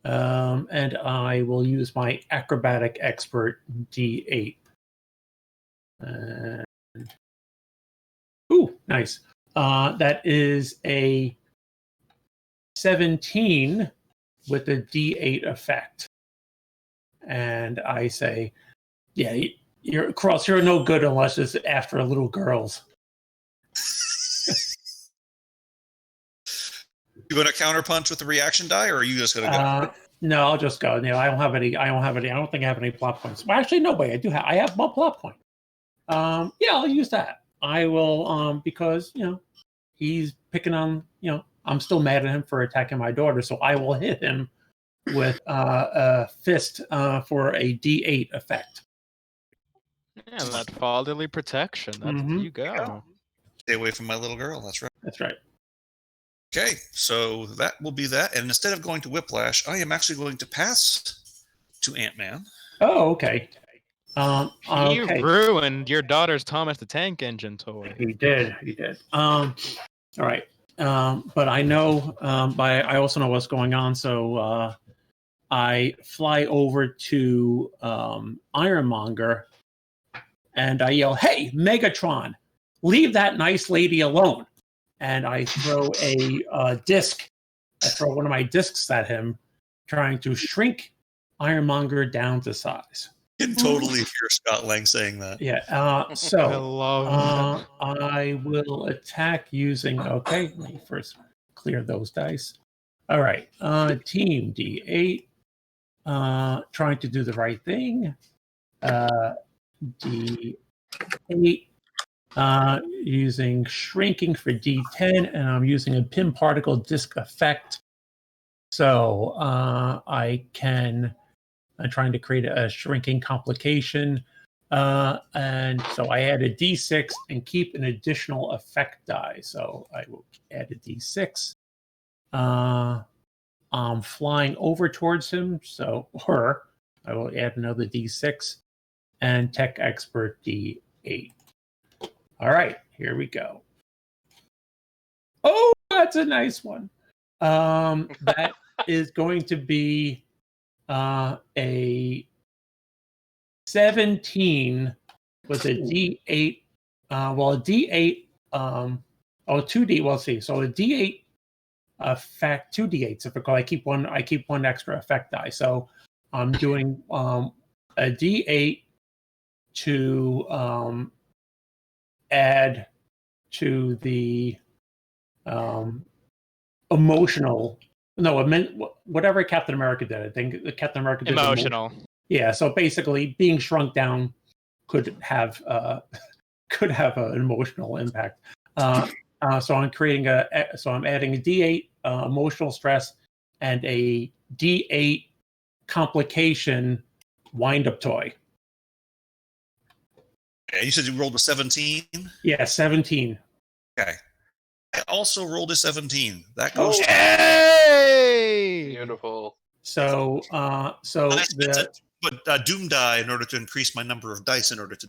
And I will use my acrobatic expert D8. Ooh, nice. That is a 17 with a D8 effect. And I say, yeah, you're no good unless it's after little girls. You going to counterpunch with the reaction die, or are you just going to go? No, I'll just go. I don't have any. I don't think I have any plot points. Well, actually, no, wait, I do have. I have one plot point. Yeah, I'll use that. I will, because he's picking on. I'm still mad at him for attacking my daughter, so I will hit him with a fist for a D8 effect. Yeah, that fatherly protection. That's you go. Stay away from my little girl. That's right. That's right. Okay, so that will be that. And instead of going to Whiplash, I am actually going to pass to Ant-Man. Oh, okay. He ruined your daughter's Thomas the Tank Engine toy. He did. All right. But I know, I also know what's going on. So I fly over to Ironmonger and I yell, "Hey, Megatron, leave that nice lady alone." And I throw a disc. I throw one of my discs at him, trying to shrink Ironmonger down to size. You can totally hear Scott Lang saying that. Yeah. So I love I will attack using. Okay, let me first clear those dice. All right. Team D8. Trying to do the right thing. D8. Using shrinking for D10, and I'm using a pin particle disc effect. So I'm trying to create a shrinking complication. And so I add a D6 and keep an additional effect die. So I will add a D6. I'm flying over towards him, or I will add another D6 and Tech Expert D8. All right, here we go. Oh, that's a nice one. That is going to be a 17 with a D8. A D8. 2D. Well, see. So a D8 effect, 2 D8s. If I keep one extra effect die. So I'm doing a D8 to add to the emotional. No, whatever Captain America did. I think Captain America did emotional. Yeah, so basically, being shrunk down could have an emotional impact. So I'm creating I'm adding a D8 emotional stress and a D8 complication wind-up toy. Okay, you said you rolled a 17? Yeah, 17. Okay. I also rolled a 17. That goes. Hey! Beautiful. So But Doom die in order to increase my number of dice in order to.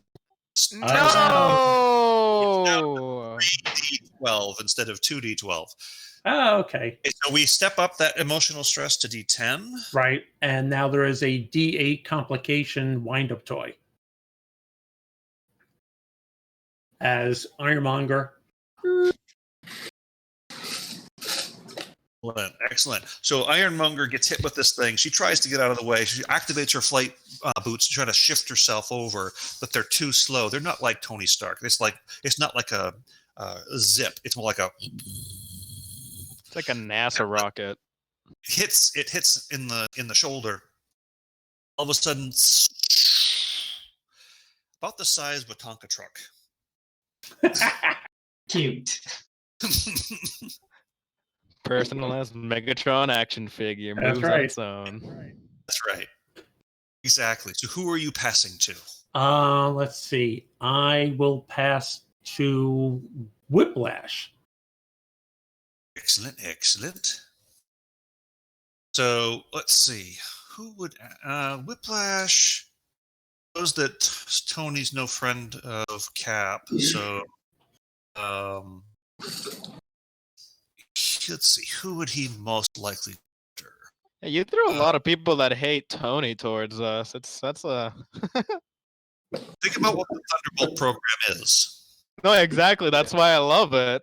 No! 3d12 instead of 2d12. Oh, okay. So we step up that emotional stress to D10. Right, and now there is a D8 complication wind-up toy. As Ironmonger. Excellent. So Ironmonger gets hit with this thing. She tries to get out of the way. She activates her flight boots to try to shift herself over, but they're too slow. They're not like Tony Stark. It's not like a zip. It's more like a. It's like a NASA rocket. It hits in the shoulder. All of a sudden, about the size of a Tonka truck. Cute. Personalized Megatron action figure. That's Moves right. on its own. That's right. Exactly. So who are you passing to? Let's see. I will pass to Whiplash. Excellent, excellent. So let's see. Who would Whiplash knows that Tony's no friend of Cap, so let's see. Who would he most likely enter? Yeah, you threw a lot of people that hate Tony towards us. That's a Think about what the Thunderbolt program is. no, exactly. That's why I love it.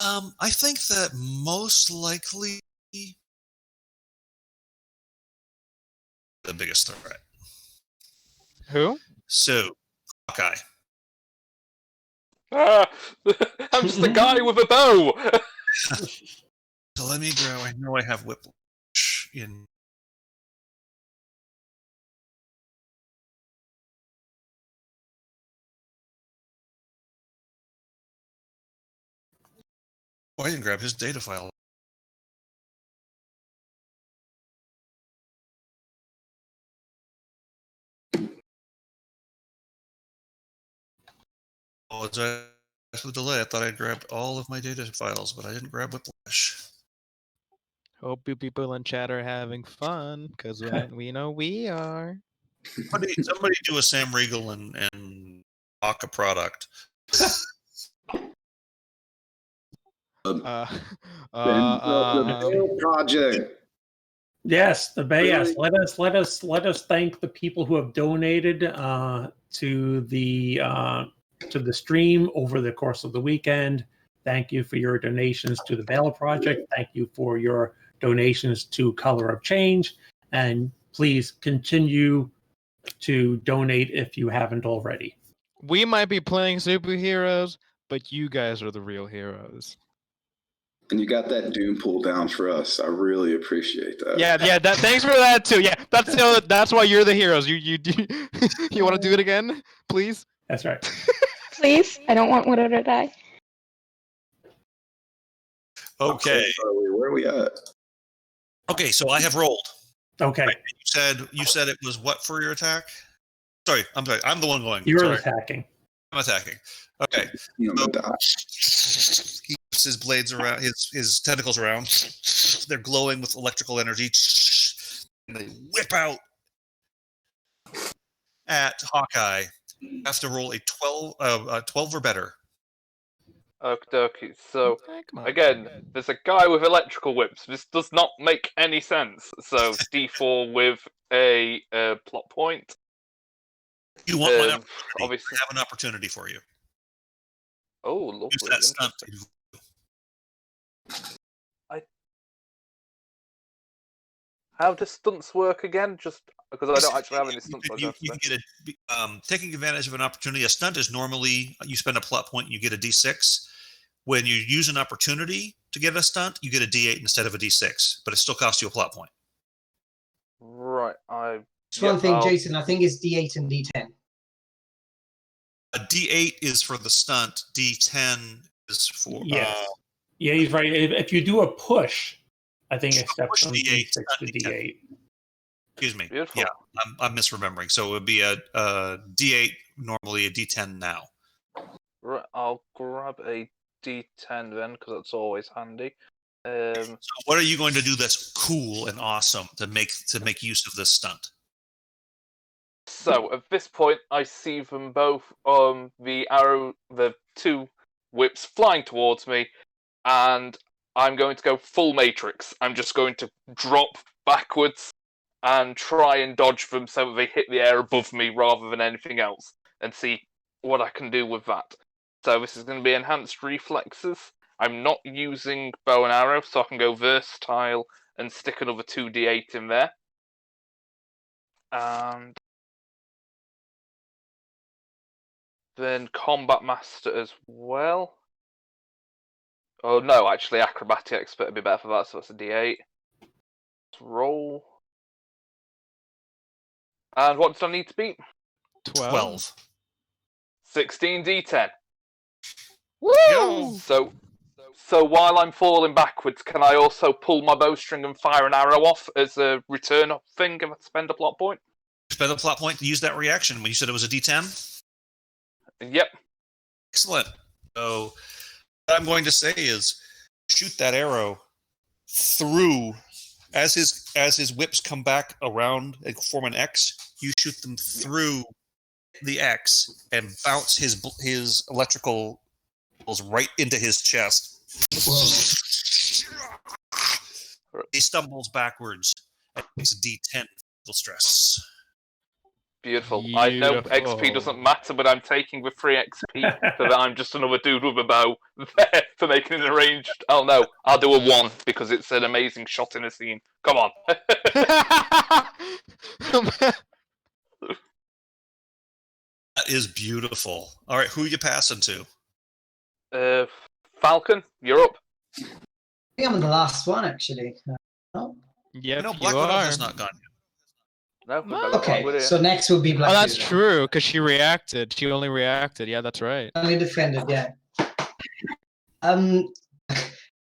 I think that most likely the biggest threat. Who? So, Hawkeye. I'm just a guy with a bow. So let me grab. I know I have Whiplash in. Oh, I didn't grab his data file. Apologize for the delay. I thought I grabbed all of my data files, but I didn't grab Whiplash. Hope you people in chat are having fun, because we know we are. Somebody do a Sam Riegel and Aka product. The Bale Project. Yes, the Bay. Yes, let us thank the people who have donated to the stream over the course of the weekend. Thank you for your donations to the Bale Project. Thank you for your donations to Color of Change, and please continue to donate if you haven't already. We might be playing superheroes, but you guys are the real heroes. And you got that Doom pull down for us. I really appreciate that. Yeah. Thanks for that too. Yeah, that's why you're the heroes. You you want to do it again, please? That's right. Please, I don't want Widow to die. Okay. Where are we at? Okay, so I have rolled. Okay. Right. You said it was what for your attack? Sorry. I'm the one going. You're Sorry. attacking. I'm attacking. Okay. You know, die. He whips his blades around, his tentacles around. They're glowing with electrical energy. And they whip out at Hawkeye. You have to roll a 12 or better. Okie. So Come on. again, there's a guy with electrical whips. This does not make any sense. So D4 with a plot point. You want my opportunity. Obviously. I have an opportunity for you. Oh, lovely. Use that stunt. How does stunts work again? Just because I don't actually have any stunts. You can get taking advantage of an opportunity. A stunt is normally you spend a plot point, you get a D6. When you use an opportunity to get a stunt, you get a D8 instead of a D6, but it still costs you a plot point. Right. One thing, Jason, I think it's D8 and D10. A D8 is for the stunt. D10 is for. Yes. Yeah, he's right. If you do a push, I think it steps from D8 D6 to D8. Excuse me. Beautiful. Yeah, I'm misremembering. So it would be a D8, normally a D10 now. Right. I'll grab a D10 then, because that's always handy. So what are you going to do that's cool and awesome to make use of this stunt? So at this point, I see them both the two whips flying towards me, and I'm going to go full Matrix. I'm just going to drop backwards and try and dodge them so that they hit the air above me rather than anything else, and see what I can do with that. So this is going to be enhanced reflexes. I'm not using bow and arrow, so I can go versatile and stick another 2d8 in there. And then Combat Master as well. Oh no, actually Acrobatic Expert would be better for that, so that's a d8. Let's roll. And what does I need to beat? 12. 16 d10. Woo! So So while I'm falling backwards, can I also pull my bowstring and fire an arrow off as a return thing if I spend a plot point? Spend a plot point to use that reaction when you said it was a D10? Yep. Excellent. So what I'm going to say is shoot that arrow through as his whips come back around and form an X, you shoot them through the X and bounce his electrical right into his chest. Whoa. He stumbles backwards and takes a D10 physical stress. Beautiful. I know XP doesn't matter, but I'm taking the 3 XP so that I'm just another dude with a bow there for making an arranged. Oh no, I'll do a 1 because it's an amazing shot in a scene. Come on. That is beautiful. All right, who are you passing to? Falcon, you're up. I think I'm the last one, actually. Oh. Yep, No, you Black Widow are. has not gone yet. No, Okay, so next will be Black Oh, that's Widow. true, because she reacted. She only reacted. Yeah, that's right. Only defended, yeah. Kind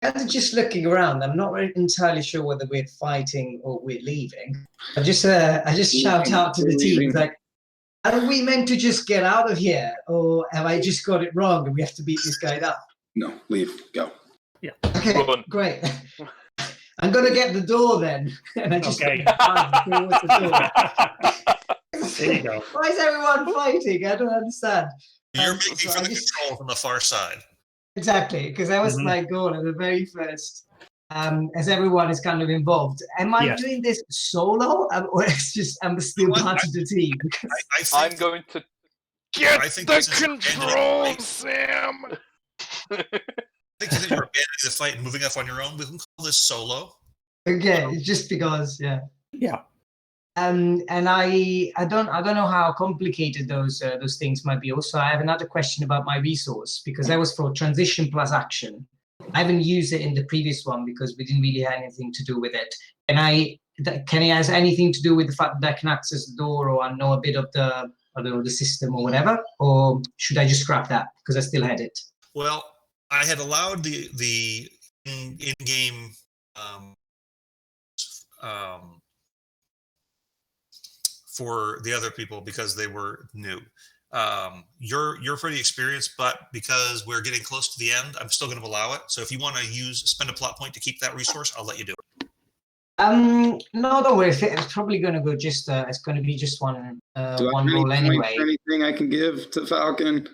of just looking around, I'm not really entirely sure whether we're fighting or we're leaving. I just shout out to the team, like, are we meant to just get out of here, or have I just got it wrong and we have to beat this guy up? No, leave. Go. Okay, Run. great. I'm gonna get the door then, and I just Okay. run towards the door. There you go. Why is everyone fighting? I don't understand. You're So making I for the just- control from the far side. Exactly, because that was Mhm. my goal at the very first. As everyone is kind of involved, am I Yes. doing this solo, or it's just I'm still What? part of the team? I think, I'm going to. Get I think the this is abandoning control, the fight. Sam! I think that you're abandoning the fight and moving off on your own. We can call this solo. Okay, just because, yeah. Yeah. And I don't know how complicated those things might be. Also, I have another question about my resource because that was for transition plus action. I haven't used it in the previous one because we didn't really have anything to do with it. Can it has anything to do with the fact that I can access the door or I know a bit of the system or whatever? Or should I just scrap that because I still had it? Well, I had allowed the in-game for the other people because they were new. You're pretty experienced, but because we're getting close to the end, I'm still going to allow it. So if you want to spend a plot point to keep that resource, I'll let you do it. No, don't worry. It's probably going to go just. It's going to be just one Do I have one any roll points anyway. or anything I can give to Falcon?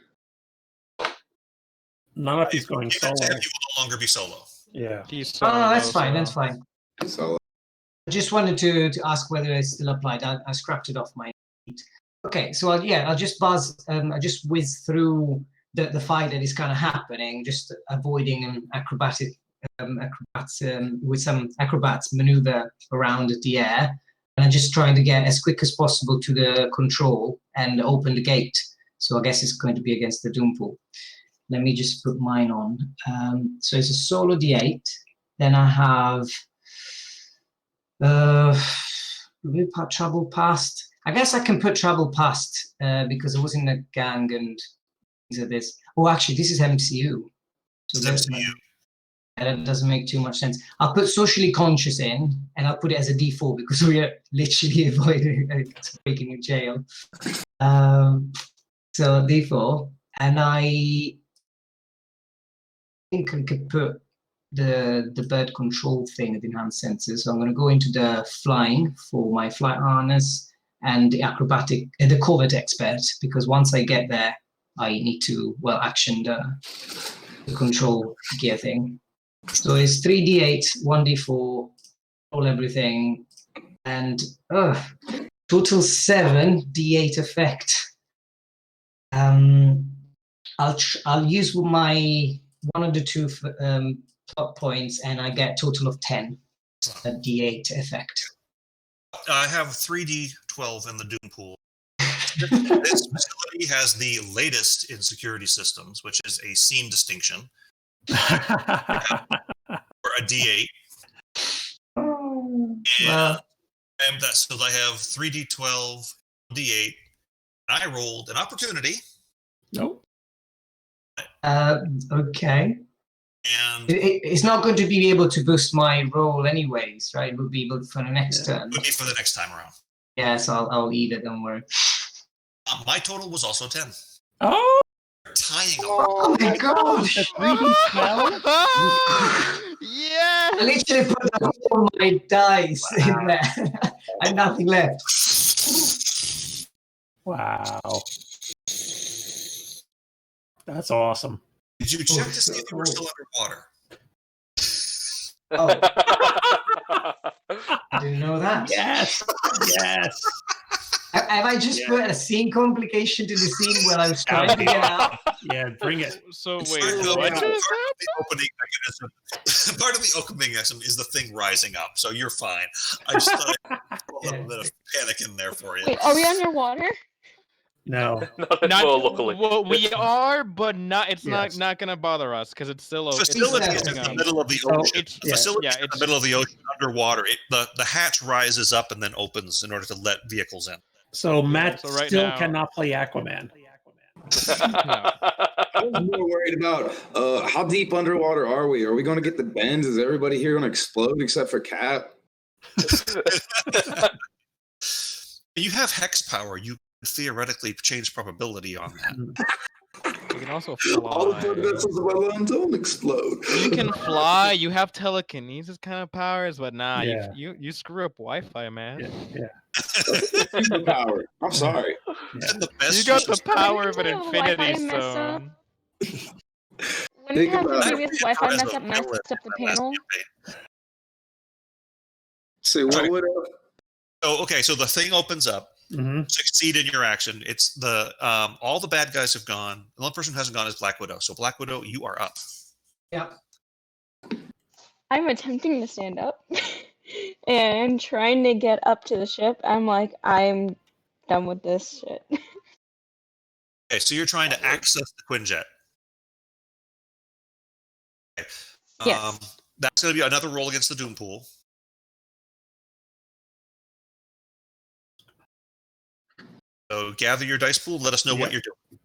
Not if he's going Give it to solo. him, you will no longer be solo. Yeah. He's Oh, no, that's solo, fine. so- That's fine. So I just wanted to ask whether it still applied. I scrapped it off my sheet. Okay, so I'll just buzz. I just whiz through the fight that is kind of happening, just avoiding an acrobatic with some acrobats maneuver around the air, and I'm just trying to get as quick as possible to the control and open the gate. So I guess it's going to be against the Doompool. Let me just put mine on. So it's a solo D8. Then I have. We put travel past. I guess I can put travel past because I was in a gang and things like this. Oh, actually, this is MCU. So It's that's MCU. that doesn't make too much sense. I'll put socially conscious in, and I'll put it as a D4 because we are literally avoiding breaking a jail. So D4, and I think I could put the bird control thing, the enhanced sensors. So I'm going to go into the flying for my flight harness and the acrobatic, the covert expert, because once I get there, I need to action the control gear thing. So it's 3d8, 1d4, roll everything, and total 7 d8 effect. I'll use my one of the two plot points, and I get total of 10 d8 effect. I have 3D12 in the Doom Pool. This facility has the latest in security systems, which is a scene distinction or a D8. Wow. And so I have 3D12, D8. And I rolled an opportunity. Nope. Okay. And It's not going to be able to boost my roll anyways, right? It will be able for the next turn. would be for the next time around. Yeah, so I'll eat it, don't worry. My total was also 10. Oh, Tying up. Oh my gosh! the 3D spell. Yeah. I literally put all my dice in there. And nothing left. Wow. That's awesome. Did you check to see if you were still underwater? Oh, I didn't know that. Yes. Yes. Have I just put a scene complication to the scene where I was trying to get out? Yeah, bring it. So It's wait, part of what the just opening mechanism. Part of the opening mechanism is the thing rising up, so you're fine. I just thought I'd put a little bit of panic in there for you. Wait, are we underwater? No. Not Not, well, luckily. well, we are, but not. It's Yes. not gonna bother us because it's still open. Facility is It's in the open. middle of the So ocean. it's- The facility is in the it's- middle of the ocean underwater. The hatch rises up and then opens in order to let vehicles in. So Matt so right still now- cannot play Aquaman. I was more worried about how deep underwater are we? Are we going to get the bends? Is everybody here going to explode except for Cap? You have hex power. You can theoretically change probability on that. You can also All the fly. vessels of my land don't explode. You can fly. You have telekinesis kind of powers, but nah, Yeah. you screw up Wi-Fi, man. Yeah, yeah. Superpower. I'm sorry. And the best You got the use- power of an Didn't the Wi-Fi infinity mess up? stone. Wouldn't Think have the about it. previous Wi-Fi mess up the panel? Say what Sorry. would Oh, okay. So the thing opens up. hmm Succeed in your action. It's the all the bad guys have gone. The only person who hasn't gone is Black Widow. So Black Widow, you are up. Yep. I'm attempting to stand up and trying to get up to the ship. I'm like, I'm done with this shit. Okay, so you're trying to access the Quinjet. Okay. Yes. That's going to be another roll against the Doom Pool. So gather your dice pool. Let us know what Yeah. you're doing.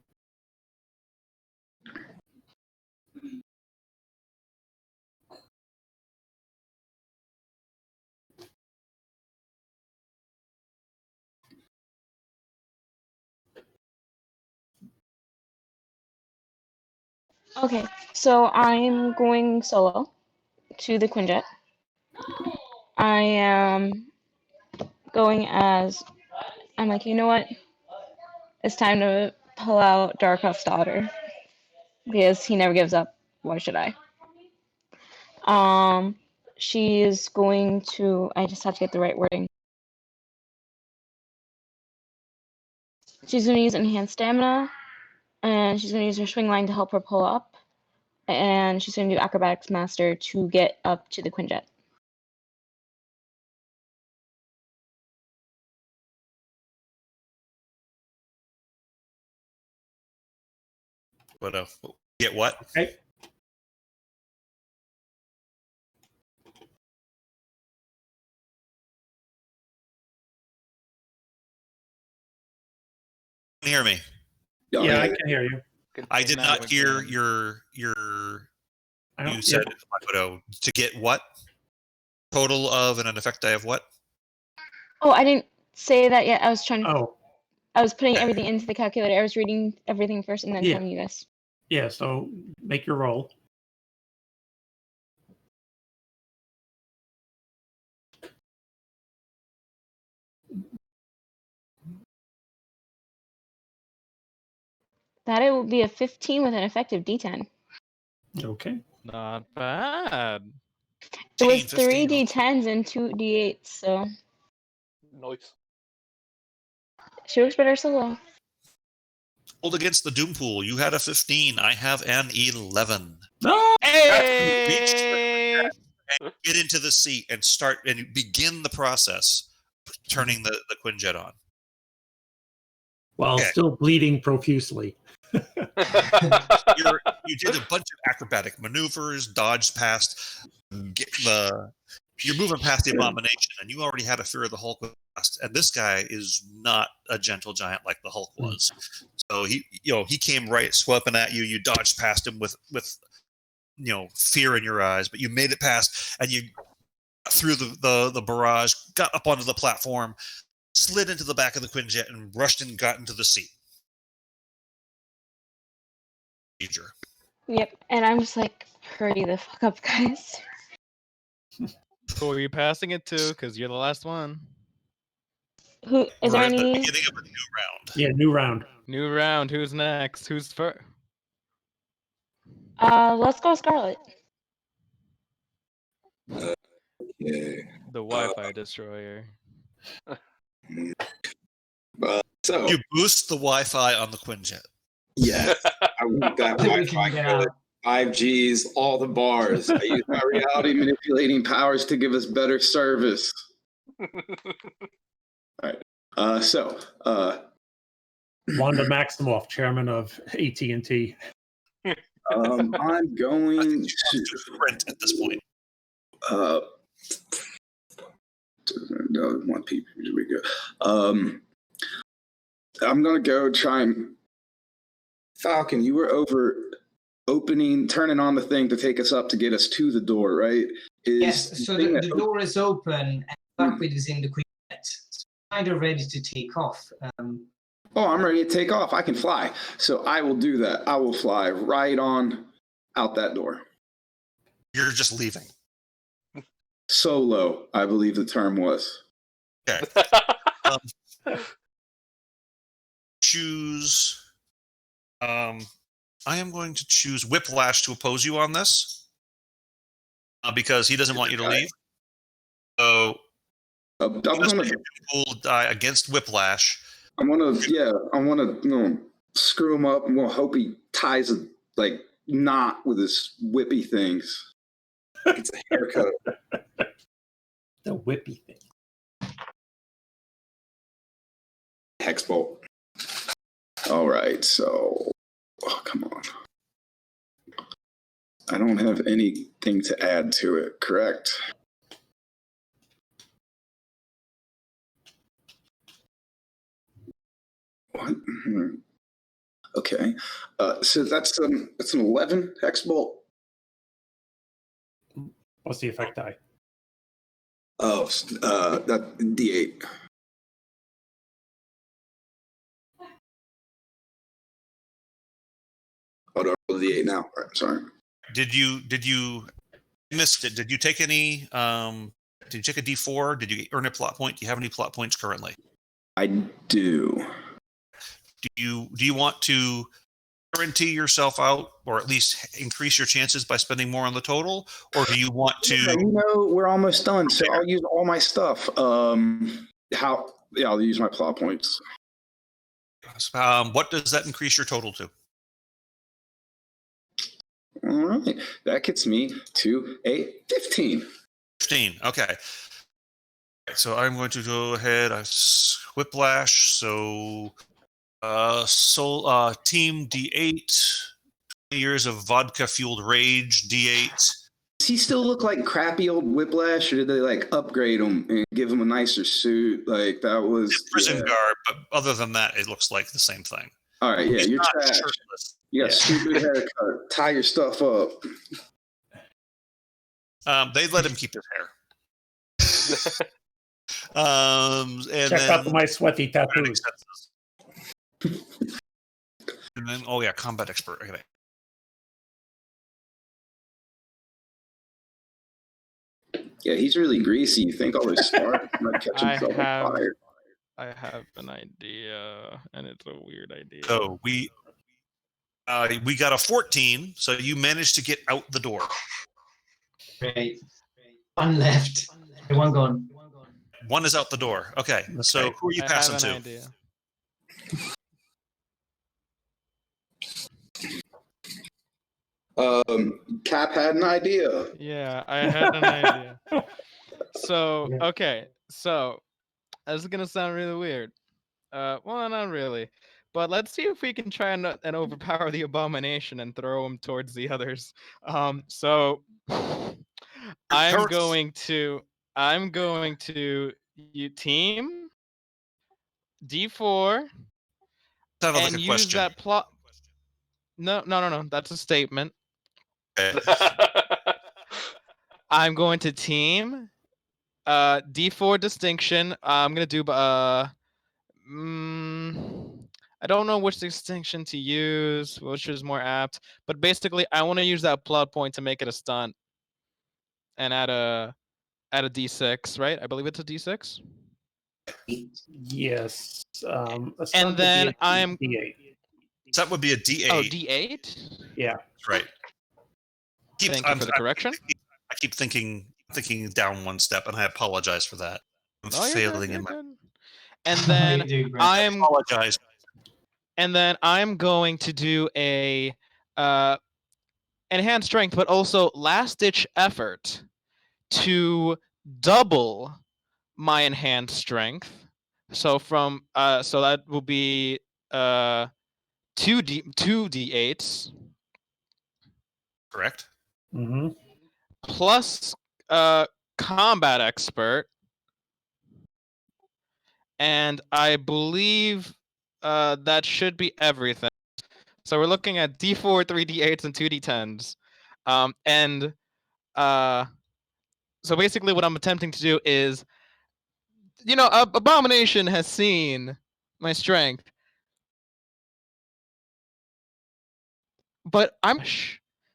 Okay, so I'm going solo to the Quinjet. I am going as I'm like, you know what? It's time to pull out Darkov's daughter because he never gives up. Why should I? She is going to. I just have to get the right wording. She's going to use enhanced stamina, and she's going to use her swing line to help her pull up, and she's going to do acrobatics master to get up to the Quinjet. But get what? Okay. Can you hear me? Yeah, I can hear you. I did Now not we hear can- I don't, you said Black Widow to get what? Total of and an effect die of what? Oh, I didn't say that yet. I was trying. Oh, I was putting everything into the calculator. I was reading everything first and then Yeah. telling you guys. yeah. So make your roll. That it would be a 15 with an effective D10. Okay. Not bad. It was 15, 3 15. D10s and 2 D8s, so Nice. she works better solo. Rolled against the Doom Pool. You had a 15. I have an 11. No. Hey! Get into the seat and start and begin the process of turning the Quinjet on. While Okay. still bleeding profusely. You did a bunch of acrobatic maneuvers, dodged past you're moving past the abomination, and you already had a fear of the Hulk. And this guy is not a gentle giant like the Hulk was. So he came right swiping at you. You dodged past him with fear in your eyes, but you made it past, and you through the barrage, got up onto the platform, slid into the back of the Quinjet, and rushed and got into the seat. Yep, and I'm just like, hurry the fuck up, guys. Who are you passing it to? Because you're the last one. Who is there We're at the any? beginning of a new round. Yeah, new round. New round. Who's next? Who's first? Let's go Scarlet. Yeah. The Wi-Fi destroyer. So You boost the Wi-Fi on the Quinjet. yeah, I want that I think we can Wi-Fi get good. out. 5Gs, all the bars. I use my reality manipulating powers to give us better service. All right. Wanda Maximoff, chairman of AT&T. I'm going to Sprint at this point. no, one people. Here we go. I'm gonna go try and Falcon. You were over turning on the thing to take us up to get us to the door, right? Yes, so the door is open and Blackbeard is in the Quinjet. It's kind of ready to take off. Oh, I'm ready to take off. I can fly. So I will do that. I will fly right on out that door. You're just leaving. Solo, I believe the term was. Okay. Choose. I am going to choose Whiplash to oppose you on this because he doesn't want you to leave. So I'm gonna will die against Whiplash. I want to screw him up. I'm gonna hope he ties a knot with his whippy things. It's a haircut. The whippy thing. Hex bolt. All right, so come on. I don't have anything to add to it, correct? What? Okay. So that's an 11 hex bolt. What's the effect die? Oh, that D8. Oh, do I roll the D8 now? All right, sorry. Did you missed it? Did you take any? Did you take a D4? Did you earn a plot point? Do you have any plot points currently? I do. Do you want to guarantee yourself out, or at least increase your chances by spending more on the total, or do you want to? Yeah, we're almost done, so I'll use all my stuff. I'll use my plot points. What does that increase your total to? All right, that gets me to a 15. 15. Okay. So I'm going to go ahead. Whiplash. So, team D8. 20 years of vodka-fueled rage. D8. Does he still look like crappy old Whiplash, or did they upgrade him and give him a nicer suit? That was prison garb, but other than that, it looks like the same thing. All right, yeah, you're trash. Shirtless. You got a stupid haircut. Tie your stuff up. They let him keep his hair. And Check then, out my sweaty tattoos. And then, combat expert. Okay. Yeah, he's really greasy. You think all his spark might catch himself on fire? I have an idea, and it's a weird idea. So we got a 14, so you managed to get out the door. Great. One left. One gone. One is out the door. Okay, so who are you passing I have to? an idea. Cap had an idea. Yeah, I had an idea. So, okay. So, this is going to sound really weird. Well, not really. But let's see if we can try and overpower the Abomination and throw him towards the others. So, I'm going to you team D4 Sounded and like a use question. that plot. No. That's a statement. Okay. I'm going to team. D4 distinction. I'm gonna do. I don't know which distinction to use, which is more apt. But basically, I want to use that plot point to make it a stunt, and add a D6, right? I believe it's a D6. Yes. A And stunt would be then a I'm. D8. That would be a D8. Oh, D8. Yeah. Right. Thank you for the correction. I keep thinking down one step, and I apologize for that. I'm failing in my. And then I apologize. And then I'm going to do a enhanced strength, but also last ditch effort to double my enhanced strength. So from so that will be 2d8s. Correct. Mm-hmm. Plus combat expert. And I believe that should be everything. So we're looking at D4, 3d8s, and 2d10s. So basically what I'm attempting to do is, Abomination has seen my strength. But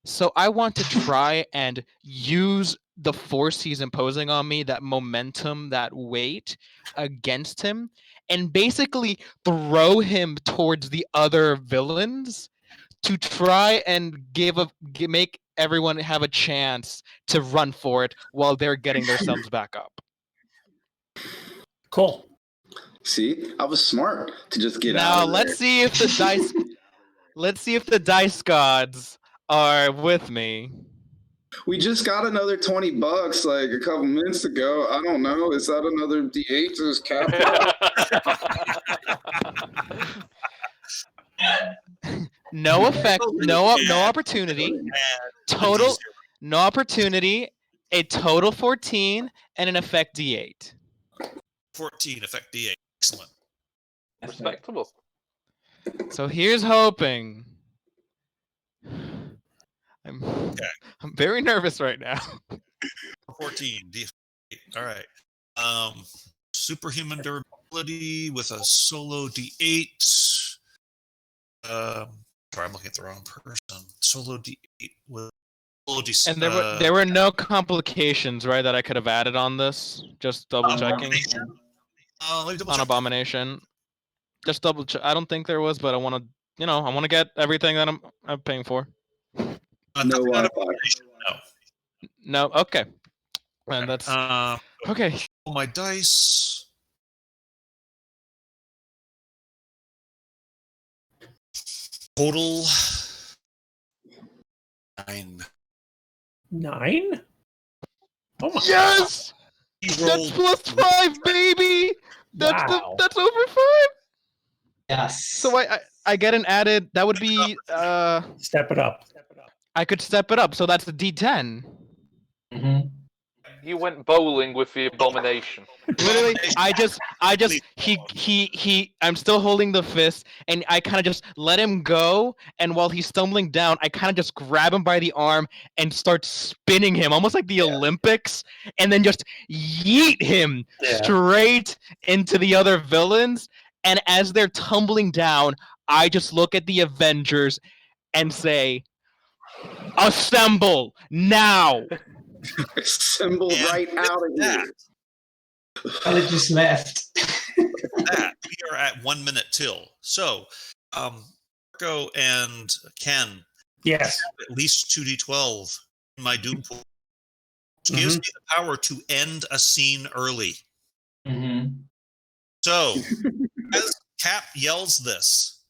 so I want to try and use the force he's imposing on me, that momentum, that weight, against him, and basically throw him towards the other villains to try and make everyone have a chance to run for it while they're getting themselves back up. Cool. See, I was smart to just get out. Now of let's there. see if the dice. Let's see if the dice gods are with me. We just got another $20 like a couple minutes ago. I don't know. Is that another D8 to his cap? No effect. No opportunity. Total. No opportunity. A total 14 and an effect D8. 14 effect D8. Excellent. Respectable. So here's hoping. I'm very nervous right now. 14 D8. All right. Superhuman durability with a solo D8. Sorry, I'm looking at the wrong person. Solo D8 with solo D6. And there were no complications, right, that I could have added on this. Just double checking. On Abomination. Just double check. I don't think there was, but I want to, I want to get everything that I'm paying for. No Wi-Fi. No. Okay. And that's okay. My dice. Total 9. 9? Oh my yes! God. That's +5, baby! That's wow. that's over 5. Yes. So I get an added. That would be Step it up. I could step it up. So that's the D10. Mm-hmm. You went bowling with the Abomination. Literally, I'm still holding the fist, and I kind of just let him go, and while he's stumbling down, I kind of just grab him by the arm and start spinning him, almost like the Olympics, and then just yeet him straight into the other villains, and as they're tumbling down, I just look at the Avengers and say, assemble, now! Assemble right out of here. And it just left. That we are at 1 minute till. So, Marco and Ken. Yes. At least 2d12 in my Doom pool. Which gives me the power to end a scene early. Mm-hmm. So, as Cap yells this,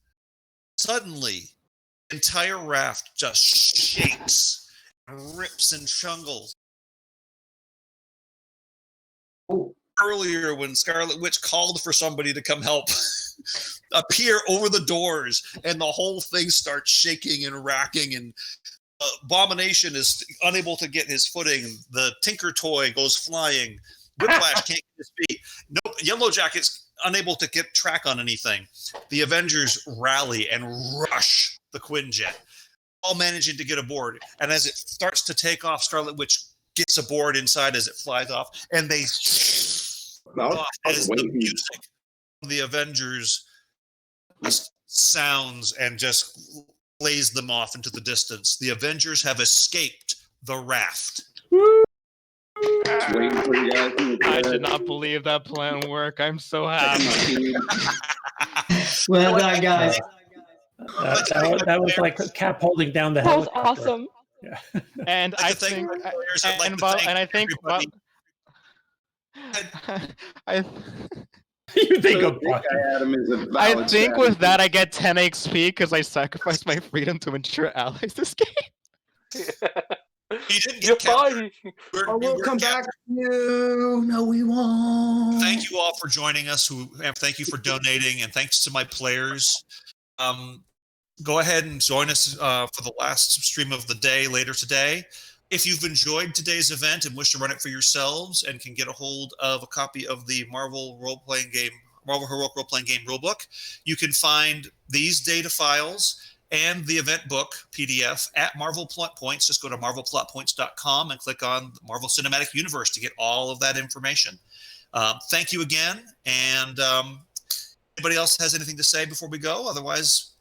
suddenly, the entire raft just shakes and rips and shungles. Earlier, when Scarlet Witch called for somebody to come help appear over the doors, and the whole thing starts shaking and racking, and Abomination is unable to get his footing. The Tinker Toy goes flying. Whiplash can't get his feet. No, Yellow Jacket's unable to get track on anything. The Avengers rally and rush the Quinjet. all managing to get aboard. And as it starts to take off, Scarlet Witch gets aboard inside as it flies off, and they off as the music of the Avengers sounds and just plays them off into the distance. The Avengers have escaped the raft. I did not believe that plan worked. I'm so happy. Well done, guys. That was like Cap holding down the That was helicopter. awesome. Yeah. And I think, You think of I think with that I get 10 XP because I sacrificed my freedom to ensure allies escape. He didn't get captured. I will come back to you. No, we won't. Thank you all for joining us. Thank you for donating, and thanks to my players. Go ahead and join us for the last stream of the day later today. If you've enjoyed today's event and wish to run it for yourselves and can get a hold of a copy of the Marvel Heroic Role-Playing Game Rulebook, you can find these data files and the event book PDF at Marvel Plot Points. Just go to marvelplotpoints.com and click on the Marvel Cinematic Universe to get all of that information. Thank you again. And anybody else has anything to say before we go? Otherwise,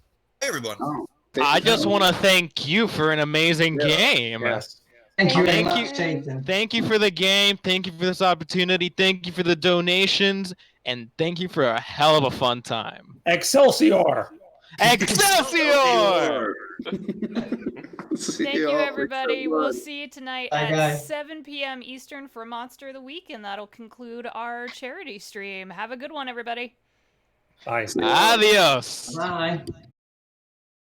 hey, everyone. I just want to thank you for an amazing game. Yes. Thank you very Thank much, you. Jason. Thank you for the game. Thank you for this opportunity. Thank you for the donations. And thank you for a hell of a fun time. Excelsior! Excelsior! Thank you, everybody. We'll see you tonight Bye, at guys. 7 p.m. Eastern for Monster of the Week, and that'll conclude our charity stream. Have a good one, everybody. Bye. Adios. Bye.